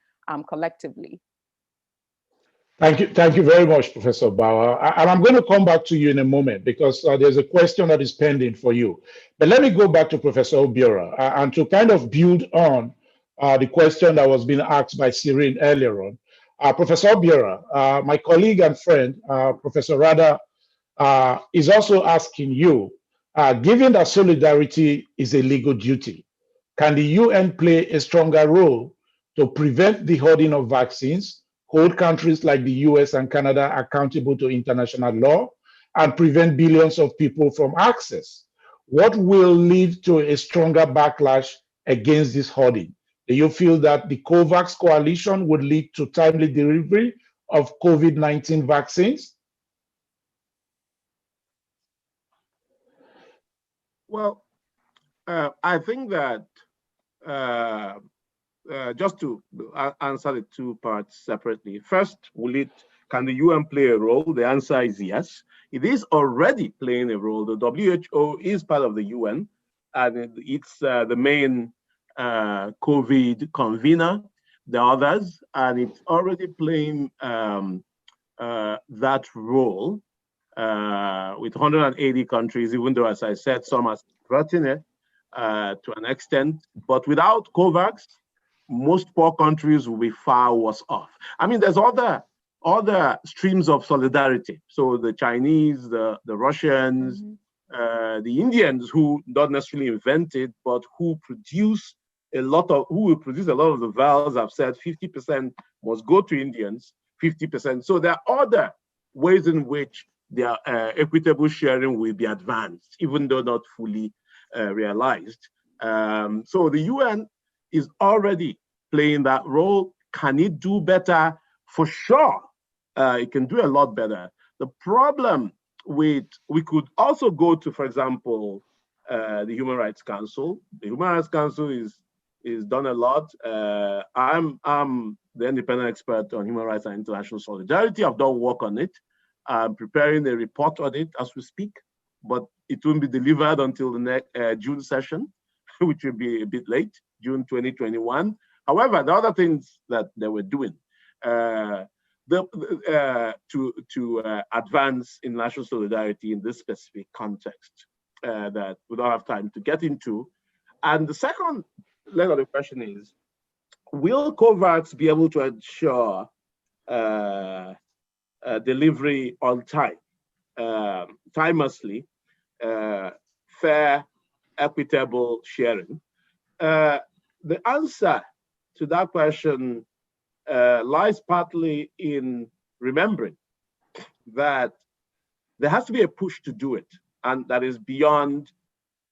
collectively. Thank you very much, Professor Bauer. And I'm going to come back to you in a moment because there's a question that is pending for you. But let me go back to Professor Obiora and to kind of build on the question that was being asked by Cyril earlier on. Professor Obiora, my colleague and friend, Professor Rada, is also asking you, given that solidarity is a legal duty, can the UN play a stronger role to prevent the hoarding of vaccines, hold countries like the US and Canada accountable to international law, and prevent billions of people from access? What will lead to a stronger backlash against this hoarding? Do you feel that the COVAX coalition would lead to timely delivery of COVID-19 vaccines? Well, I think that just to answer the two parts separately. First, can the UN play a role? The answer is yes. It is already playing a role. The WHO is part of the UN, and it's the main COVID convener, the others, and it's already playing that role with 180 countries, even though, as I said, some are threatening it to an extent. But without COVAX, most poor countries will be far worse off. I mean, there's other streams of solidarity. So the Chinese, the Russians, the Indians, who not necessarily invented, but who produce who will produce a lot of the valves. I've said 50% must go to Indians, 50%. So there are other ways in which their equitable sharing will be advanced, even though not fully realized. So the UN is already playing that role. Can it do better? For sure, it can do a lot better. The problem we could also go to, for example, the Human Rights Council. The Human Rights Council is done a lot. I'm the independent expert on human rights and international solidarity. I've done work on it. I'm preparing a report on it as we speak, but it won't be delivered until the next June session, which will be a bit late, June 2021. However, the other things that they were doing to advance international solidarity in this specific context that we don't have time to get into. And the second leg of the question is, will COVAX be able to ensure delivery on time, timelessly, fair, equitable sharing? The answer to that question lies partly in remembering that there has to be a push to do it, and that is beyond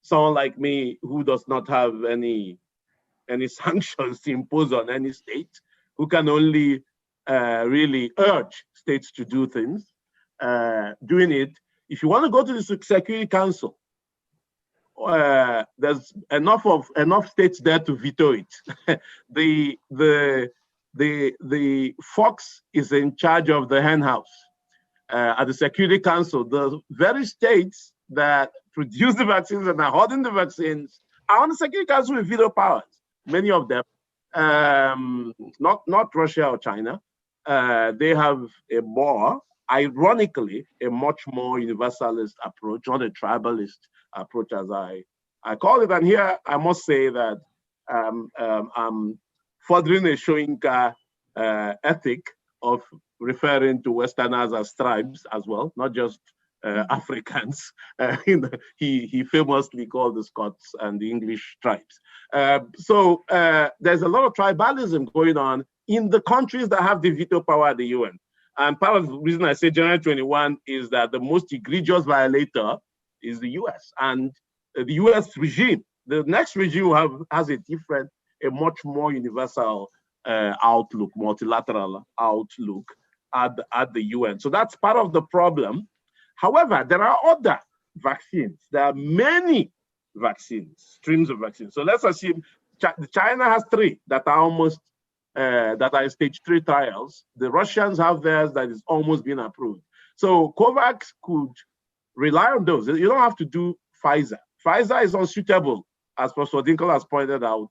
someone like me who does not have any sanctions to impose on any state, who can only really urge states to do things. Doing it, if you want to go to the Security Council, there's enough states there to veto it. the fox is in charge of the hen house at the Security Council. The very states that produce the vaccines and are holding the vaccines are on the Security Council with veto powers. Many of them, not Russia or China, they have ironically, a much more universalist approach, not a tribalist approach, as I call it. And here I must say that I'm furthering a Shoinka ethic of referring to Westerners as tribes as well, not just Africans. He famously called the Scots and the English tribes. So there's a lot of tribalism going on in the countries that have the veto power at the UN. And part of the reason I say January 21 is that the most egregious violator is the US. And the US regime, the next regime has a much more universal outlook, multilateral outlook at the UN. So that's part of the problem. However, there are other vaccines. There are many vaccines, streams of vaccines. So let's assume China has 3 that are almost that are in stage 3 trials. The Russians have theirs that is almost being approved. So COVAX could rely on those. You don't have to do Pfizer. Pfizer is unsuitable, as Professor Dinkel has pointed out,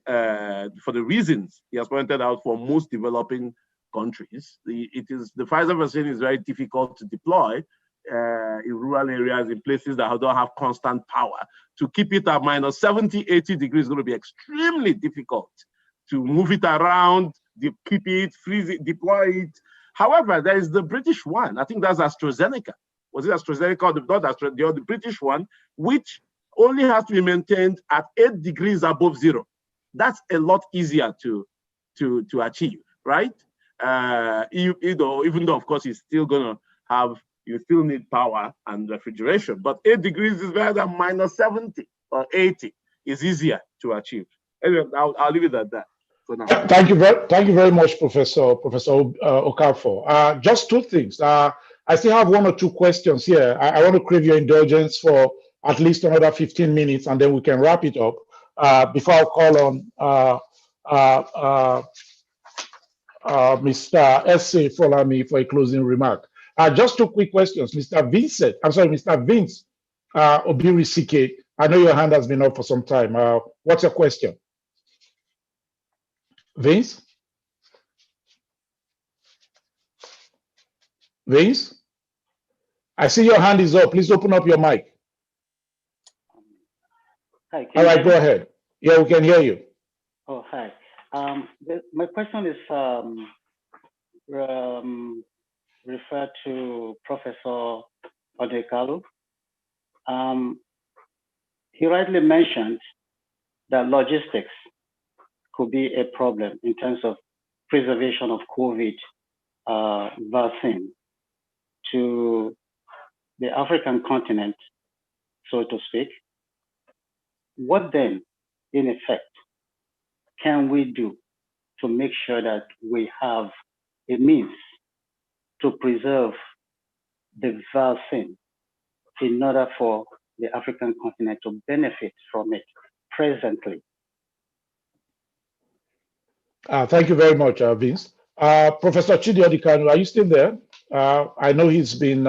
for the reasons he has pointed out for most developing countries. The Pfizer vaccine is very difficult to deploy in rural areas, in places that don't have constant power. To keep it at minus 70, 80 degrees is going to be extremely difficult. To move it around, keep it, freeze it, deploy it. However, there is the British one. I think that's AstraZeneca. Was it AstraZeneca or the British one, which only has to be maintained at 8 degrees above zero. That's a lot easier to achieve, right? Even though, of course, it's still going to have, you still need power and refrigeration, but 8 degrees is better than minus 70 or 80. It's easier to achieve. Anyway, I'll leave it at that for now. Thank you very much, Professor Okafor. Just 2 things. I still have 1 or 2 questions here. I want to crave your indulgence for at least another 15 minutes, and then we can wrap it up before I call on Mr. S.A. Folami for a closing remark. Just 2 quick questions. Mr. Vince Obirisike, I know your hand has been up for some time. What's your question? Vince? Vince? I see your hand is up. Please open up your mic. Hi. All right, go ahead. Yeah, we can hear you. Oh, hi. My question is referred to Professor Odekalu. He rightly mentioned that logistics could be a problem in terms of preservation of COVID vaccine to the African continent, so to speak. What then, in effect, can we do to make sure that we have a means to preserve the vaccine in order for the African continent to benefit from it presently? Thank you very much, Vince. Professor Chidi Odikanu, are you still there? I know he's been,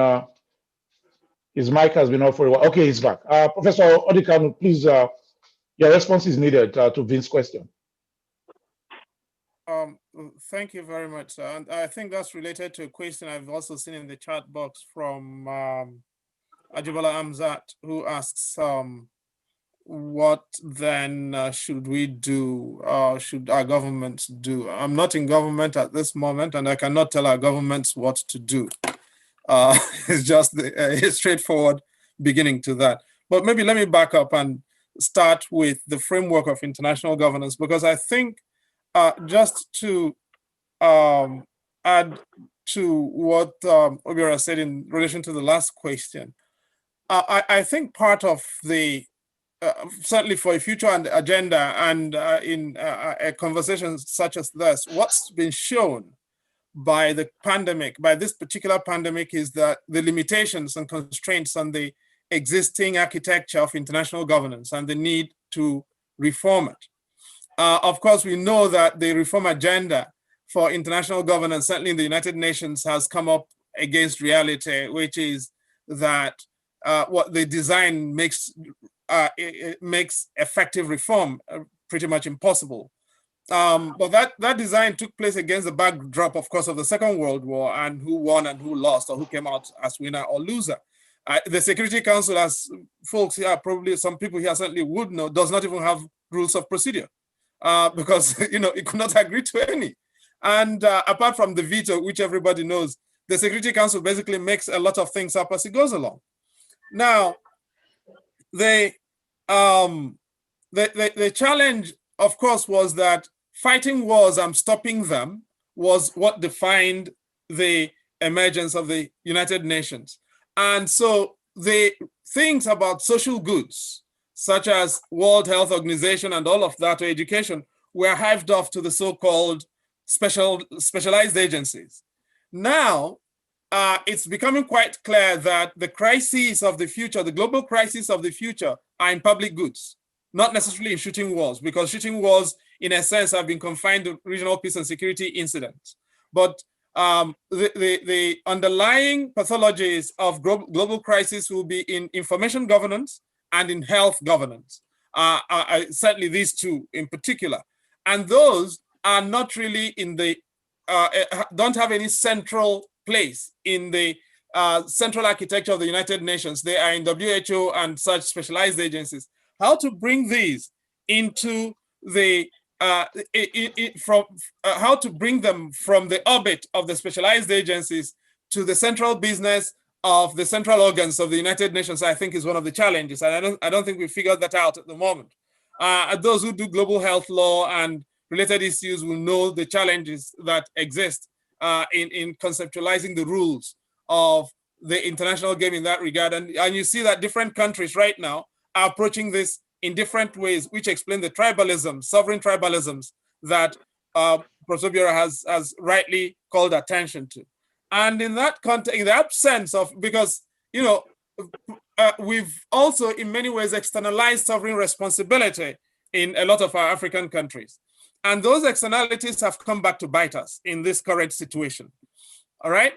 his mic has been off for a while. Okay, he's back. Professor Odikanu, please, your response is needed to Vince's question. Thank you very much. And I think that's related to a question I've also seen in the chat box from Ajibola Amzat, who asks, what then should we do, should our governments do? I'm not in government at this moment, and I cannot tell our governments what to do. It's just a straightforward beginning to that. But maybe let me back up and start with the framework of international governance, because I think just to add to what Obiora said in relation to the last question, I think part of the certainly for a future agenda and in a conversation such as this, what's been shown by the pandemic, by this particular pandemic, is that the limitations and constraints on the existing architecture of international governance and the need to reform it. Of course, we know that the reform agenda for international governance, certainly in the United Nations, has come up against reality, which is that what the design makes it makes effective reform pretty much impossible. But that design took place against the backdrop, of course, of the Second World War and who won and who lost, or who came out as winner or loser. The Security Council, as folks here, probably some people here certainly would know, does not even have rules of procedure because it could not agree to any. And apart from the veto, which everybody knows, the Security Council basically makes a lot of things up as it goes along. Now, the challenge, of course, was that fighting wars and stopping them was what defined the emergence of the United Nations. And so the things about social goods, such as World Health Organization and all of that, or education, were hived off to the so-called specialized agencies. Now, it's becoming quite clear that the crises of the future, the global crises of the future, are in public goods, not necessarily in shooting wars, because shooting wars, in a sense, have been confined to regional peace and security incidents. But the underlying pathologies of global crisis will be in information governance and in health governance, certainly these two in particular. And those are not really in the, don't have any central place in the central architecture of the United Nations. They are in WHO and such specialized agencies. How to bring these into the, how to bring them from the orbit of the specialized agencies to the central business of the central organs of the United Nations, I think is one of the challenges. And I don't think we figured that out at the moment. Those who do global health law and related issues will know the challenges that exist in conceptualizing the rules of the international game in that regard. And you see that different countries right now are approaching this in different ways, which explain the tribalism, sovereign tribalisms that Professor Obiora has rightly called attention to. And in that context, in the absence of, because, we've also in many ways externalized sovereign responsibility in a lot of our African countries. And those externalities have come back to bite us in this current situation, all right?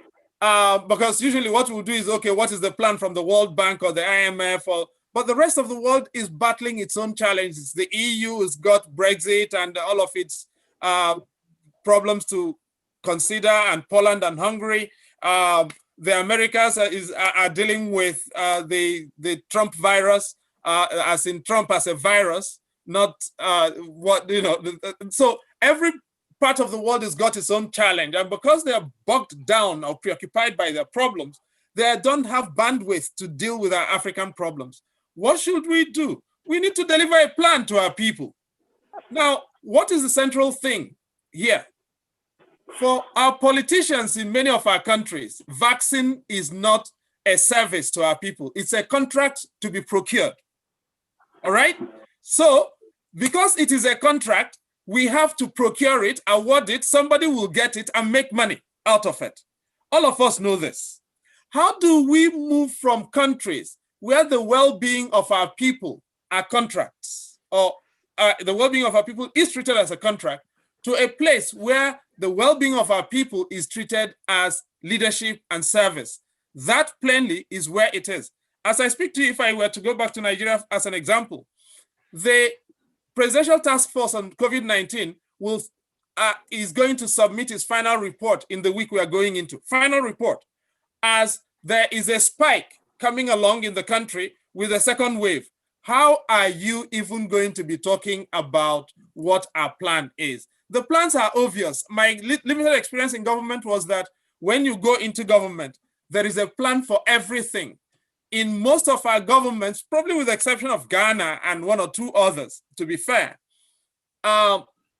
Because usually what we'll do is, okay, what is the plan from the World Bank or the IMF? But the rest of the world is battling its own challenges. The EU has got Brexit and all of its problems to consider, and Poland and Hungary. The Americas are dealing with the Trump virus, as in Trump as a virus, not so every part of the world has got its own challenge. And because they are bogged down or preoccupied by their problems, they don't have bandwidth to deal with our African problems. What should we do? We need to deliver a plan to our people. Now, what is the central thing here? For our politicians in many of our countries, vaccine is not a service to our people. It's a contract to be procured. All right? So, because it is a contract, we have to procure it, award it, somebody will get it and make money out of it. All of us know this. How do we move from countries where the well-being of our people are contracts, or the well-being of our people is treated as a contract, to a place where the well-being of our people is treated as leadership and service? That plainly is where it is. As I speak to you, if I were to go back to Nigeria as an example, the Presidential Task Force on COVID-19 is going to submit its final report in the week we are going into. Final report, as there is a spike coming along in the country with a second wave. How are you even going to be talking about what our plan is? The plans are obvious. My limited experience in government was that when you go into government, there is a plan for everything. In most of our governments, probably with the exception of Ghana and one or two others, to be fair,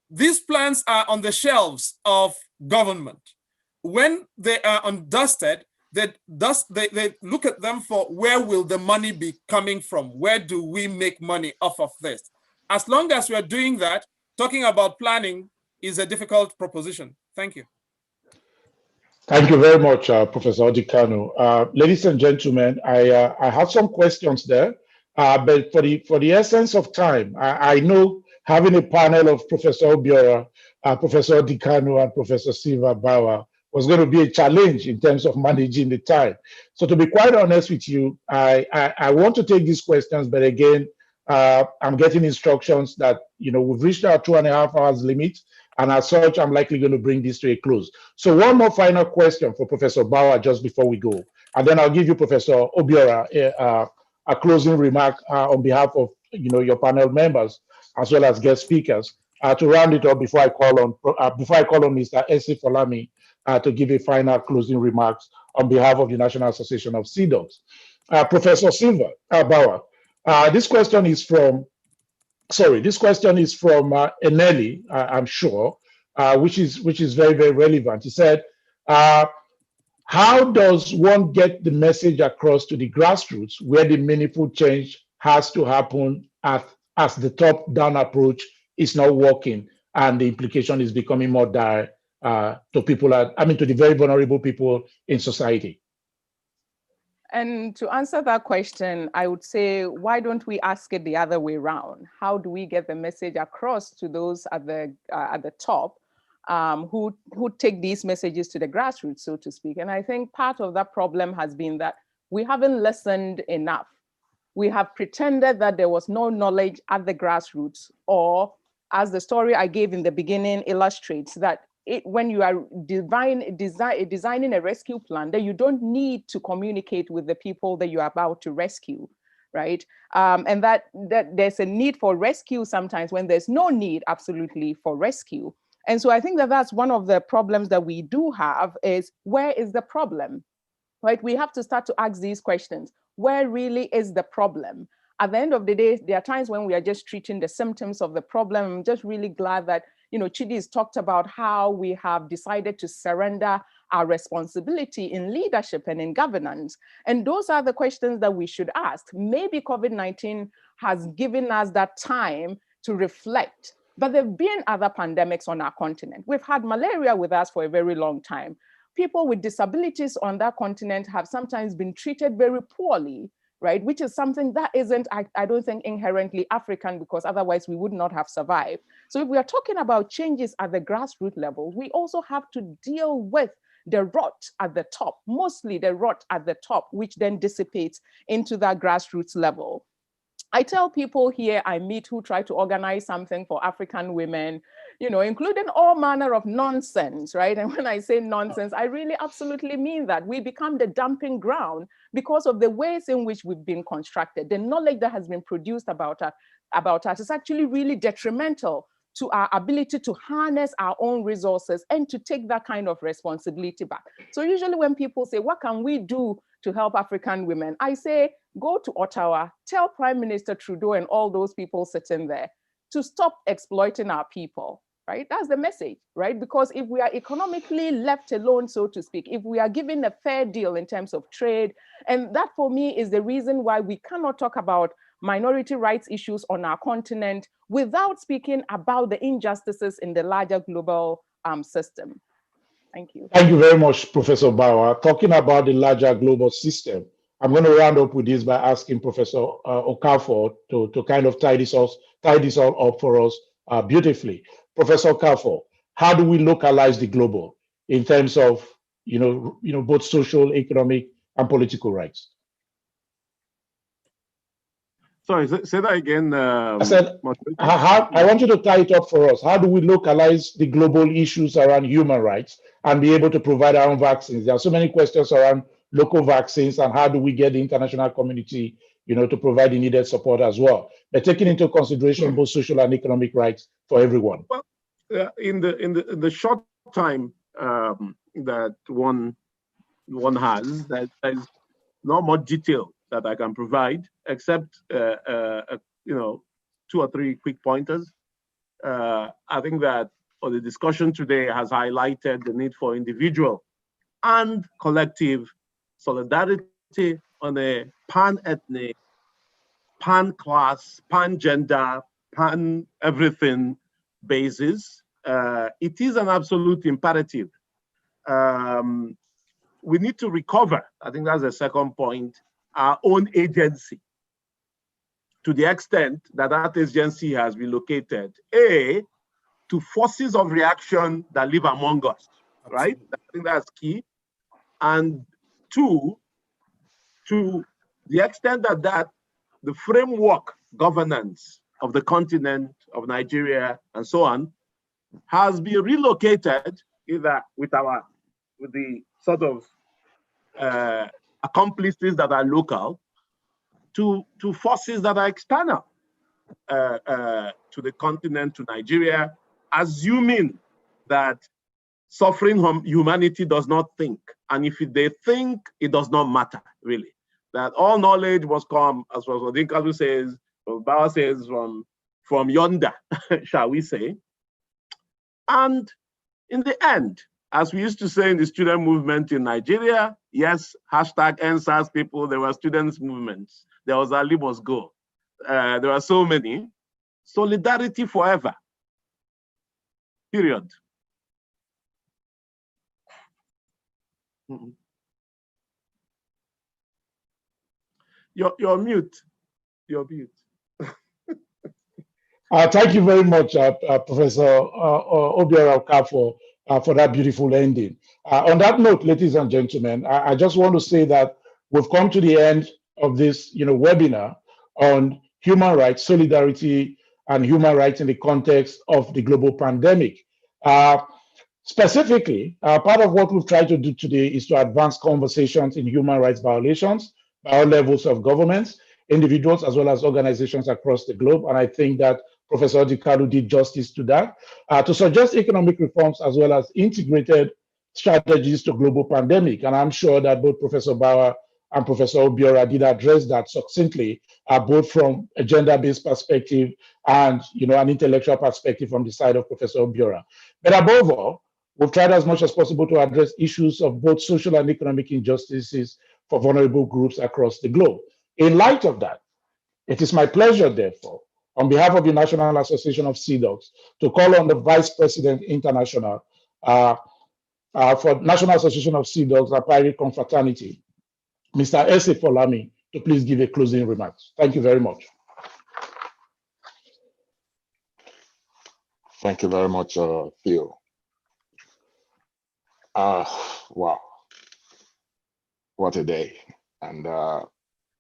these plans are on the shelves of government. When they are undusted, they look at them for where will the money be coming from? Where do we make money off of this? As long as we are doing that, talking about planning is a difficult proposition. Thank you. Thank you very much, Professor Odikano. Ladies and gentlemen, I have some questions there, but for the essence of time, I know having a panel of Professor Obiora, Professor Odikano, and Professor Silva Bauer was going to be a challenge in terms of managing the time. So to be quite honest with you, I want to take these questions, but again, I'm getting instructions that we've reached our 2.5 hours limit. And as such, I'm likely going to bring this to a close. So one more final question for Professor Bauer just before we go. And then I'll give you, Professor Obiora, a closing remark on behalf of your panel members, as well as guest speakers, to round it up before I call on Mr. Esi Folami to give a final closing remarks on behalf of the National Association of Sea Dogs. Professor Silva Bauer, this question is from Eneli, I'm sure, which is very, very relevant. He said, how does one get the message across to the grassroots where the meaningful change has to happen as the top-down approach is not working and the implication is becoming more dire to the very vulnerable people in society? And to answer that question, I would say, why don't we ask it the other way around? How do we get the message across to those at the top who take these messages to the grassroots, so to speak? And I think part of that problem has been that we haven't listened enough. We have pretended that there was no knowledge at the grassroots, or as the story I gave in the beginning illustrates, that when you are designing a rescue plan, that you don't need to communicate with the people that you are about to rescue, right? And that there's a need for rescue sometimes when there's no need absolutely for rescue. And so I think that that's one of the problems that we do have is, where is the problem, right? We have to start to ask these questions. Where really is the problem? At the end of the day, there are times when we are just treating the symptoms of the problem. I'm just really glad that Chidi has talked about how we have decided to surrender our responsibility in leadership and in governance. And those are the questions that we should ask. Maybe COVID-19 has given us that time to reflect, but there have been other pandemics on our continent. We've had malaria with us for a very long time. People with disabilities on that continent have sometimes been treated very poorly, right? Which is something that isn't, I don't think, inherently African, because otherwise we would not have survived. So if we are talking about changes at the grassroots level, we also have to deal with the rot at the top, mostly the rot at the top, which then dissipates into that grassroots level. I tell people here I meet who try to organize something for African women, including all manner of nonsense, right? And when I say nonsense, I really absolutely mean that. We become the dumping ground because of the ways in which we've been constructed. The knowledge that has been produced about us is actually really detrimental to our ability to harness our own resources and to take that kind of responsibility back. So usually when people say, what can we do to help African women? I say, go to Ottawa, tell Prime Minister Trudeau and all those people sitting there to stop exploiting our people, right? That's the message, right? Because if we are economically left alone, so to speak, if we are given a fair deal in terms of trade, and that for me is the reason why we cannot talk about minority rights issues on our continent without speaking about the injustices in the larger global system. Thank you. Thank you very much, Professor Bauer. Talking about the larger global system, I'm going to round up with this by asking Professor Okafor to kind of tie this all up for us beautifully. Professor Okafor, how do we localize the global in terms of both social, economic, and political rights? Sorry, say that again. I said, I want you to tie it up for us. How do we localize the global issues around human rights and be able to provide our own vaccines? There are so many questions around local vaccines and how do we get the international community, to provide the needed support as well. But taking into consideration both social and economic rights for everyone. Well, in the short time that one has, there's not much detail that I can provide, except 2 or 3 quick pointers. I think that the discussion today has highlighted the need for individual and collective solidarity on a pan-ethnic, pan-class, pan-gender, pan-everything basis. It is an absolute imperative. We need to recover, I think that's the second point, our own agency to the extent that that agency has relocated, A, to forces of reaction that live among us, right? I think that's key. And 2, to the extent that the framework governance of the continent, of Nigeria, and so on, has been relocated either with the sort of accomplices that are local to forces that are external to the continent, to Nigeria, assuming that suffering humanity does not think. And if they think, it does not matter, really. That all knowledge must come, as Odinkalu says, Bauer says, from yonder, shall we say. And in the end, as we used to say in the student movement in Nigeria, yes, hashtag NSAS people, there were students' movements. There was Ali Must Go. There are so many. Solidarity forever. Period. You're mute. You're mute. Thank you very much, Professor Obiora Okafor, for that beautiful ending. On that note, ladies and gentlemen, I just want to say that we've come to the end of this webinar on human rights, solidarity, and human rights in the context of the global pandemic. Specifically, part of what we've tried to do today is to advance conversations in human rights violations by all levels of governments, individuals, as well as organizations across the globe. And I think that Professor Odikalu did justice to that, to suggest economic reforms as well as integrated strategies to global pandemic. And I'm sure that both Professor Bauer and Professor Obiora did address that succinctly, both from a gender-based perspective and an intellectual perspective from the side of Professor Obiora. But above all, we've tried as much as possible to address issues of both social and economic injustices for vulnerable groups across the globe. In light of that, it is my pleasure, therefore, on behalf of the National Association of CDOGs, to call on the Vice President International for National Association of CDOGs, a private confraternity, Mr. Ese Folami, to please give a closing remarks. Thank you very much. Thank you very much, Theo. Wow, what a day. And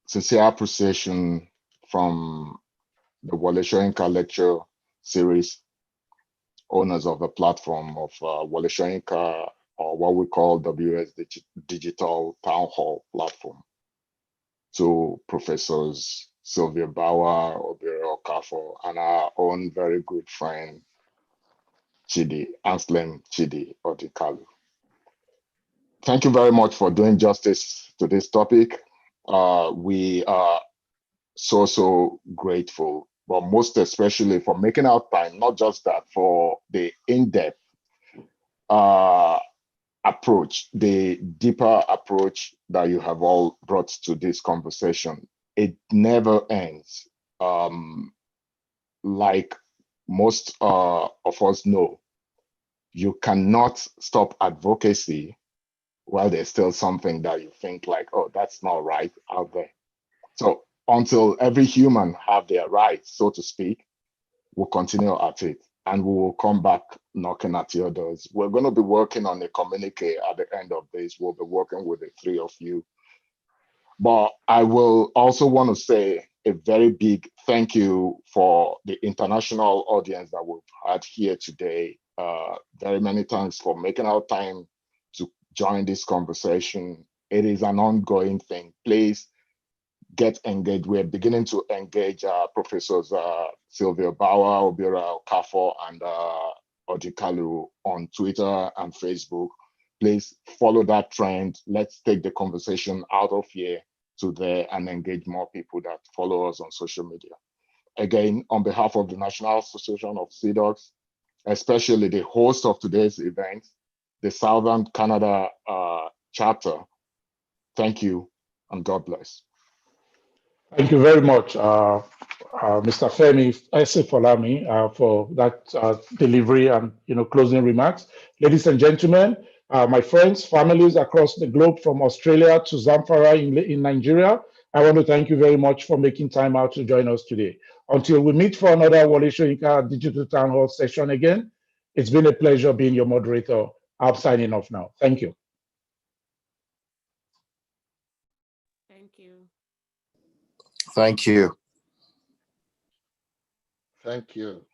sincere appreciation from the Wole Soyinka lecture series, owners of the platform of Wole Soyinka, or what we call WS Digital Town Hall platform, to Professors Sylvia Bauer, Obiora Okafor, and our own very good friend, Chidi, Anselm Chidi Odikalu. Thank you very much for doing justice to this topic. We are so grateful, but most especially for making out time, not just that, for the in-depth approach, the deeper approach that you have all brought to this conversation. It never ends. Like most of us know, you cannot stop advocacy while there's still something that you think like, oh, that's not right out there. So until every human have their rights, so to speak, we'll continue at it. And we will come back knocking at your doors. We're going to be working on a communique at the end of this. We'll be working with the three of you. But I will also want to say a very big thank you for the international audience that we've had here today. Very many thanks for making our time to join this conversation. It is an ongoing thing. Please get engaged. We're beginning to engage Professors Sylvia Bauer, Obiora Okafor, and Odikalu on Twitter and Facebook. Please follow that trend. Let's take the conversation out of here to there and engage more people that follow us on social media. Again, on behalf of the National Association of CDOCs, especially the host of today's event, the Southern Canada chapter, thank you and God bless. Thank you very much, Mr. Femi Esefolami, for that delivery and closing remarks. Ladies and gentlemen, my friends, families across the globe from Australia to Zamfara in Nigeria, I want to thank you very much for making time out to join us today. Until we meet for another Wole Soyinka Digital Town Hall session again, it's been a pleasure being your moderator. I'm signing off now. Thank you. Thank you. Thank you. Thank you.